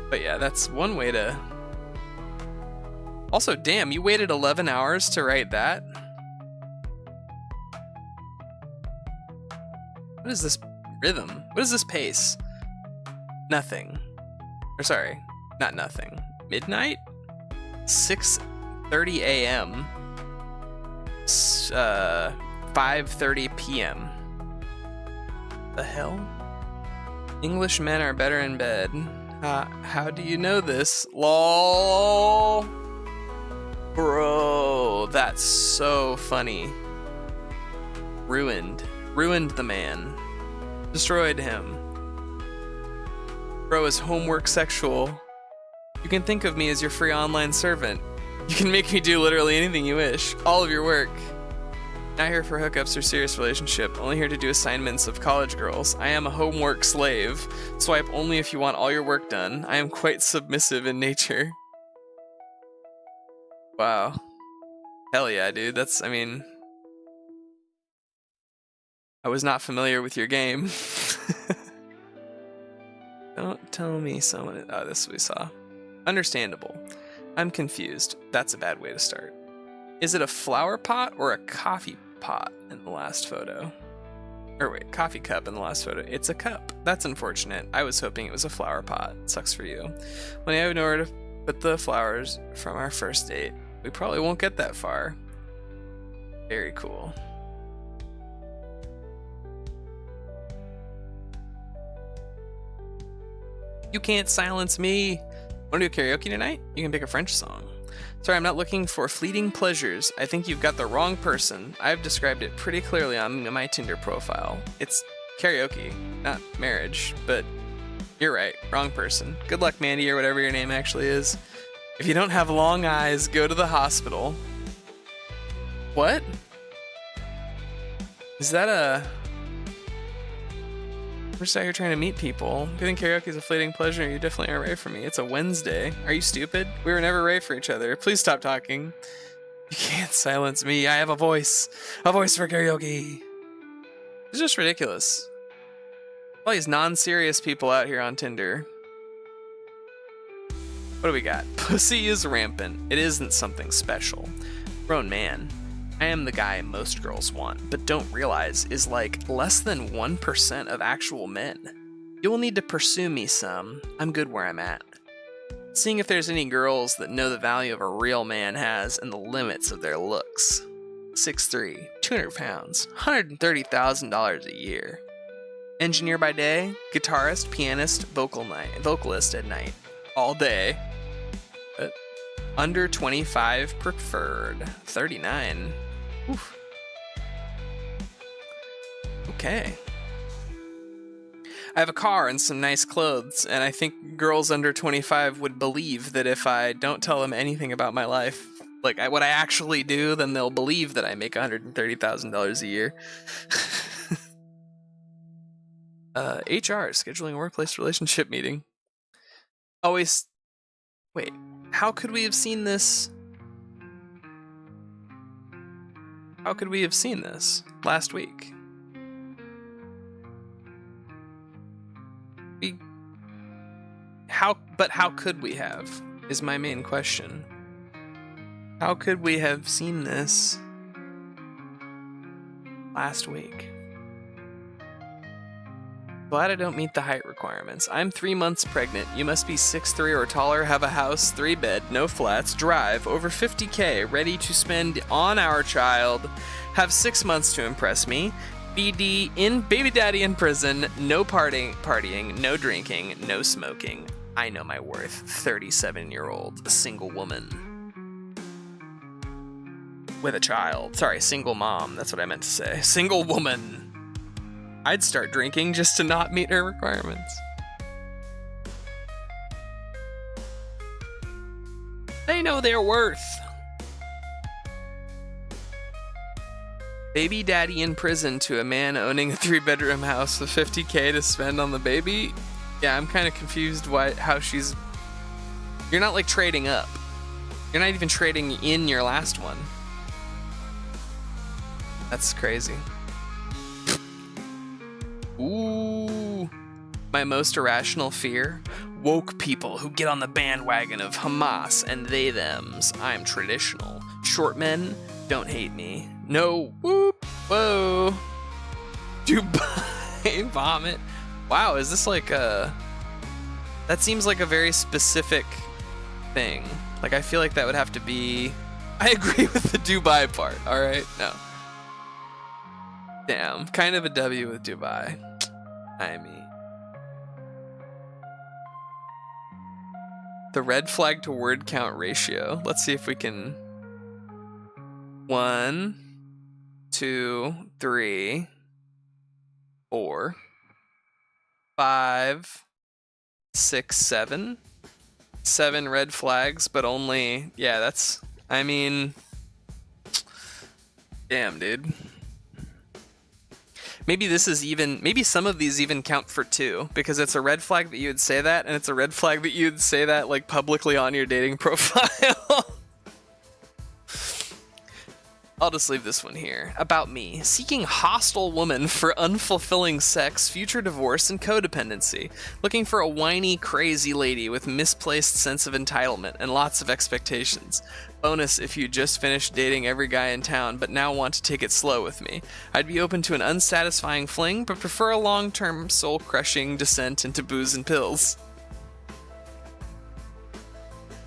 But yeah, that's one way to... Also, damn, you waited 11 hours to write that? What is this rhythm? What is this pace? Nothing. Or sorry, not nothing. Midnight? 6:30 a.m. 5:30 p.m. The hell? English men are better in bed. How do you know this? LOL. Bro, that's so funny. Ruined the man. Destroyed him. Bro is homework sexual. You can think of me as your free online servant. You can make me do literally anything you wish. All of your work. Not here for hookups or serious relationship. Only here to do assignments of college girls. I am a homework slave. Swipe only if you want all your work done. I am quite submissive in nature. Wow. Hell yeah, dude. I mean... I was not familiar with your game. Don't tell me someone... Oh, this we saw. Understandable. I'm confused. That's a bad way to start. Is it a flower pot or a coffee pot in the last photo? Or wait, coffee cup in the last photo. It's a cup. That's unfortunate. I was hoping it was a flower pot. Sucks for you. When I have nowhere to put the flowers from our first date, we probably won't get that far. Very cool. You can't silence me. Want to do karaoke tonight? You can pick a French song. Sorry, I'm not looking for fleeting pleasures. I think you've got the wrong person. I've described it pretty clearly on my Tinder profile. It's karaoke, not marriage, but you're right, wrong person. Good luck, Mandy, or whatever your name actually is. If you don't have long eyes, go to the hospital. What? Is that a... We're just out here trying to meet people. If you think karaoke is a fleeting pleasure, you definitely aren't right for me. It's a Wednesday. Are you stupid? We were never right for each other. Please stop talking. You can't silence me. I have a voice. A voice for karaoke. It's just ridiculous. All these non-serious people out here on Tinder. What do we got? Pussy is rampant. It isn't something special. Grown man. I am the guy most girls want, but don't realize is like less than 1% of actual men. You will need to pursue me some. I'm good where I'm at. Seeing if there's any girls that know the value of a real man has and the limits of their looks. 6'3", 200 pounds, $130,000 a year. Engineer by day, guitarist, pianist, vocalist at night. All day. But under 25 preferred. 39. Oof. Okay. I have a car and some nice clothes, and I think girls under 25 would believe that if I don't tell them anything about my life, like what I actually do, then they'll believe that I make $130,000 a year. HR, scheduling a workplace relationship meeting. Always... Wait, how could we have seen this? How could we have seen this last week? How could we have, is my main question. How could we have seen this last week? Glad I don't meet the height requirements. I'm 3 months pregnant. You must be 6'3" or taller, have a house, 3-bed, no flats, drive, over 50K, ready to spend on our child, have 6 months to impress me, baby daddy in prison, no partying, no drinking, no smoking. I know my worth. 37-year-old, single woman. With a child. Sorry, single mom. That's what I meant to say. Single woman. I'd start drinking just to not meet her requirements. They know their worth. Baby daddy in prison to a man owning a 3-bedroom house with 50K to spend on the baby. Yeah, I'm kind of confused how she's... You're not like trading up. You're not even trading in your last one. That's crazy. Ooh. My most irrational fear? Woke people who get on the bandwagon of Hamas and they-thems. I'm traditional. Short men, don't hate me. No. Whoop. Whoa. Dubai vomit. Wow, is this like a... That seems like a very specific thing. Like, I feel like that would have to be... I agree with the Dubai part, alright? No. Damn, kind of a W with Dubai. I mean... The red flag to word count ratio. Let's see if we can... 1, 2, 3, 4, 5, 6, 7. 7 red flags, but only, yeah, that's, I mean, damn, dude. Maybe this is even, maybe some of these even count for 2, because it's a red flag that you would say that, and it's a red flag that you would say that, like, publicly on your dating profile. I'll just leave this one here. About me. Seeking hostile woman for unfulfilling sex, future divorce, and codependency. Looking for a whiny, crazy lady with misplaced sense of entitlement and lots of expectations. Bonus if you just finished dating every guy in town but now want to take it slow with me. I'd be open to an unsatisfying fling but prefer a long-term, soul-crushing descent into booze and pills.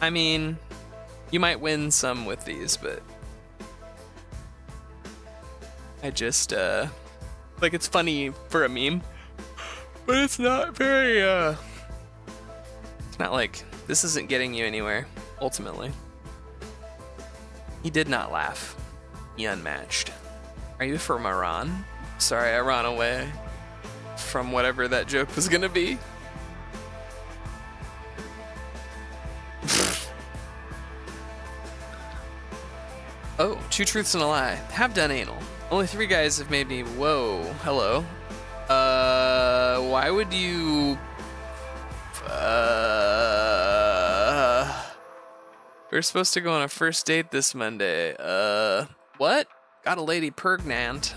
I mean, you might win some with these, but I just, like, it's funny for a meme, but it's not very, it's not like, this isn't getting you anywhere, ultimately. He did not laugh. He unmatched. Are you from Iran? Sorry, I ran away from whatever that joke was gonna be. Oh, 2 truths and a lie. Have done anal. Only 3 guys have made me, whoa, hello. Why would you, we're supposed to go on a first date this Monday. What? Got a lady pregnant.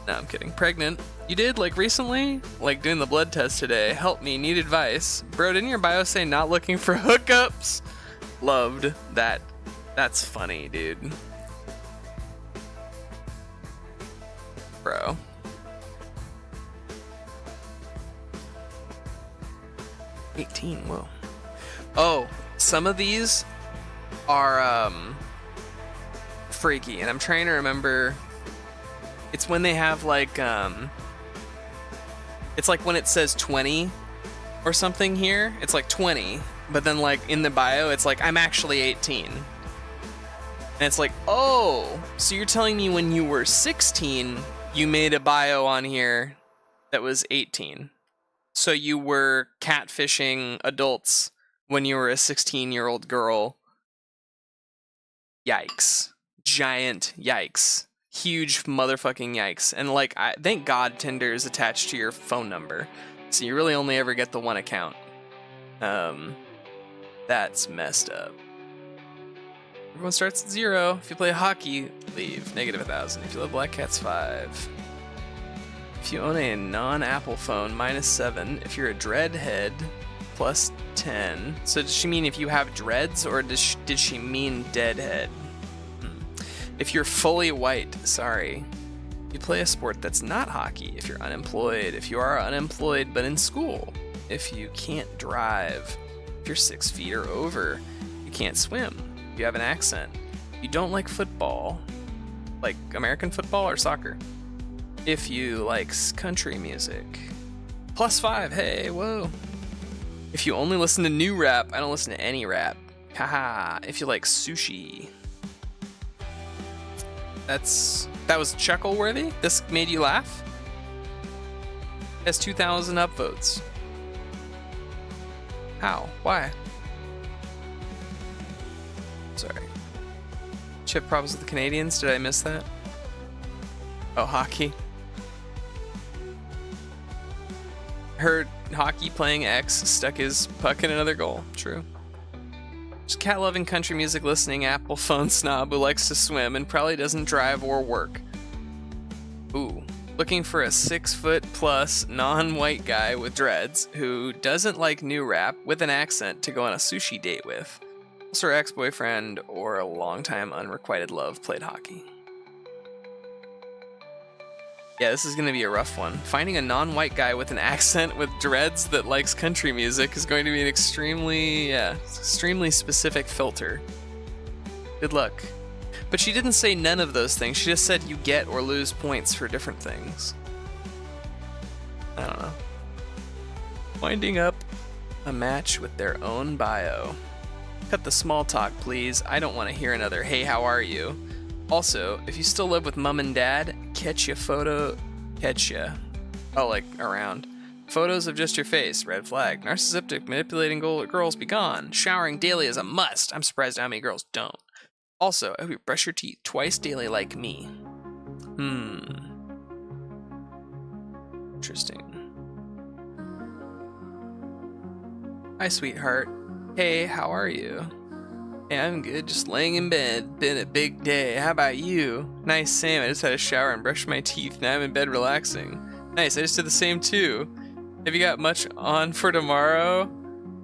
No, I'm kidding. Pregnant. You did, like, recently? Like, doing the blood test today. Help me, need advice. Bro, didn't your bio say not looking for hookups? Loved that. That's funny, dude. Bro. $18, whoa. Oh, some of these are freaky, and I'm trying to remember. It's when they have like it's like when it says 20 or something here, it's like 20, but then like in the bio it's like I'm actually 18. And it's like, oh, so you're telling me when you were 16 you made a bio on here that was 18. So you were catfishing adults when you were a 16-year-old girl. Yikes. Giant yikes. Huge motherfucking yikes. And like, thank God Tinder is attached to your phone number. So you really only ever get the one account. That's messed up. Everyone starts at 0. If you play hockey, leave. -1,000. If you love Black Cats, 5. If you own a non-Apple phone, -7. If you're a dreadhead, +10. So does she mean if you have dreads, or did she mean deadhead? If you're fully white, sorry. You play a sport that's not hockey. If you're unemployed. If you are unemployed but in school. If you can't drive. If you're 6 feet or over. You can't swim. You have an accent. You don't like football. Like American football or soccer. If you like country music. +5, hey, whoa. If you only listen to new rap, I don't listen to any rap. Haha. If you like sushi. That was chuckle worthy? This made you laugh? It has 2,000 upvotes. How? Why? Sorry. Chip problems with the Canadians? Did I miss that? Oh, hockey. Heard hockey playing X stuck his puck in another goal. True. Just cat-loving country music listening Apple phone snob who likes to swim and probably doesn't drive or work. Ooh. Looking for a 6-foot-plus non-white guy with dreads who doesn't like new rap with an accent to go on a sushi date with. Also her ex-boyfriend or a longtime unrequited love played hockey. Yeah, this is going to be a rough one. Finding a non-white guy with an accent with dreads that likes country music is going to be an extremely specific filter. Good luck. But she didn't say none of those things. She just said you get or lose points for different things. I don't know. Winding up a match with their own bio. Cut the small talk, please. I don't want to hear another, hey, how are you? Also, if you still live with mom and dad, catch ya. Oh, like around. Photos of just your face. Red flag. Narcissistic, manipulating girls, be gone. Showering daily is a must. I'm surprised how many girls don't. Also, I hope you brush your teeth twice daily like me. Interesting. Hi, sweetheart. Hey, how are you? Hey, I'm good. Just laying in bed. Been a big day. How about you? Nice, same. I just had a shower and brushed my teeth. Now I'm in bed relaxing. Nice, I just did the same too. Have you got much on for tomorrow?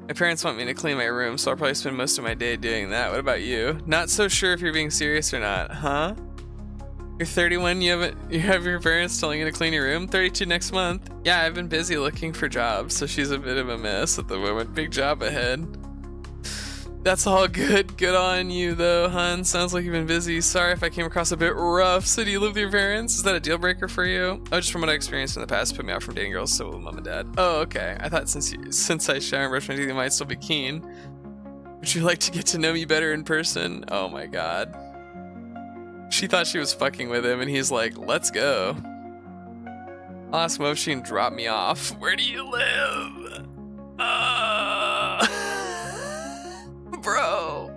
My parents want me to clean my room, so I'll probably spend most of my day doing that. What about you? Not so sure if you're being serious or not, huh? You're 31, you have your parents telling you to clean your room? 32 next month. Yeah, I've been busy looking for jobs, so she's a bit of a mess at the moment. Big job ahead. That's all good. Good on you, though, hun. Sounds like you've been busy. Sorry if I came across a bit rough. So do you live with your parents? Is that a deal breaker for you? Oh, just from what I experienced in the past, put me off from dating girls, so will mom and dad. Oh, okay. I thought since I shower and brush my teeth, you might still be keen. Would you like to get to know me better in person? Oh my god. She thought she was fucking with him, and he's like, let's go. I'll ask Mo if she can drop me off. Where do you live? Bro.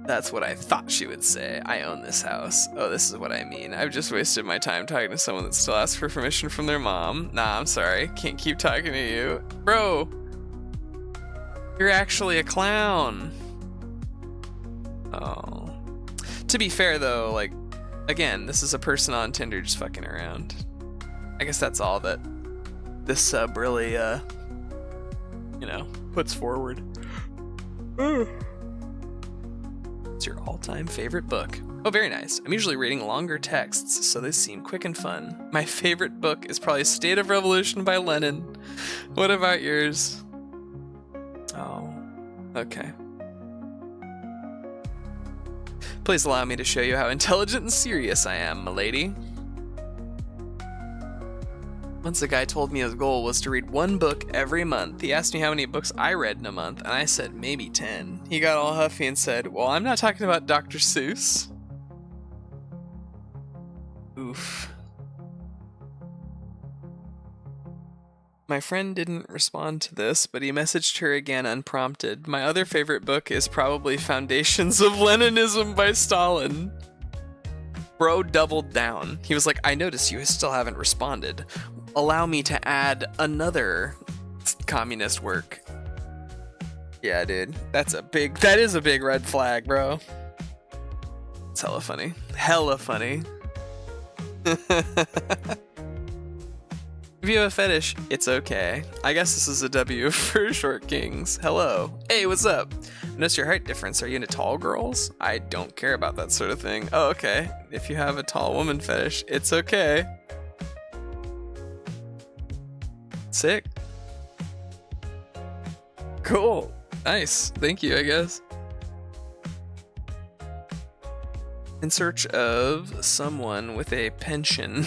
That's what I thought she would say. I own this house. Oh, this is what I mean. I've just wasted my time talking to someone that still asks for permission from their mom. Nah, I'm sorry. Can't keep talking to you. Bro. You're actually a clown. Oh. To be fair, though, like, again, this is a person on Tinder just fucking around. I guess that's all that this sub really, puts forward. It's your all-time favorite book. Oh, very nice. I'm usually reading longer texts, so they seem quick and fun. My favorite book is probably State of Revolution by Lenin. What about yours? Oh, okay. Please allow me to show you how intelligent and serious I am, milady. Once a guy told me his goal was to read one book every month. He asked me how many books I read in a month, and I said maybe 10. He got all huffy and said, well, I'm not talking about Dr. Seuss. Oof. My friend didn't respond to this, but he messaged her again unprompted. My other favorite book is probably Foundations of Leninism by Stalin. Bro doubled down. He was like, I notice you still haven't responded. Allow me to add another communist work. Yeah, dude. That is a big red flag, bro. It's hella funny. Hella funny. If you have a fetish, it's okay. I guess this is a W for short kings. Hello. Hey, what's up? Notice your height difference. Are you into tall girls? I don't care about that sort of thing. Oh, okay. If you have a tall woman fetish, it's okay. Sick. Cool. Nice. Thank you, I guess. In search of someone with a pension.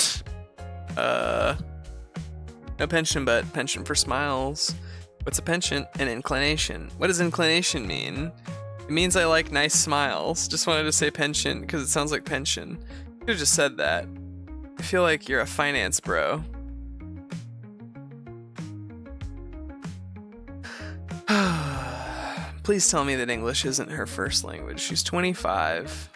No pension, but penchant for smiles. What's a penchant? An inclination. What does inclination mean? It means I like nice smiles. Just wanted to say penchant because it sounds like pension. You could have just said that. I feel like you're a finance bro. Please tell me that English isn't her first language. She's 25.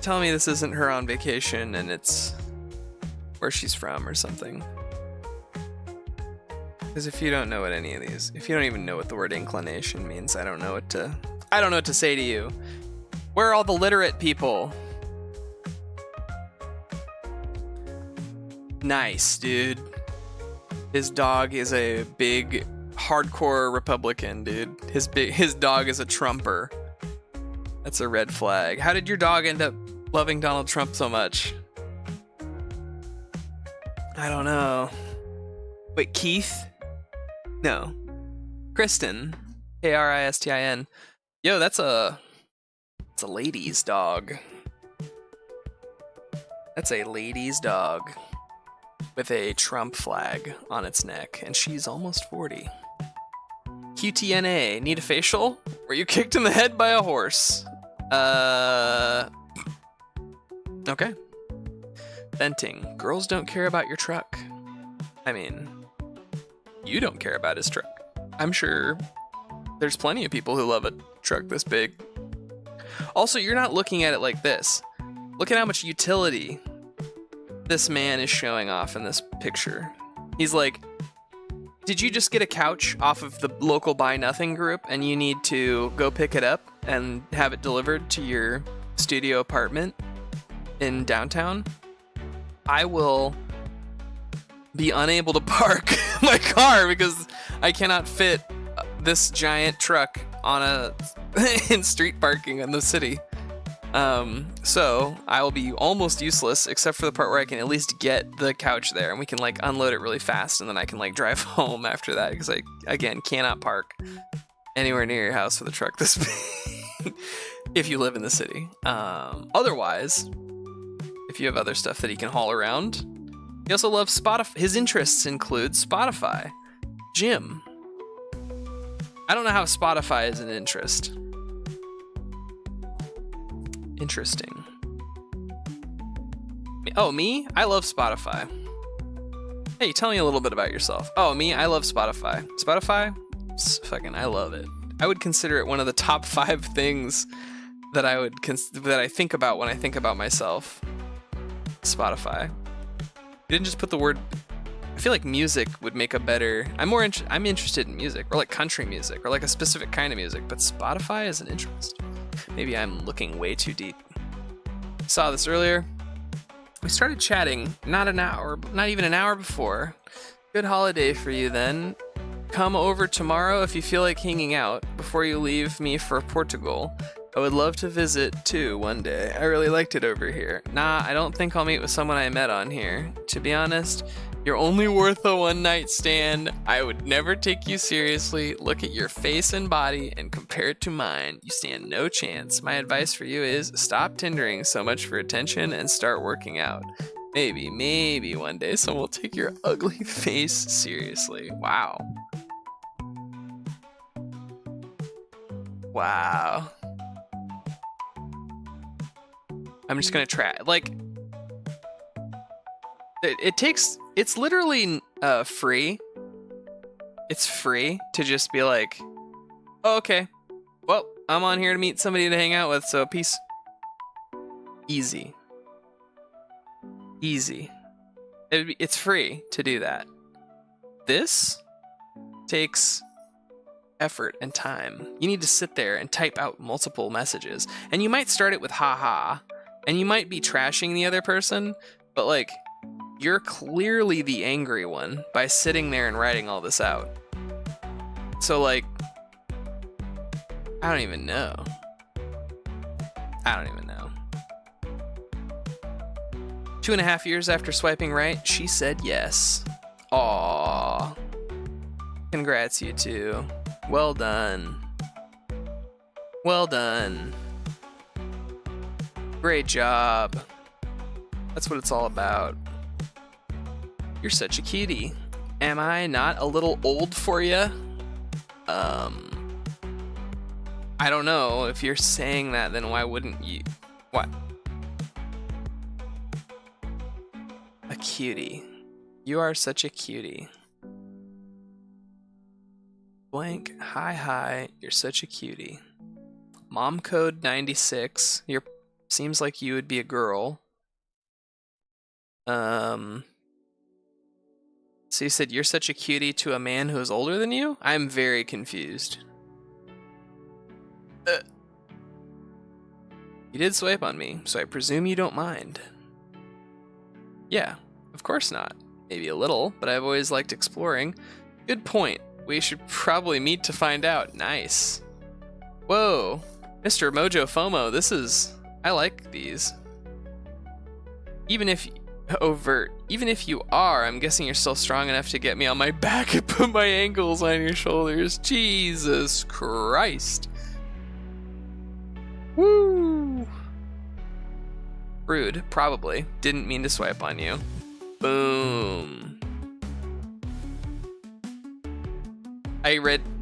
Tell me this isn't her on vacation and it's where she's from or something. Because if you don't know what any of these, if you don't even know what the word inclination means, I don't know what to say to you. Where are all the literate people? Nice, dude. His dog is a big, hardcore Republican, dude. His dog is a Trumper. That's a red flag. How did your dog end up loving Donald Trump so much? I don't know. Wait, Keith? No. Kristen. Kristin. Yo, that's a lady's dog. That's a lady's dog with a Trump flag on its neck, and she's almost 40. QTNA, need a facial? Were you kicked in the head by a horse? Okay. Venting. Girls don't care about your truck. I mean, you don't care about his truck. I'm sure there's plenty of people who love a truck this big. Also, you're not looking at it like this. Look at how much utility this man is showing off in this picture. He's like, did you just get a couch off of the local Buy Nothing group and you need to go pick it up and have it delivered to your studio apartment in downtown? I will be unable to park my car because I cannot fit this giant truck on in street parking in the city. So I will be almost useless except for the part where I can at least get the couch there and we can like unload it really fast and then I can like drive home after that because I, again, cannot park anywhere near your house with a truck this big if you live in the city. Otherwise, if you have other stuff that he can haul around, he also loves Spotify. His interests include Spotify, gym. I don't know how Spotify is an interest. Interesting. Oh, me? I love Spotify. Hey, tell me a little bit about yourself. Oh, me? I love Spotify. Spotify? I love it. I would consider it one of the top 5 things that I think about when I think about myself. Spotify. You didn't just put the word. I feel like music would make a better. I'm interested in music, or like country music, or like a specific kind of music. But Spotify is an interest. Maybe I'm looking way too deep. Saw this earlier. We started chatting not even an hour before. Good holiday for you then. Come over tomorrow if you feel like hanging out before you leave me for Portugal. I would love to visit too one day. I really liked it over here. Nah, I don't think I'll meet with someone I met on here. To be honest, you're only worth a one-night stand. I would never take you seriously. Look at your face and body and compare it to mine. You stand no chance. My advice for you is stop Tindering so much for attention and start working out. Maybe one day someone will take your ugly face seriously. Wow. Wow. I'm just gonna try. Like, it's literally free. It's free to just be like, oh, okay, well, I'm on here to meet somebody to hang out with, so peace. Easy. It's free to do that. This takes effort and time. You need to sit there and type out multiple messages, and you might start it with haha, and you might be trashing the other person, but like, you're clearly the angry one by sitting there and writing all this out. So like, I don't even know. 2.5 years after swiping right, she said yes. Aww. Congrats, you two. Well done. Great job. That's what it's all about. You're such a cutie. Am I not a little old for you? I don't know. If you're saying that, then why wouldn't you? What? A cutie. You are such a cutie. Blank. Hi. You're such a cutie. Mom code 96. Seems like you would be a girl. So you said you're such a cutie to a man who is older than you? I'm very confused. You did swipe on me, so I presume you don't mind. Yeah, of course not. Maybe a little, but I've always liked exploring. Good point. We should probably meet to find out. Nice. Whoa, Mr. Mojo FOMO, I like these. Even if you are, I'm guessing you're still strong enough to get me on my back and put my ankles on your shoulders. Jesus Christ. Woo. Rude, probably. Didn't mean to swipe on you. Boom.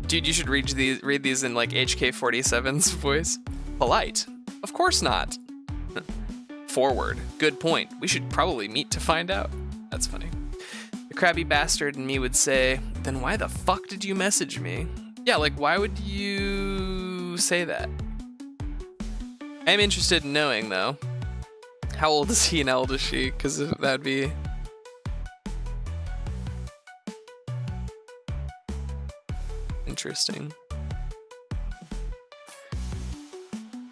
Dude, you should read these in like HK47's voice. Polite. Of course not. forward. Good point. We should probably meet to find out. That's funny. The crabby bastard in me would say, then why the fuck did you message me? Yeah, like, why would you say that? I'm interested in knowing, though. How old is he and how old is she? Because that'd be... interesting.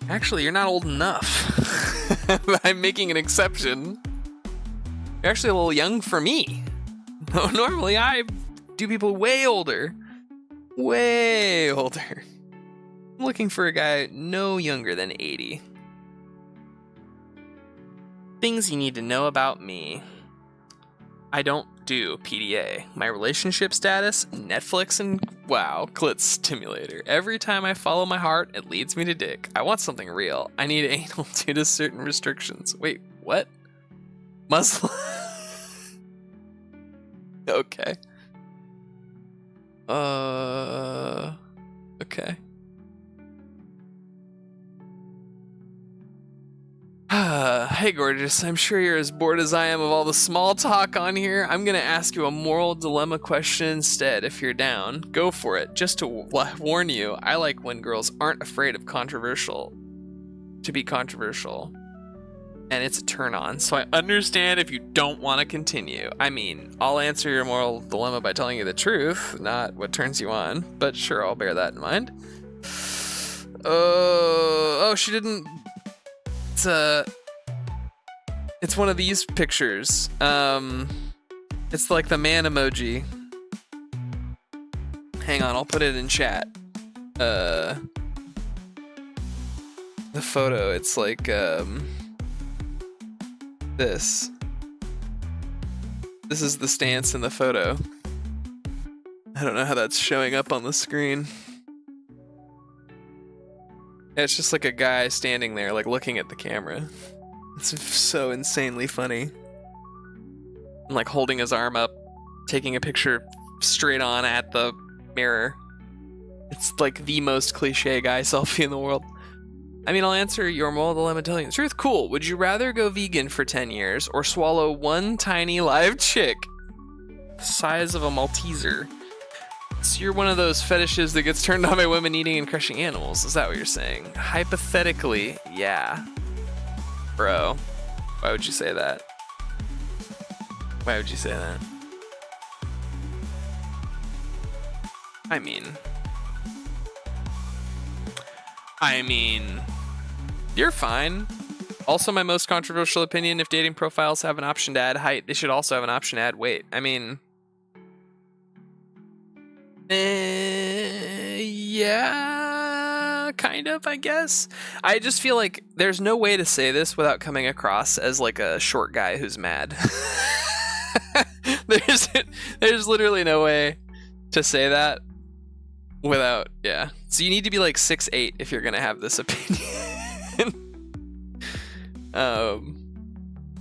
Actually, you're not old enough. I'm making an exception. You're actually a little young for me. Normally, I do people way older. Way older. I'm looking for a guy no younger than 80. Things you need to know about me. I don't do PDA. My relationship status, Netflix and wow, clit stimulator. Every time I follow my heart, it leads me to dick. I want something real. I need anal due to certain restrictions. Wait, what? Muslim? Okay. Okay. Hey, gorgeous. I'm sure you're as bored as I am of all the small talk on here. I'm gonna ask you a moral dilemma question instead, if you're down. Go for it. Just to warn you, I like when girls aren't afraid of to be controversial. And it's a turn on, so I understand if you don't want to continue. I mean, I'll answer your moral dilemma by telling you the truth, not what turns you on, but sure, I'll bear that in mind. Oh, she didn't... It's one of these pictures. It's like the man emoji. Hang on, I'll put it in chat. The photo, it's like, this. This is the stance in the photo. I don't know how that's showing up on the screen. It's just like a guy standing there, like looking at the camera. It's so insanely funny. And like holding his arm up, taking a picture straight on at the mirror. It's like the most cliche guy selfie in the world. I mean, I'll answer your moral dilemma telling you the truth. Cool. Would you rather go vegan for 10 years or swallow one tiny live chick the size of a Malteser? So you're one of those fetishes that gets turned on by women eating and crushing animals. Is that what you're saying? Hypothetically, yeah. Bro, why would you say that? Why would you say that? I mean, you're fine. Also, my most controversial opinion, if dating profiles have an option to add height, they should also have an option to add weight. I mean... yeah, kind of, I guess. I just feel like there's no way to say this without coming across as like a short guy who's mad. There's literally no way to say that without, yeah. So you need to be like 6'8" if you're gonna have this opinion.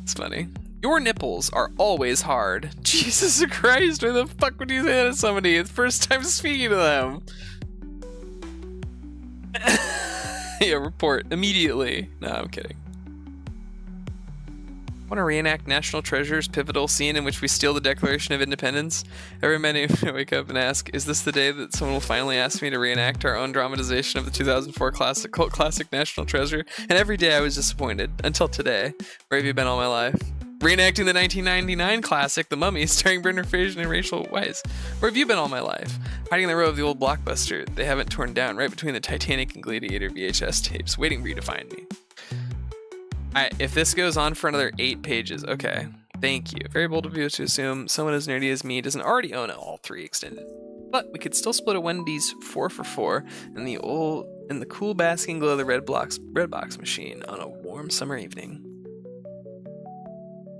It's funny. Your nipples are always hard. Jesus Christ, why the fuck would you say that to somebody? It's the first time speaking to them. Yeah, report immediately. No, I'm kidding. Want to reenact National Treasure's pivotal scene in which we steal the Declaration of Independence? Every morning I wake up and ask, is this the day that someone will finally ask me to reenact our own dramatization of the 2004 cult classic National Treasure? And every day I was disappointed. Until today. Where have you been all my life? Reenacting the 1999 classic, The Mummy, starring Brendan Fraser and Rachel Weisz. Where have you been all my life? Hiding in the row of the old Blockbuster they haven't torn down, right between the Titanic and Gladiator VHS tapes, waiting for you to find me. If this goes on for another 8 pages, okay. Thank you. Very bold of you to assume someone as nerdy as me doesn't already own all 3 extended. But we could still split a Wendy's 4 for 4 in the cool basking glow of the red box machine on a warm summer evening.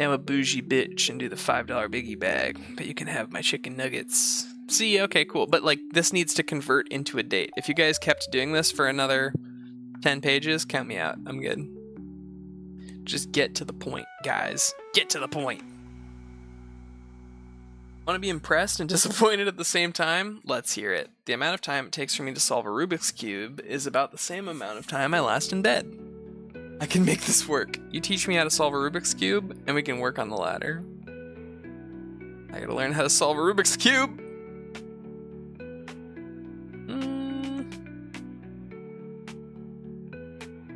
I'm a bougie bitch and do the $5 biggie bag, but you can have my chicken nuggets. See, okay, cool. But like, this needs to convert into a date. If you guys kept doing this for another 10 pages, count me out. I'm good. Just get to the point, guys. Get to the point. Want to be impressed and disappointed at the same time? Let's hear it. The amount of time it takes for me to solve a Rubik's Cube is about the same amount of time I last in bed. I can make this work. You teach me how to solve a Rubik's Cube, and we can work on the ladder. I gotta learn how to solve a Rubik's Cube!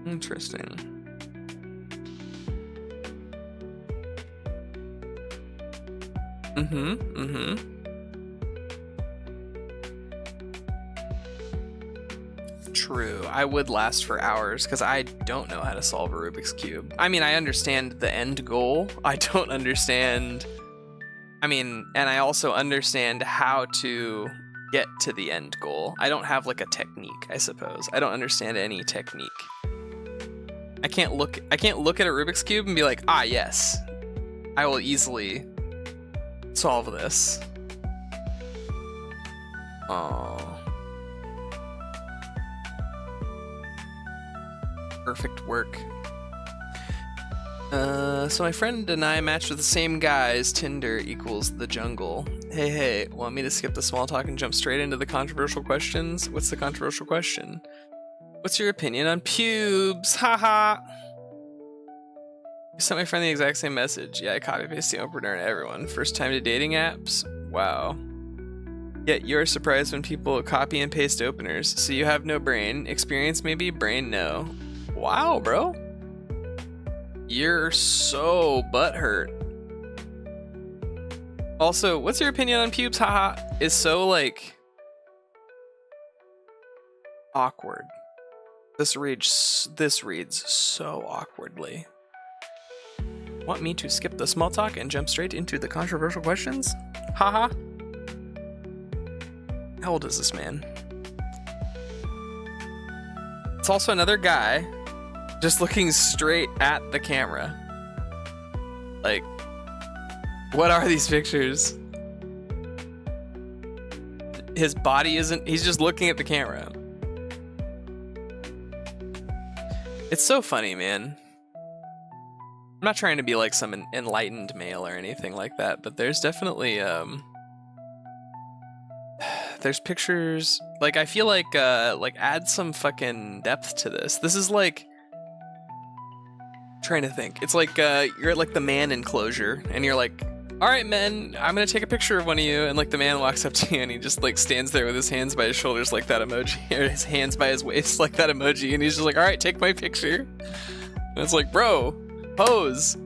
Interesting. True. I would last for hours because I don't know how to solve a Rubik's Cube. I mean, I understand the end goal. I don't understand... I mean, and I also understand how to get to the end goal. I don't have like a technique, I suppose. I don't understand any technique. I can't look at a Rubik's Cube and be like, ah, yes, I will easily solve this. Oh. Perfect work. So my friend and I matched with the same guys. Tinder equals the jungle. Hey, want me to skip the small talk and jump straight into the controversial questions? What's the controversial question? What's your opinion on pubes? Haha. You sent my friend the exact same message. Yeah, I copy-pasted the opener to everyone. First time to dating apps? Wow. Yet you're surprised when people copy and paste openers. So you have no brain. Experience maybe, brain no. Wow, bro. You're so butthurt. Also, what's your opinion on pubes? Haha. Is so, like, awkward. This reads so awkwardly. Want me to skip the small talk and jump straight into the controversial questions? Haha. How old is this man? It's also another guy just looking straight at the camera. Like, what are these pictures? His body isn't, he's just looking at the camera. It's so funny, man. I'm not trying to be like some enlightened male or anything like that, but there's definitely, there's pictures, like, I feel like add some fucking depth to this. This is like, trying to think. It's like, you're at like the man enclosure, and you're like, all right, men, I'm gonna take a picture of one of you, and like the man walks up to you, and he just like stands there with his hands by his shoulders like that emoji, or his hands by his waist like that emoji, and he's just like, all right, take my picture. And it's like, bro, pose,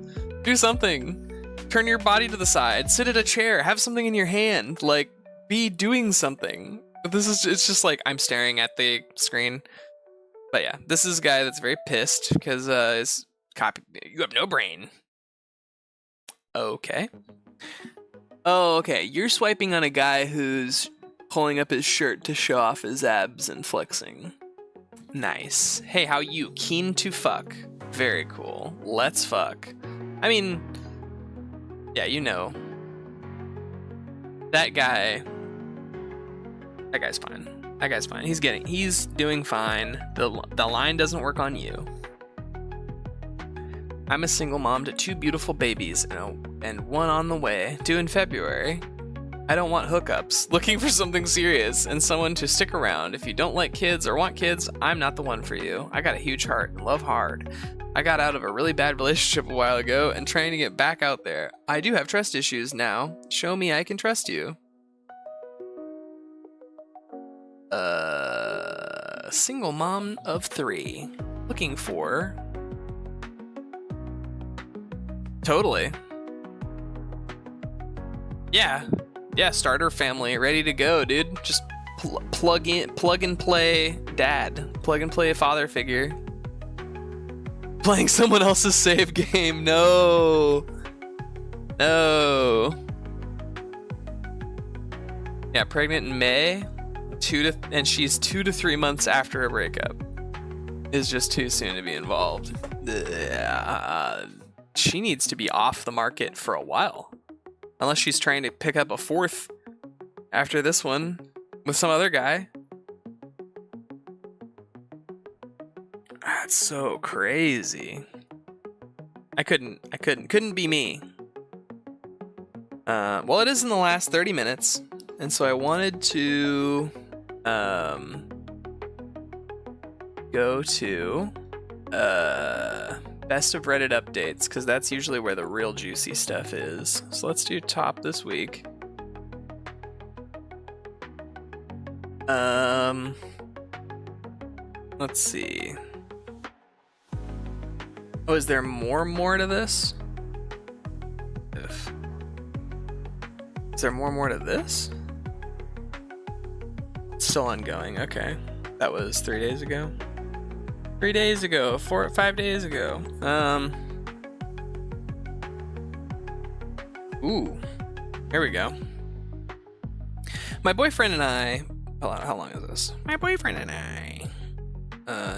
do something, turn your body to the side, sit at a chair, have something in your hand, like, be doing something. But this is, it's just like, I'm staring at the screen. But yeah, this is a guy that's very pissed because his copy, you have no brain. Okay. Oh, okay. You're swiping on a guy who's pulling up his shirt to show off his abs and flexing. Nice. Hey, how you? Keen to fuck. Very cool. Let's fuck. I mean, yeah, you know. That guy's fine. That guy's fine. He's doing fine. The line doesn't work on you. I'm a single mom to 2 beautiful babies and one on the way, due in February. I don't want hookups, looking for something serious and someone to stick around. If you don't like kids or want kids, I'm not the one for you. I got a huge heart and love hard. I got out of a really bad relationship a while ago and trying to get back out there. I do have trust issues now. Show me I can trust you. Single mom of 3. Looking for... Totally. Yeah, starter family, ready to go, dude. Just plug and play dad. Plug and play a father figure. Playing someone else's save game. No. Yeah, pregnant in May. And she's 2 to 3 months after a breakup. Is just too soon to be involved. She needs to be off the market for a while. Unless she's trying to pick up a 4th after this one with some other guy. That's so crazy. Couldn't be me. Well, it is in the last 30 minutes, and so I wanted to go to Best of Reddit updates, because that's usually where the real juicy stuff is. So let's do top this week. Let's see. Oh, is there more to this? Is there more to this? It's still ongoing. Okay. That was 3 days ago. 3 days ago. 5 days ago. Ooh. Here we go. My boyfriend and I... How long is this? My boyfriend and I...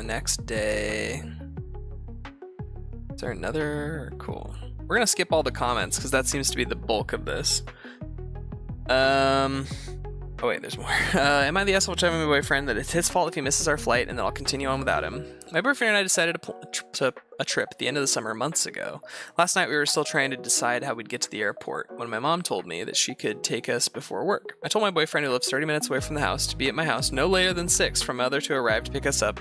next day... Is there another? Cool. We're gonna skip all the comments, because that seems to be the bulk of this. Oh wait, there's more. Am I the asshole telling my boyfriend that it's his fault if he misses our flight and that I'll continue on without him? My boyfriend and I decided to a trip at the end of the summer months ago. Last night we were still trying to decide how we'd get to the airport when my mom told me that she could take us before work. I told my boyfriend, who lives 30 minutes away from the house, to be at my house no later than 6 for my mother to arrive to pick us up.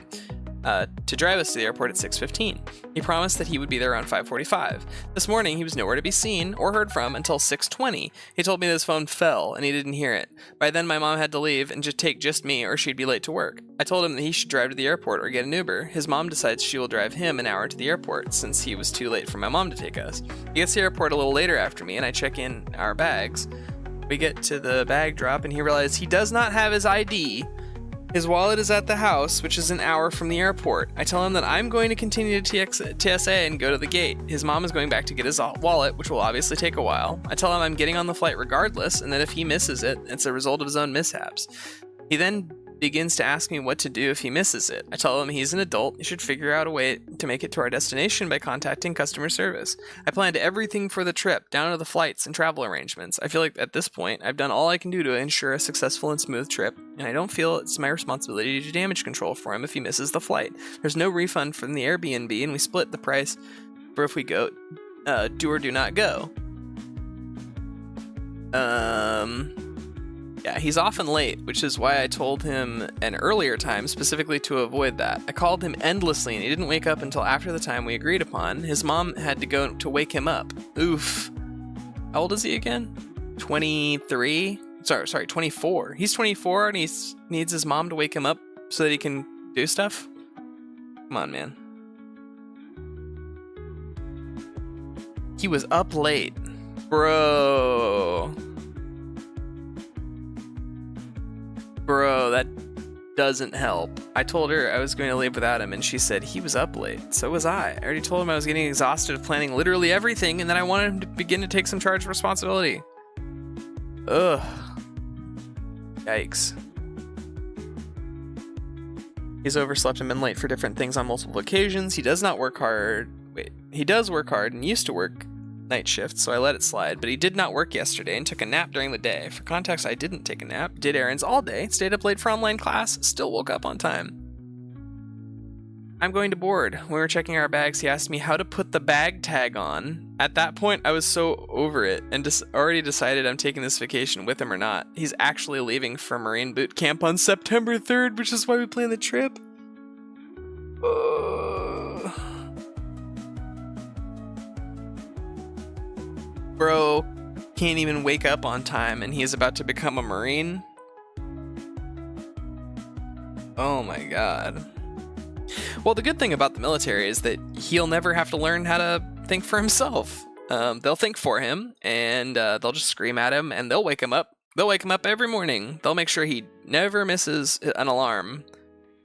To drive us to the airport at 6:15. He promised that he would be there around 5:45. This morning, he was nowhere to be seen or heard from until 6:20. He told me that his phone fell and he didn't hear it. By then, my mom had to leave and take just me or she'd be late to work. I told him that he should drive to the airport or get an Uber. His mom decides she will drive him an hour to the airport since he was too late for my mom to take us. He gets to the airport a little later after me and I check in our bags. We get to the bag drop and he realizes he does not have his ID. His wallet is at the house, which is an hour from the airport. I tell him that I'm going to continue to TSA and go to the gate. His mom is going back to get his wallet, which will obviously take a while. I tell him I'm getting on the flight regardless, and that if he misses it, it's a result of his own mishaps. He then begins to ask me what to do if he misses it. I tell him he's an adult, he should figure out a way to make it to our destination by contacting customer service. I planned everything for the trip, down to the flights and travel arrangements. I feel like at this point, I've done all I can do to ensure a successful and smooth trip, and I don't feel it's my responsibility to do damage control for him if he misses the flight. There's no refund from the Airbnb, and we split the price for if we go, do or do not go. Yeah, he's often late, which is why I told him an earlier time specifically to avoid that. I called him endlessly and he didn't wake up until after the time we agreed upon. His mom had to go to wake him up. Oof. How old is he again? 23? Sorry, 24. He's 24 and he needs his mom to wake him up so that he can do stuff? Come on, man. He was up late. Bro, that doesn't help. I told her I was going to leave without him, and she said he was up late. So was I. I already told him I was getting exhausted of planning literally everything, and then I wanted him to begin to take some charge of responsibility. Ugh. Yikes. He's overslept and been late for different things on multiple occasions. He does work hard and used to work night shift, so I let it slide, but he did not work yesterday and took a nap during the day. For context, I didn't take a nap, did errands all day, stayed up late for online class, still woke up on time. I'm going to board. When we were checking our bags, he asked me how to put the bag tag on. At that point, I was so over it and already decided I'm taking this vacation with him or not. He's actually leaving for Marine Boot Camp on September 3rd, which is why we planned the trip. Bro can't even wake up on time and he is about to become a Marine? Oh my god. Well, the good thing about the military is that he'll never have to learn how to think for himself. They'll think for him, and they'll just scream at him, and they'll wake him up. They'll wake him up every morning. They'll make sure he never misses an alarm.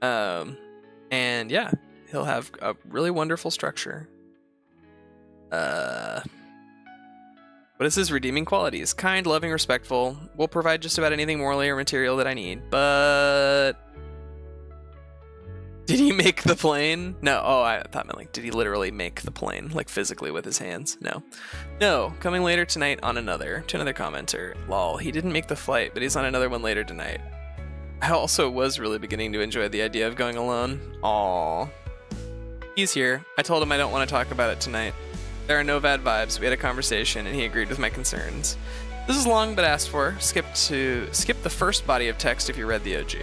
And yeah, he'll have a really wonderful structure. What is his redeeming qualities? Kind, loving, respectful. Will provide just about anything morally or material that I need. But did he make the plane? No. Oh, I thought meant like, did he literally make the plane, like physically with his hands? No. Coming later tonight on another. To another commenter. Lol. He didn't make the flight, but he's on another one later tonight. I also was really beginning to enjoy the idea of going alone. Aww. He's here. I told him I don't want to talk about it tonight. There are no bad vibes. We had a conversation and he agreed with my concerns. This is long but asked for. Skip the first body of text if you read the OG.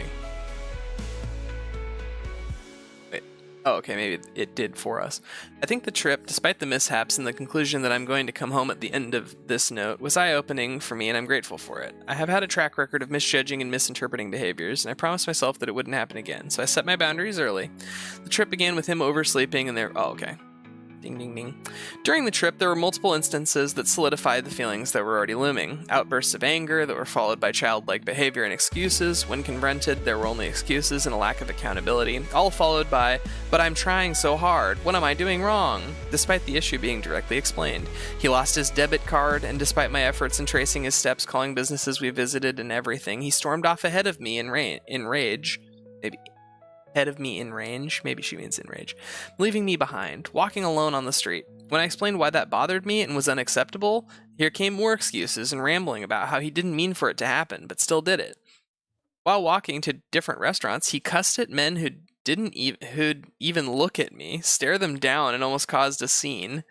Wait, Oh, okay, maybe it did for us. I think the trip, despite the mishaps and the conclusion that I'm going to come home at the end of this note, was eye-opening for me, and I'm grateful for it. I have had a track record of misjudging and misinterpreting behaviors, and I promised myself that it wouldn't happen again, so I set my boundaries early. The trip began with him oversleeping, and oh, okay. Ding, ding, ding. During the trip, there were multiple instances that solidified the feelings that were already looming. Outbursts of anger that were followed by childlike behavior and excuses. When confronted, there were only excuses and a lack of accountability, all followed by, "But I'm trying so hard. What am I doing wrong?" Despite the issue being directly explained. He lost his debit card, and despite my efforts in tracing his steps, calling businesses we visited and everything, he stormed off ahead of me in rage. Maybe ahead of me in range, maybe she means in rage, leaving me behind, walking alone on the street. When I explained why that bothered me and was unacceptable, here came more excuses and rambling about how he didn't mean for it to happen, but still did it. While walking to different restaurants, he cussed at men who'd even look at me, stare them down, and almost caused a scene.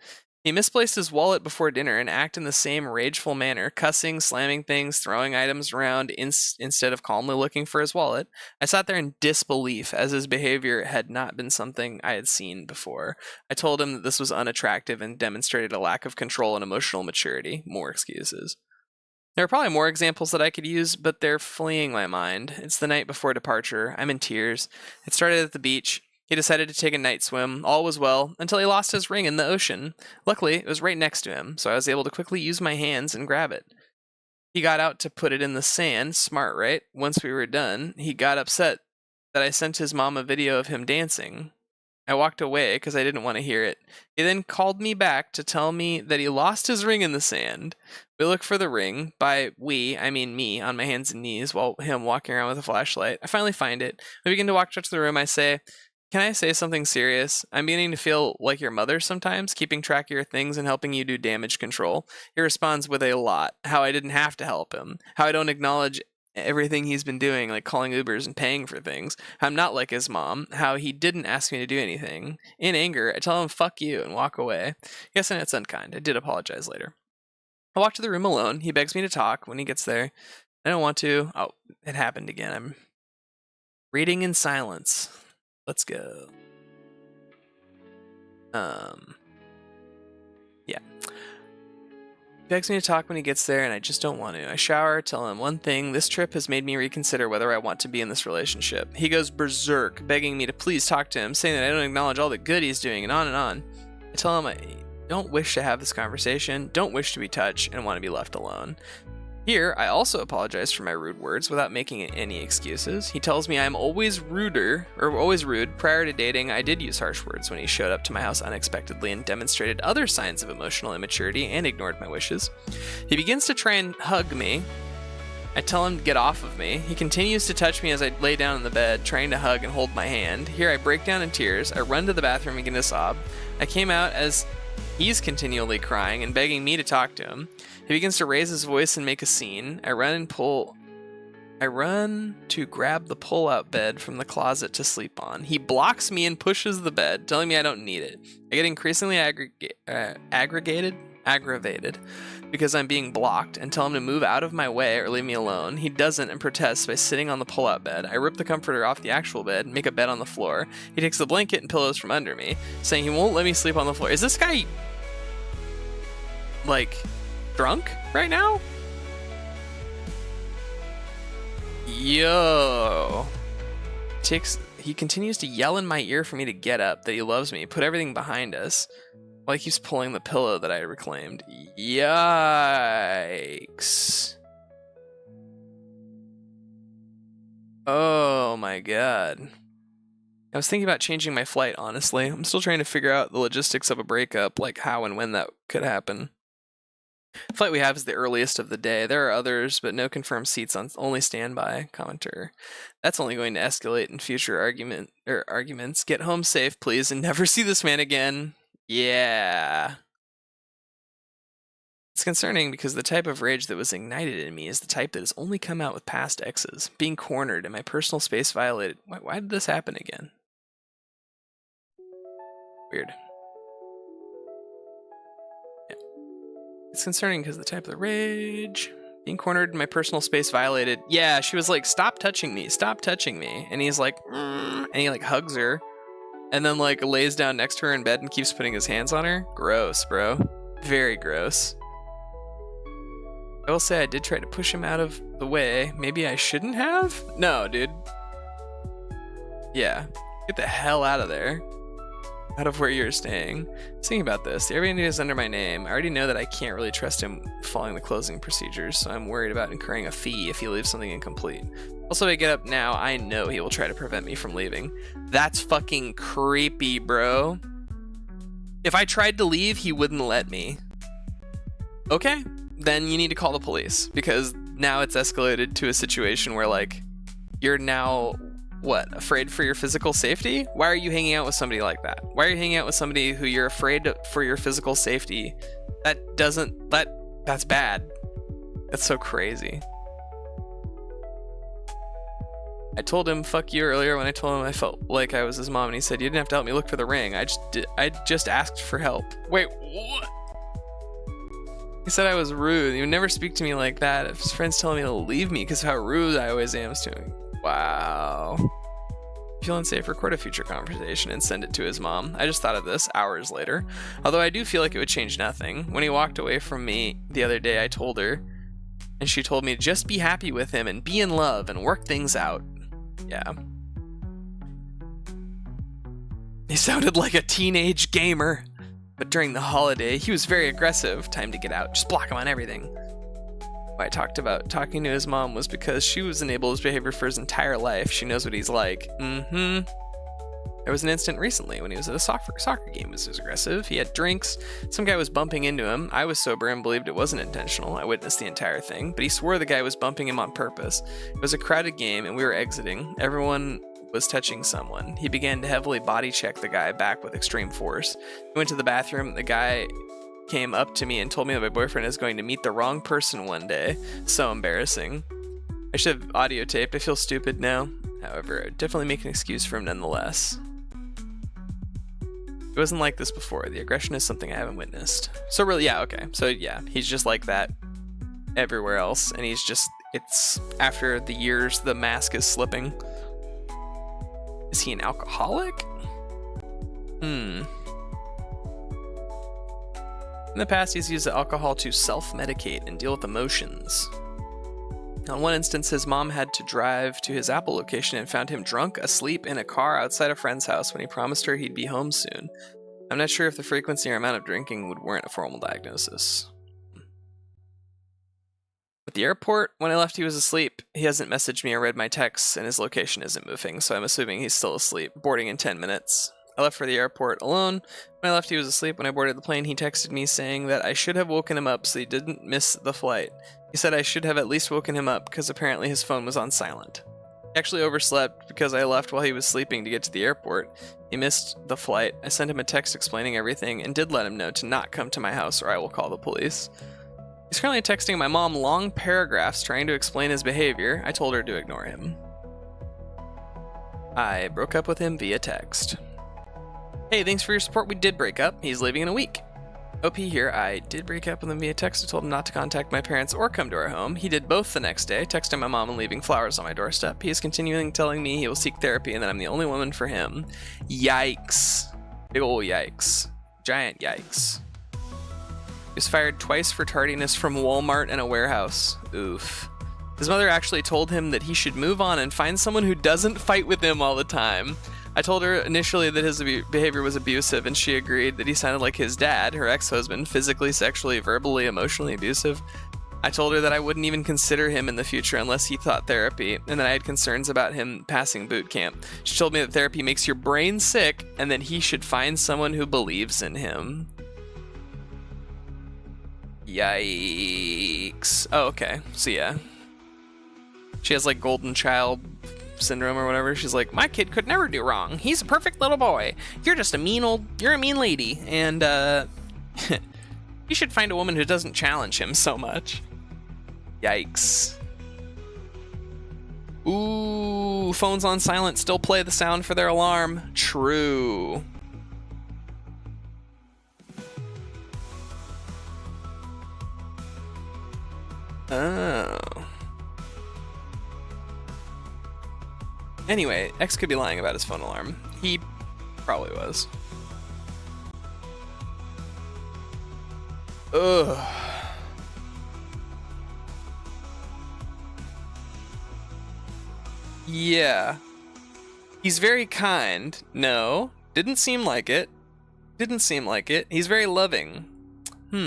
He misplaced his wallet before dinner and acted in the same rageful manner, cussing, slamming things, throwing items around instead of calmly looking for his wallet. I sat there in disbelief, as his behavior had not been something I had seen before. I told him that this was unattractive and demonstrated a lack of control and emotional maturity. More excuses. There are probably more examples that I could use, but they're fleeing my mind. It's the night before departure. I'm in tears. It started at the beach. He decided to take a night swim. All was well, until he lost his ring in the ocean. Luckily, it was right next to him, so I was able to quickly use my hands and grab it. He got out to put it in the sand. Smart, right? Once we were done, he got upset that I sent his mom a video of him dancing. I walked away because I didn't want to hear it. He then called me back to tell me that he lost his ring in the sand. We look for the ring. By we, I mean me, on my hands and knees while him walking around with a flashlight. I finally find it. We begin to walk to the room. I say, "Can I say something serious? I'm beginning to feel like your mother sometimes, keeping track of your things and helping you do damage control." He responds with a lot. How I didn't have to help him. How I don't acknowledge everything he's been doing, like calling Ubers and paying for things. How I'm not like his mom. How he didn't ask me to do anything. In anger, I tell him "fuck you" and walk away. Yes, and it's unkind. I did apologize later. I walk to the room alone. He begs me to talk when he gets there. I don't want to. Oh, it happened again. I'm reading in silence. Let's go. Yeah. He begs me to talk when he gets there, and I just don't want to. I shower, tell him one thing. This trip has made me reconsider whether I want to be in this relationship. He goes berserk, begging me to please talk to him, saying that I don't acknowledge all the good he's doing, and on and on. I tell him I don't wish to have this conversation, don't wish to be touched, and want to be left alone. Here, I also apologize for my rude words without making any excuses. He tells me I'm always rude. Prior to dating, I did use harsh words when he showed up to my house unexpectedly and demonstrated other signs of emotional immaturity and ignored my wishes. He begins to try and hug me. I tell him to get off of me. He continues to touch me as I lay down in the bed, trying to hug and hold my hand. Here, I break down in tears. I run to the bathroom and begin to sob. I came out as he's continually crying and begging me to talk to him. He begins to raise his voice and make a scene. I run to grab the pull-out bed from the closet to sleep on. He blocks me and pushes the bed, telling me I don't need it. I get increasingly aggravated because I'm being blocked, and tell him to move out of my way or leave me alone. He doesn't and protests by sitting on the pull-out bed. I rip the comforter off the actual bed and make a bed on the floor. He takes the blanket and pillows from under me, saying he won't let me sleep on the floor. Is this guy, like, drunk right now? Yo. He continues to yell in my ear for me to get up, that he loves me, put everything behind us, while he keeps pulling the pillow that I reclaimed. Yikes. Oh my god. I was thinking about changing my flight, honestly. I'm still trying to figure out the logistics of a breakup, like how and when that could happen. The flight we have is the earliest of the day. There are others, but no confirmed seats on only standby. Commenter. That's only going to escalate in future arguments. Get home safe, please, and never see this man again. Yeah. It's concerning because the type of rage that was ignited in me is the type that has only come out with past exes. Being cornered and my personal space violated. Why did this happen again? Weird. It's concerning because the type of the rage, being cornered in my personal space violated. Yeah, she was like, "Stop touching me, stop touching me." And he's like, and he like hugs her. and then like lays down next to her in bed and keeps putting his hands on her. Gross, bro. Very gross. I will say I did try to push him out of the way. Maybe I shouldn't have? No, dude. Yeah. Get the hell out of there. Out of where you're staying. Thinking about this. The Airbnb is under my name. I already know that I can't really trust him following the closing procedures, so I'm worried about incurring a fee if he leaves something incomplete. Also, if I get up now, I know he will try to prevent me from leaving. That's fucking creepy, bro. If I tried to leave, he wouldn't let me. Okay, then you need to call the police, because now it's escalated to a situation where, like, you're now... what, afraid for your physical safety? Why are you hanging out with somebody like that? Why are you hanging out with somebody who you're afraid for your physical safety? That's bad. That's so crazy. I told him fuck you earlier when I told him I felt like I was his mom, and he said you didn't have to help me look for the ring. I just asked for help. Wait, what? He said I was rude. He would never speak to me like that if his friend's telling me to leave me because of how rude I always am to him. Wow. Feel unsafe, record a future conversation and send it to his mom. I just thought of this hours later. Although I do feel like it would change nothing. When he walked away from me the other day, I told her, and she told me to just be happy with him and be in love and work things out. Yeah. He sounded like a teenage gamer. But during the holiday, he was very aggressive. Time to get out. Just block him on everything. Why I talked about talking to his mom was because she was enabled his behavior for his entire life. She knows what he's like. There was an incident recently when he was at a soccer game. He was aggressive. He had drinks. Some guy was bumping into him. I was sober and believed it wasn't intentional. I witnessed the entire thing, but he swore the guy was bumping him on purpose. It was a crowded game and we were exiting. Everyone was touching someone. He began to heavily body check the guy back with extreme force. He went to the bathroom. The guy came up to me and told me that my boyfriend is going to meet the wrong person one day. So embarrassing. I should have audio taped. I feel stupid now. However, I'd definitely make an excuse for him nonetheless. It wasn't like this before. The aggression is something I haven't witnessed. So really, yeah, okay. So yeah, he's just like that everywhere else. And he's just, it's after the years, the mask is slipping. Is he an alcoholic? In the past, he's used alcohol to self-medicate and deal with emotions. On one instance, his mom had to drive to his Apple location and found him drunk, asleep in a car outside a friend's house when he promised her he'd be home soon. I'm not sure if the frequency or amount of drinking would warrant a formal diagnosis. At the airport, when I left, he was asleep. He hasn't messaged me or read my texts, and his location isn't moving, so I'm assuming he's still asleep. Boarding in 10 minutes. I left for the airport alone. When I left, he was asleep. When I boarded the plane, he texted me saying that I should have woken him up so he didn't miss the flight. He said I should have at least woken him up because apparently his phone was on silent. He actually overslept because I left while he was sleeping to get to the airport. He missed the flight. I sent him a text explaining everything and did let him know to not come to my house or I will call the police. He's currently texting my mom long paragraphs trying to explain his behavior. I told her to ignore him. I broke up with him via text. Hey, thanks for your support. We did break up. He's leaving in a week. OP here. I did break up with him via text. I told him not to contact my parents or come to our home. He did both the next day, texting my mom and leaving flowers on my doorstep. He is continuing telling me he will seek therapy and that I'm the only woman for him. Yikes. Big ol' yikes. Giant yikes. He was fired twice for tardiness from Walmart and a warehouse. Oof. His mother actually told him that he should move on and find someone who doesn't fight with him all the time. I told her initially that his behavior was abusive, and she agreed that he sounded like his dad, her ex-husband, physically, sexually, verbally, emotionally abusive. I told her that I wouldn't even consider him in the future unless he thought therapy, and that I had concerns about him passing boot camp. She told me that therapy makes your brain sick, and that he should find someone who believes in him. Yikes. Oh, okay. So yeah. She has like golden child syndrome or whatever. She's like, my kid could never do wrong. He's a perfect little boy. You're just a you're a mean lady. And, you should find a woman who doesn't challenge him so much. Yikes. Ooh, phones on silent still play the sound for their alarm. True. Oh. Anyway, X could be lying about his phone alarm. He Probably was. Ugh. Yeah. He's very kind. No. Didn't seem like it. Didn't seem like it. He's very loving.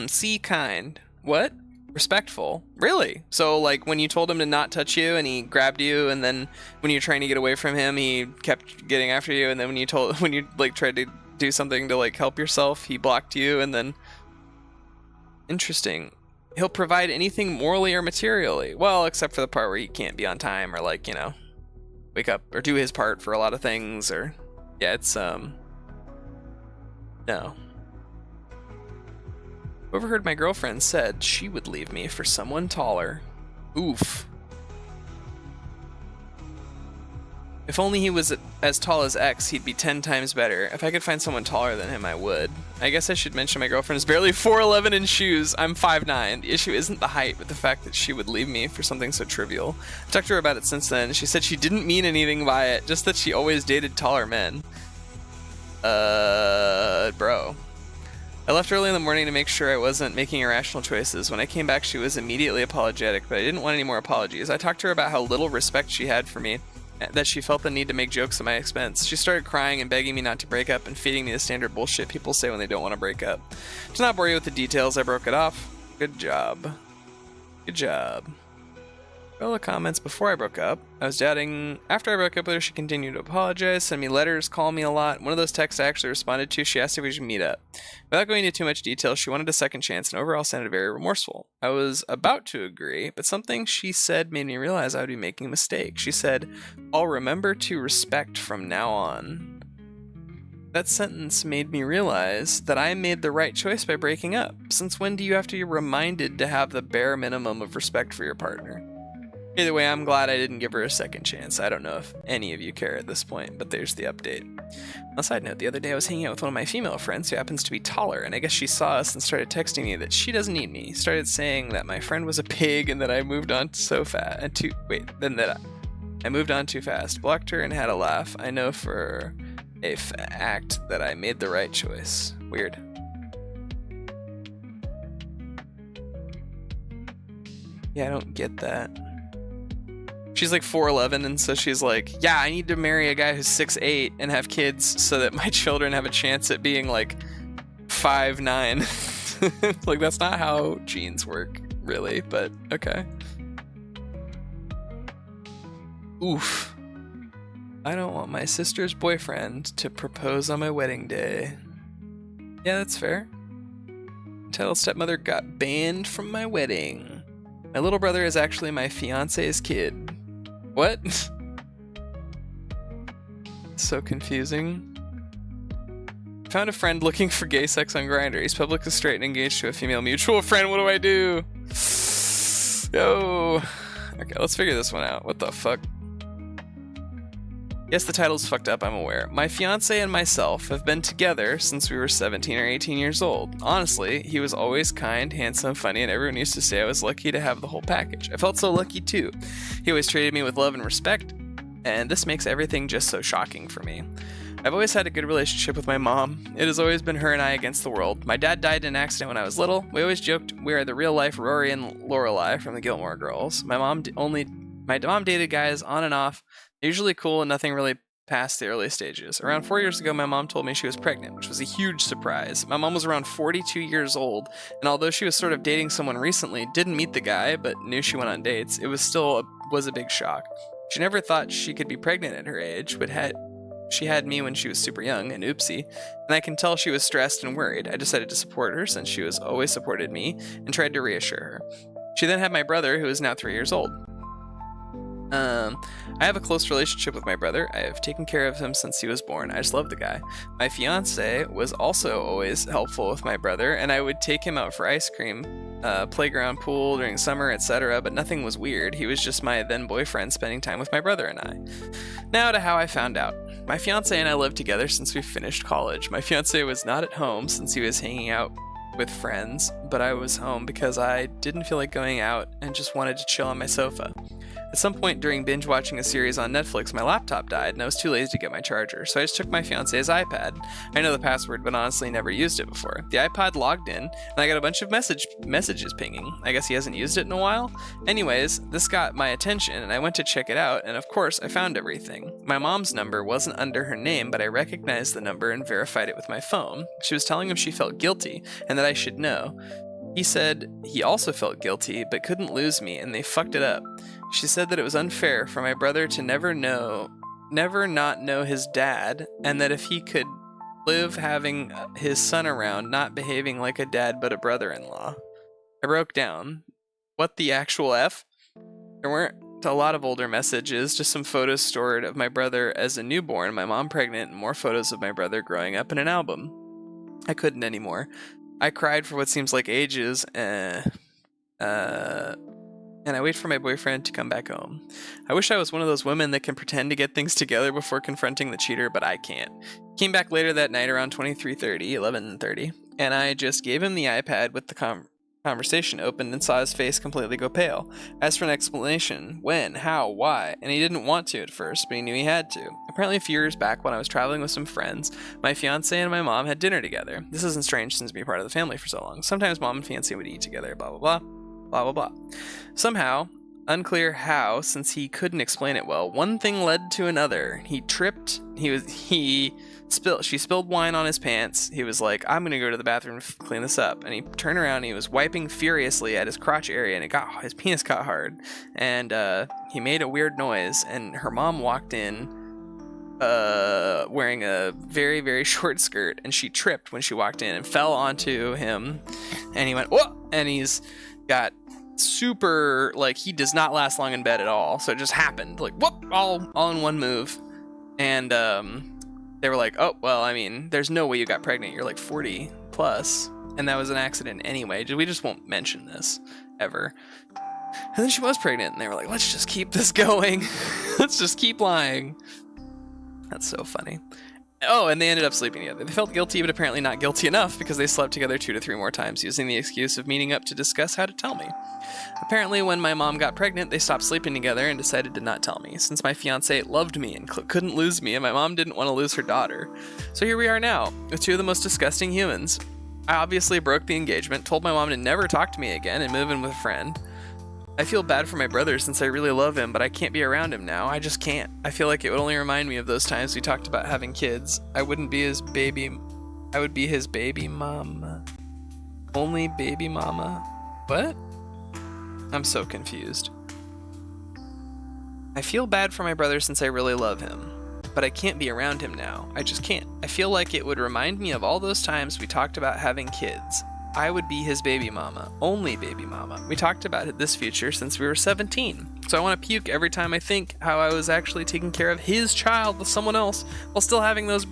See, kind. What? Respectful. Really? So, like, when you told him to not touch you and he grabbed you, and then when you're trying to get away from him, he kept getting after you, and then when you like tried to do something to like help yourself, he blocked you, and then... Interesting. He'll provide anything morally or materially. Well, except for the part where he can't be on time, or like, you know, wake up or do his part for a lot of things, or... Yeah, it's, no. Overheard my girlfriend said she would leave me for someone taller. Oof. If only he was as tall as X, he'd be 10 times better. If I could find someone taller than him, I would. I guess I should mention my girlfriend is barely 4'11" in shoes. I'm 5'9". The issue isn't the height, but the fact that she would leave me for something so trivial. I talked to her about it since then. She said she didn't mean anything by it, just that she always dated taller men. Bro. I left early in the morning to make sure I wasn't making irrational choices. When I came back, she was immediately apologetic, but I didn't want any more apologies. I talked to her about how little respect she had for me, that she felt the need to make jokes at my expense. She started crying and begging me not to break up and feeding me the standard bullshit people say when they don't want to break up. To not bore you with the details, I broke it off. Good job. Good job. All the comments before I broke up. I was doubting after I broke up with her. She continued to apologize, send me letters, call me a lot. One of those texts I actually responded to, she asked if we should meet up. Without going into too much detail, she wanted a second chance and overall sounded very remorseful. I was about to agree, but something she said made me realize I would be making a mistake. She said, "I'll remember to respect from now on." That sentence made me realize that I made the right choice by breaking up. Since when do you have to be reminded to have the bare minimum of respect for your partner? Either way, I'm glad I didn't give her a second chance. I don't know if any of you care at this point, but there's the update. On a side note, the other day I was hanging out with one of my female friends who happens to be taller, and I guess she saw us and started texting me that she doesn't need me. Started saying that my friend was a pig and that I moved on so fast. I moved on too fast. Blocked her and had a laugh. I know for a fact that I made the right choice. Weird. Yeah, I don't get that. She's like 4'11", and so she's like, yeah, I need to marry a guy who's 6'8" and have kids so that my children have a chance at being like 5'9". Like, that's not how genes work, really, but okay. Oof. I don't want my sister's boyfriend to propose on my wedding day. Yeah, that's fair. Entitled stepmother got banned from my wedding. My little brother is actually my fiance's kid. What? So confusing. Found a friend looking for gay sex on Grindr. He's publicly straight and engaged to a female mutual friend. What do I do? Yo. Okay, let's figure this one out. What the fuck? Yes, the title's fucked up, I'm aware. My fiance and myself have been together since we were 17 or 18 years old. Honestly, he was always kind, handsome, funny, and everyone used to say I was lucky to have the whole package. I felt so lucky too. He always treated me with love and respect, and this makes everything just so shocking for me. I've always had a good relationship with my mom. It has always been her and I against the world. My dad died in an accident when I was little. We always joked we are the real-life Rory and Lorelai from the Gilmore Girls. My mom dated guys on and off. Usually cool and nothing really past the early stages. Around 4 years ago, my mom told me she was pregnant, which was a huge surprise. My mom was around 42 years old, and although she was sort of dating someone recently, didn't meet the guy, but knew she went on dates, it was still a big shock. She never thought she could be pregnant at her age, but she had me when she was super young, an oopsie, and I can tell she was stressed and worried. I decided to support her since she was always supported me, and tried to reassure her. She then had my brother, who is now 3 years old. I have a close relationship with my brother. I have taken care of him since he was born. I just love the guy. My fiance was also always helpful with my brother, and I would take him out for ice cream, playground, pool during summer, etc., but nothing was weird. He was just my then boyfriend spending time with my brother and I. Now to how I found out. My fiance and I lived together since we finished college. My fiance was not at home since he was hanging out with friends, but I was home because I didn't feel like going out and just wanted to chill on my sofa. At some point during binge watching a series on Netflix, my laptop died and I was too lazy to get my charger, so I just took my fiance's iPad. I know the password, but honestly never used it before. The iPod logged in, and I got a bunch of messages pinging. I guess he hasn't used it in a while? Anyways, this got my attention, and I went to check it out, and of course, I found everything. My mom's number wasn't under her name, but I recognized the number and verified it with my phone. She was telling him she felt guilty, and that I should know. He said he also felt guilty, but couldn't lose me, and they fucked it up. She said that it was unfair for my brother to never not know his dad, and that if he could live having his son around, not behaving like a dad but a brother-in-law. I broke down. What the actual F? There weren't a lot of older messages, just some photos stored of my brother as a newborn, my mom pregnant, and more photos of my brother growing up in an album. I couldn't anymore. I cried for what seems like ages, and I wait for my boyfriend to come back home. I wish I was one of those women that can pretend to get things together before confronting the cheater, but I can't. Came back later that night around 11:30, and I just gave him the iPad with the conversation opened and saw his face completely go pale. Asked for an explanation. When? How? Why? And he didn't want to at first, but he knew he had to. Apparently a few years back when I was traveling with some friends, my fiance and my mom had dinner together. This isn't strange since being part of the family for so long. Sometimes mom and fiance would eat together, blah blah blah. Blah, blah, blah. Somehow, unclear how, since he couldn't explain it well, one thing led to another. He tripped. She spilled wine on his pants. He was like, I'm gonna go to the bathroom to clean this up. And he turned around and he was wiping furiously at his crotch area, and his penis got hard. And he made a weird noise, and her mom walked in wearing a very, very short skirt, and she tripped when she walked in and fell onto him. And he went, whoa! And he's got super, like, he does not last long in bed at all, so it just happened, like, whoop, all in one move. And they were like, oh, well, I mean, there's no way you got pregnant, you're like 40 plus, and that was an accident anyway, we just won't mention this ever. And then she was pregnant, and they were like, let's just keep this going. Let's just keep lying. That's so funny. Oh, and they ended up sleeping together. They felt guilty, but apparently not guilty enough because they slept together 2 to 3 more times, using the excuse of meeting up to discuss how to tell me. Apparently, when my mom got pregnant, they stopped sleeping together and decided to not tell me, since my fiance loved me and couldn't lose me, and my mom didn't want to lose her daughter. So here we are now, with 2 of the most disgusting humans. I obviously broke the engagement, told my mom to never talk to me again, and move in with a friend. I feel bad for my brother since I really love him, but I can't be around him now. I just can't. I feel like it would only remind me of those times we talked about having kids. I would be his baby mama. Only baby mama. What? I'm so confused. I feel bad for my brother since I really love him, but I can't be around him now. I just can't. I feel like it would remind me of all those times we talked about having kids. I would be his baby mama, only baby mama. We talked about this future since we were 17. So I want to puke every time I think how I was actually taking care of his child with someone else while still having those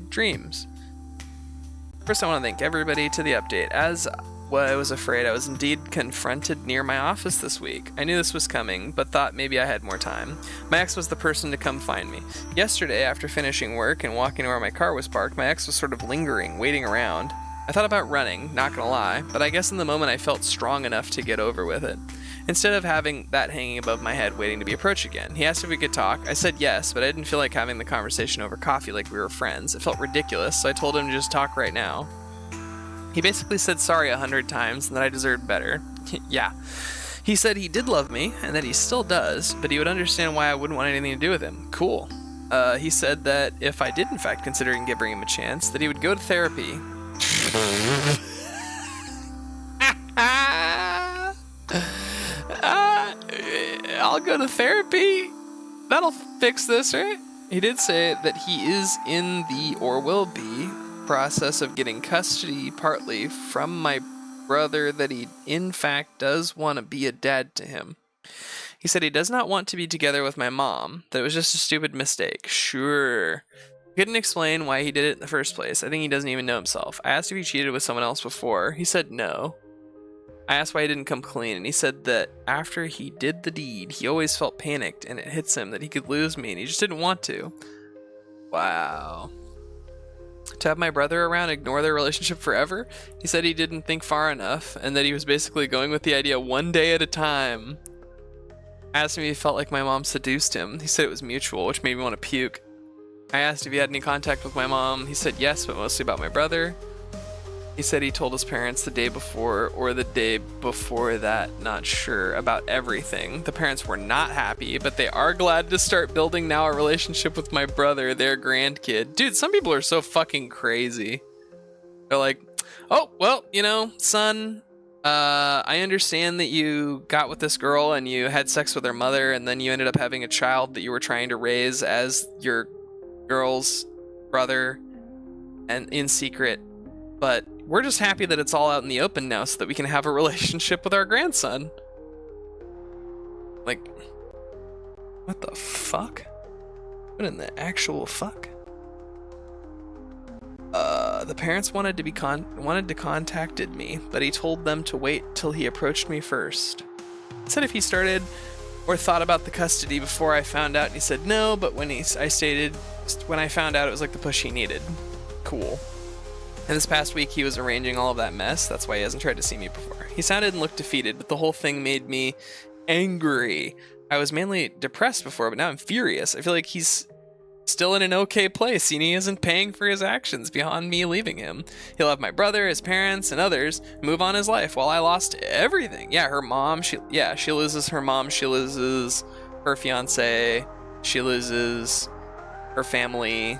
dreams. First, I want to thank everybody to the update. As I was afraid, I was indeed confronted near my office this week. I knew this was coming, but thought maybe I had more time. My ex was the person to come find me. Yesterday, after finishing work and walking to where my car was parked, my ex was sort of lingering, waiting around. I thought about running, not gonna lie, but I guess in the moment I felt strong enough to get over with it. Instead of having that hanging above my head waiting to be approached again. He asked if we could talk. I said yes, but I didn't feel like having the conversation over coffee like we were friends. It felt ridiculous, so I told him to just talk right now. He basically said sorry 100 times and that I deserved better. Yeah. He said he did love me, and that he still does, but he would understand why I wouldn't want anything to do with him. Cool. He said that if I did in fact consider giving him a chance, that he would go to therapy. I'll go to therapy. That'll fix this, right? He did say that he is in the, or will be, process of getting custody partly from my brother, that he in fact does want to be a dad to him. He said he does not want to be together with my mom, that it was just a stupid mistake. Sure. Couldn't explain why he did it in the first place. I think he doesn't even know himself. I asked if he cheated with someone else before. He said no. I asked why he didn't come clean, and he said that after he did the deed, he always felt panicked, and it hits him that he could lose me, and he just didn't want to. Wow. To have my brother around, ignore their relationship forever? He said he didn't think far enough, and that he was basically going with the idea one day at a time. I asked him if he felt like my mom seduced him. He said it was mutual, which made me want to puke. I asked if he had any contact with my mom. He said yes, but mostly about my brother. He said he told his parents the day before or the day before that, not sure, about everything. The parents were not happy, but they are glad to start building now a relationship with my brother, their grandkid. Dude, some people are so fucking crazy. They're like, oh, well, you know, son, I understand that you got with this girl and you had sex with her mother and then you ended up having a child that you were trying to raise as your girl's brother and in secret. But we're just happy that it's all out in the open now so that we can have a relationship with our grandson. Like, what the fuck? What in the actual fuck? The parents wanted to contacted me, but he told them to wait till he approached me first. He said if he started or thought about the custody before I found out, and he said no, but when I found out, it was like the push he needed. Cool. And this past week, he was arranging all of that mess. That's why he hasn't tried to see me before. He sounded and looked defeated, but the whole thing made me angry. I was mainly depressed before, but now I'm furious. I feel like he's still in an okay place, and he isn't paying for his actions beyond me leaving him. He'll have my brother, his parents, and others move on his life while I lost everything. Yeah, her mom, she loses her mom, she loses her fiance, she loses her family,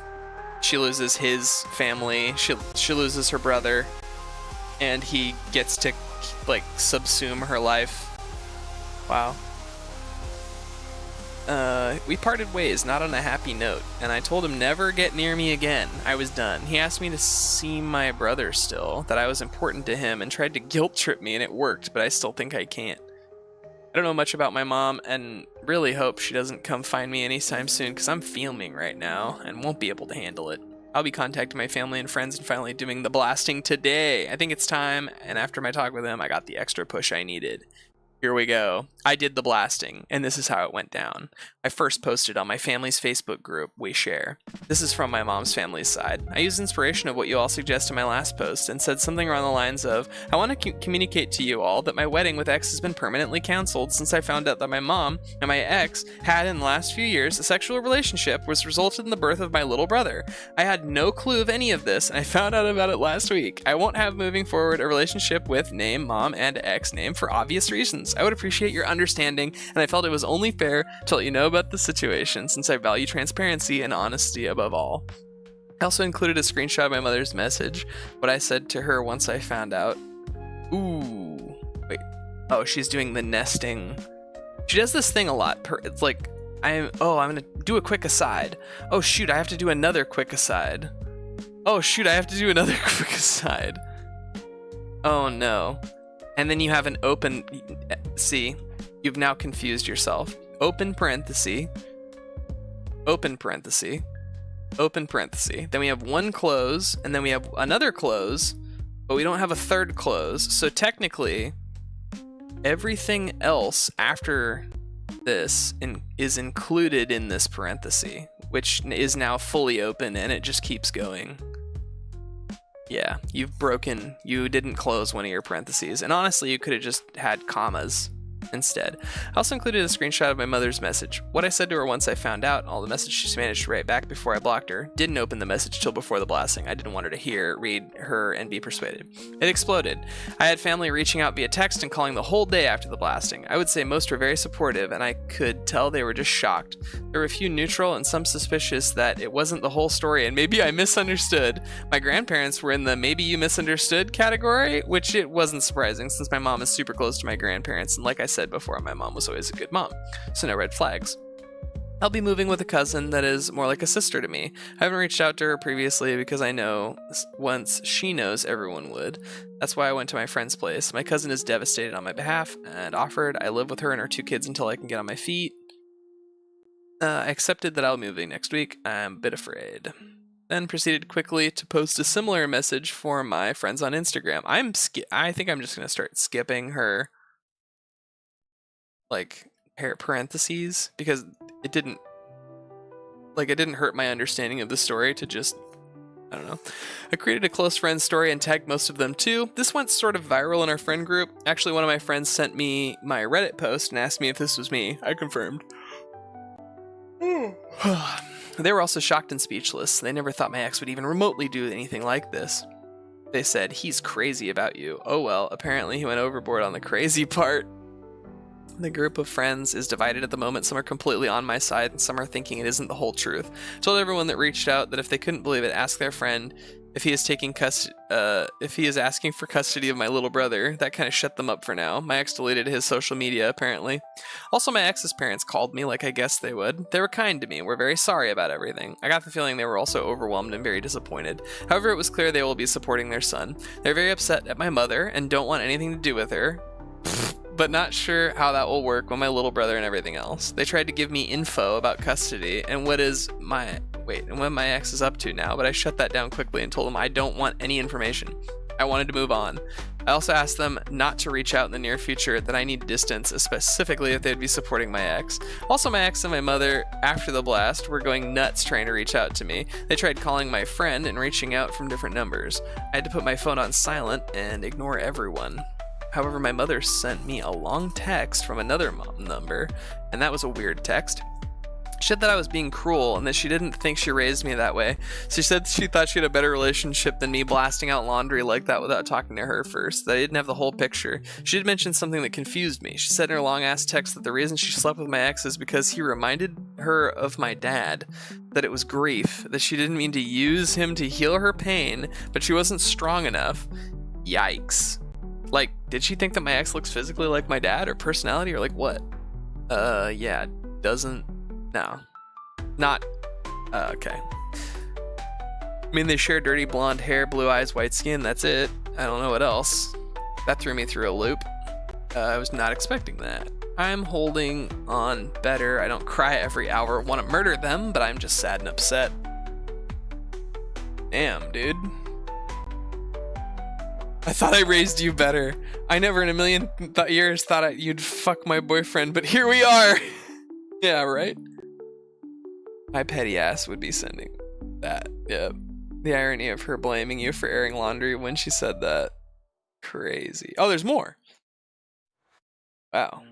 she loses his family, she loses her brother, and he gets to, like, subsume her life. Wow. We parted ways, not on a happy note, and I told him never get near me again. I was done. He asked me to see my brother still, that I was important to him, and tried to guilt trip me, and it worked, but I still think I can't. I don't know much about my mom, and really hope she doesn't come find me anytime soon, because I'm filming right now, and won't be able to handle it. I'll be contacting my family and friends and finally doing the blasting today. I think it's time, and after my talk with him, I got the extra push I needed. Here we go. I did the blasting, and this is how it went down. I first posted on my family's Facebook group, We Share. This is from my mom's family's side. I used inspiration of what you all suggested in my last post and said something around the lines of, I want to communicate to you all that my wedding with X has been permanently canceled since I found out that my mom and my ex had in the last few years a sexual relationship which resulted in the birth of my little brother. I had no clue of any of this, and I found out about it last week. I won't have moving forward a relationship with name mom and ex name for obvious reasons. I would appreciate your understanding, and I felt it was only fair to let you know about the situation since I value transparency and honesty above all. I also included a screenshot of my mother's message, what I said to her once I found out. Ooh, wait. Oh, she's doing the nesting. She does this thing a lot. It's like, I'm gonna do a quick aside. Oh shoot, I have to do another quick aside. Oh shoot, I have to do another quick aside. Oh no. And then you have an open, see, you've now confused yourself. Open parenthesis, open parenthesis, open parenthesis. Then we have one close, and then we have another close, but we don't have a third close. So technically, everything else after this is included in this parenthesis, which is now fully open, and it just keeps going. Yeah, you didn't close one of your parentheses, and honestly, you could have just had commas instead. I also included a screenshot of my mother's message. What I said to her once I found out, all the message she managed to write back before I blocked her. Didn't open the message till before the blasting. I didn't want her to read her, and be persuaded. It exploded. I had family reaching out via text and calling the whole day after the blasting. I would say most were very supportive, and I could tell they were just shocked. There were a few neutral and some suspicious that it wasn't the whole story and maybe I misunderstood. My grandparents were in the maybe you misunderstood category, which it wasn't surprising since my mom is super close to my grandparents, and like I said before, my mom was always a good mom, so no red flags. I'll be moving with a cousin that is more like a sister to me. I haven't reached out to her previously because I know once she knows everyone would. That's why I went to my friend's place. My cousin is devastated on my behalf and offered I live with her and her 2 kids until I can get on my feet. I accepted that I'll be moving next week. I'm a bit afraid. Then proceeded quickly to post a similar message for my friends on Instagram. I think I'm just going to start skipping her, like, parentheses, because it didn't hurt my understanding of the story to just I don't know. I created a close friend story and tagged most of them too. This went sort of viral in our friend group. Actually, one of my friends sent me my Reddit post and asked me if this was me. I confirmed. They were also shocked and speechless. They never thought my ex would even remotely do anything like this. They said, he's crazy about you. Oh well, apparently he went overboard on the crazy part. The group of friends is divided at the moment. Some are completely on my side and some are thinking it isn't the whole truth. Told everyone that reached out that if they couldn't believe it, ask their friend if he is asking for custody of my little brother. That kind of shut them up for now. My ex deleted his social media apparently. Also, my ex's parents called me like I guessed they would. They were kind to me. We're very sorry about everything. I got the feeling they were also overwhelmed and very disappointed. However, it was clear they will be supporting their son. They're very upset at my mother and don't want anything to do with her. But not sure how that will work with my little brother and everything else. They tried to give me info about custody and what my ex is up to now, but I shut that down quickly and told them I don't want any information. I wanted to move on. I also asked them not to reach out in the near future, that I need distance, specifically if they'd be supporting my ex. Also, my ex and my mother, after the blast, were going nuts trying to reach out to me. They tried calling my friend and reaching out from different numbers. I had to put my phone on silent and ignore everyone. However, my mother sent me a long text from another mom number, and that was a weird text. She said that I was being cruel and that she didn't think she raised me that way. She said she thought she had a better relationship than me blasting out laundry like that without talking to her first, that I didn't have the whole picture. She did mention something that confused me. She said in her long-ass text that the reason she slept with my ex is because he reminded her of my dad, that it was grief, that she didn't mean to use him to heal her pain, but she wasn't strong enough. Yikes. Like, did she think that my ex looks physically like my dad or personality or like what? Yeah, doesn't... No. Not... okay. I mean, they share dirty blonde hair, blue eyes, white skin, that's it. I don't know what else. That threw me through a loop. I was not expecting that. I'm holding on better. I don't cry every hour, want to murder them, but I'm just sad and upset. Damn, dude. I thought I raised you better. I never in a million years thought you'd fuck my boyfriend, but here we are. Yeah, right? My petty ass would be sending that. Yep. The irony of her blaming you for airing laundry when she said that. Crazy. Oh, there's more. Wow.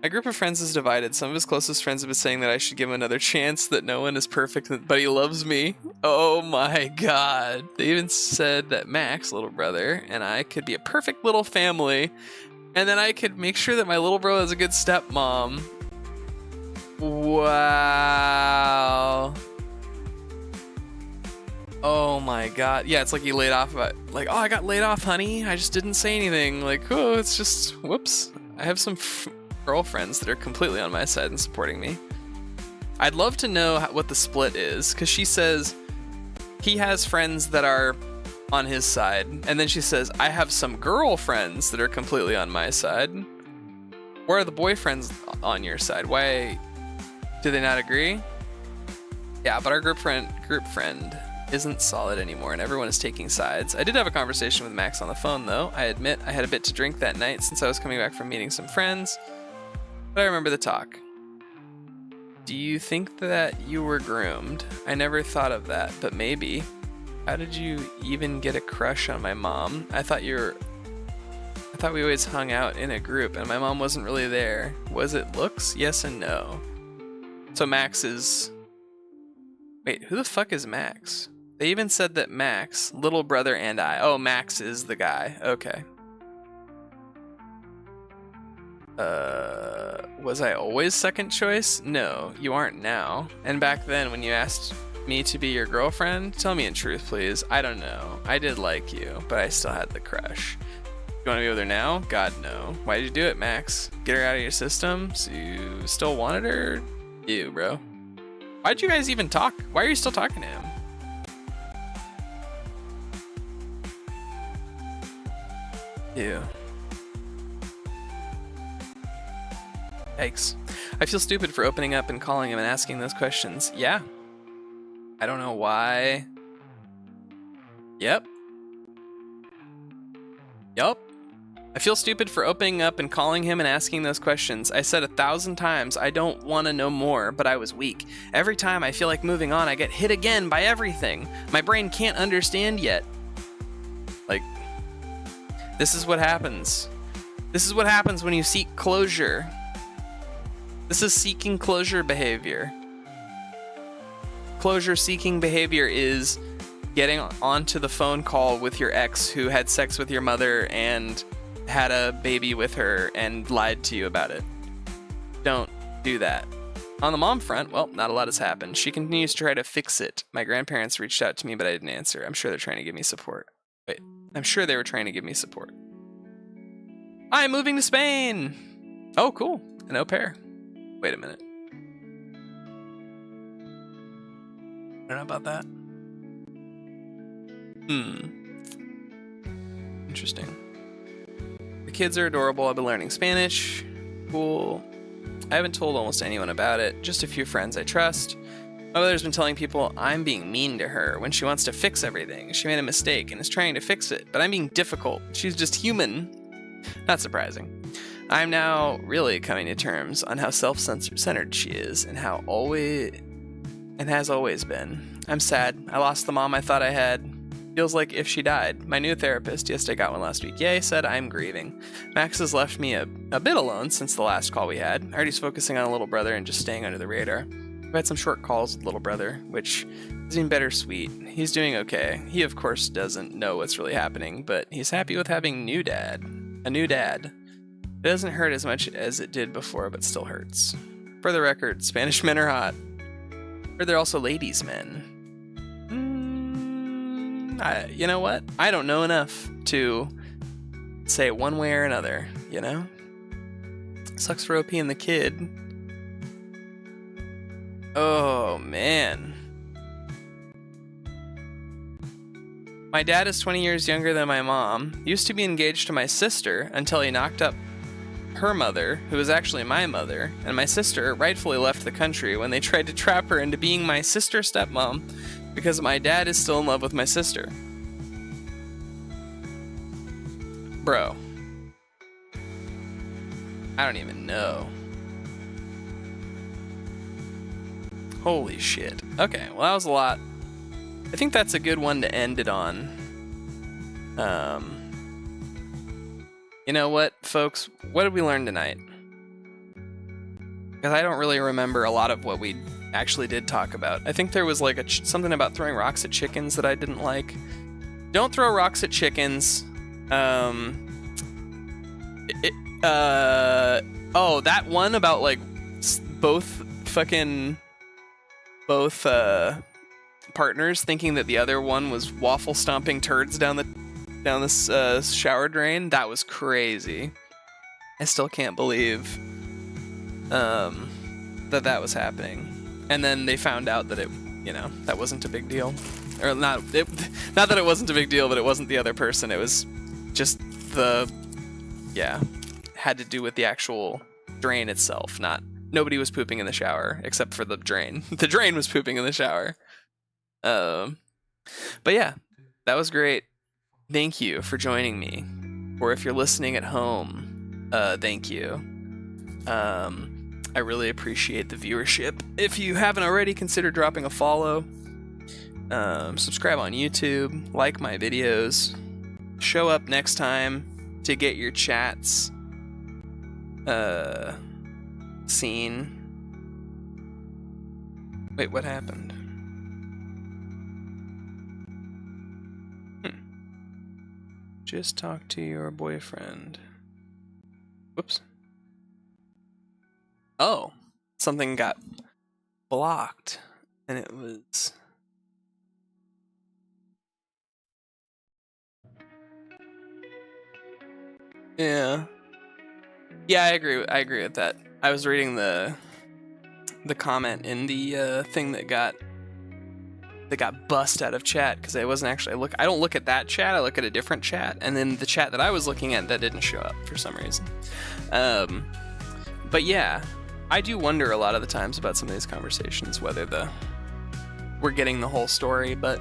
My group of friends is divided. Some of his closest friends have been saying that I should give him another chance, that no one is perfect, but he loves me. Oh my god. They even said that Max, little brother, and I could be a perfect little family, and then I could make sure that my little bro is a good stepmom. Wow. Oh my god. Yeah, it's like he laid off about, like, oh, I got laid off, honey. I just didn't say anything. Like, oh, it's just, whoops. I have some girlfriends that are completely on my side and supporting me. I'd love to know what the split is, because she says he has friends that are on his side, and then she says I have some girlfriends that are completely on my side. Where are the boyfriends on your side? Why do they not agree? Yeah, but our group friend isn't solid anymore, and everyone is taking sides. I did have a conversation with Max on the phone, though. I admit I had a bit to drink that night since I was coming back from meeting some friends, but I remember the talk. Do you think that you were groomed? I never thought of that, but maybe. How did you even get a crush on my mom? I thought we always hung out in a group, and my mom wasn't really there. Was it looks? Yes and no. So Max is... Wait, who the fuck is Max? They even said that Max, little brother and I... Oh, Max is the guy. Okay. Was I always second choice? No, you aren't now. And back then, when you asked me to be your girlfriend, tell me in truth, please. I don't know. I did like you, but I still had the crush. You want to be with her now? God, no. Why did you do it, Max? Get her out of your system? So you still wanted her? Ew, bro. Why'd you guys even talk? Why are you still talking to him? Ew. Yikes. I feel stupid for opening up and calling him and asking those questions. Yeah. I don't know why. Yep. Yup. I feel stupid for opening up and calling him and asking those questions. I said 1,000 times I don't want to know more, but I was weak. Every time I feel like moving on, I get hit again by everything. My brain can't understand yet. Like, this is what happens. This is what happens when you seek closure. This is seeking closure behavior. Closure-seeking behavior is getting onto the phone call with your ex who had sex with your mother and had a baby with her and lied to you about it. Don't do that. On the mom front, well, not a lot has happened. She continues to try to fix it. My grandparents reached out to me, but I didn't answer. I'm sure they're trying to give me support. Wait, I'm sure they were trying to give me support. I'm moving to Spain! Oh, cool. An au pair. Wait a minute. I don't know about that. Interesting. The kids are adorable. I've been learning Spanish. Cool. I haven't told almost anyone about it. Just a few friends I trust. My mother's been telling people I'm being mean to her when she wants to fix everything. She made a mistake and is trying to fix it, but I'm being difficult. She's just human. Not surprising. I'm now really coming to terms on how self-centered she is and has always been. I'm sad. I lost the mom I thought I had. Feels like if she died. My new therapist, yes, I got one last week, yay, said I'm grieving. Max has left me a bit alone since the last call we had. Artie's focusing on a little brother and just staying under the radar. I've had some short calls with little brother, which is even bittersweet. He's doing okay. He, of course, doesn't know what's really happening, but he's happy with having a new dad. It doesn't hurt as much as it did before, but still hurts. For the record, Spanish men are hot. Or they're also ladies' men. You know what? I don't know enough to say one way or another, you know? Sucks for OP and the kid. Oh, man. My dad is 20 years younger than my mom. Used to be engaged to my sister until he knocked up her mother, who was actually my mother, and my sister rightfully left the country when they tried to trap her into being my sister's stepmom because my dad is still in love with my sister. Bro. I don't even know. Holy shit. Okay, well that was a lot. I think that's a good one to end it on. You know what, folks? What did we learn tonight? Because I don't really remember a lot of what we actually did talk about. I think there was like something about throwing rocks at chickens that I didn't like. Don't throw rocks at chickens. That one about like both partners thinking that the other one was waffle stomping turds down this shower drain. That was crazy. I still can't believe that was happening. And then they found out that that wasn't a big deal. Or not that it wasn't a big deal, but it wasn't the other person. It was just had to do with the actual drain itself. Nobody was pooping in the shower except for the drain. The drain was pooping in the shower. But yeah, that was great. Thank you for joining me. Or if you're listening at home, thank you. I really appreciate the viewership. If you haven't already, consider dropping a follow. Subscribe on YouTube. Like my videos. Show up next time to get your chats seen. Wait, what happened? Just talk to your boyfriend. Whoops. Oh, something got blocked, and it was... Yeah, I agree with that. I was reading the comment in the thing that got bust out of chat because I wasn't actually I don't look at that chat. I look at a different chat, and then the chat that I was looking at that didn't show up for some reason. But yeah, I do wonder a lot of the times about some of these conversations whether we're getting the whole story, but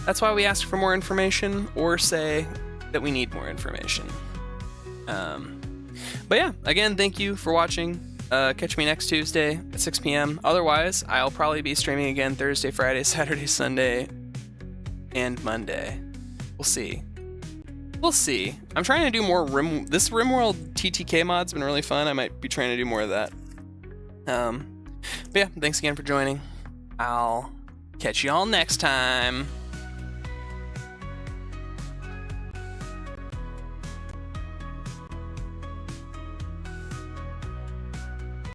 that's why we ask for more information or say that we need more information. But yeah, again, thank you for watching. Catch me next Tuesday at 6 p.m. Otherwise, I'll probably be streaming again Thursday, Friday, Saturday, Sunday, and Monday. We'll see. We'll see. I'm trying to do more this RimWorld TTK mod's been really fun. I might be trying to do more of that. But yeah, thanks again for joining. I'll catch you all next time.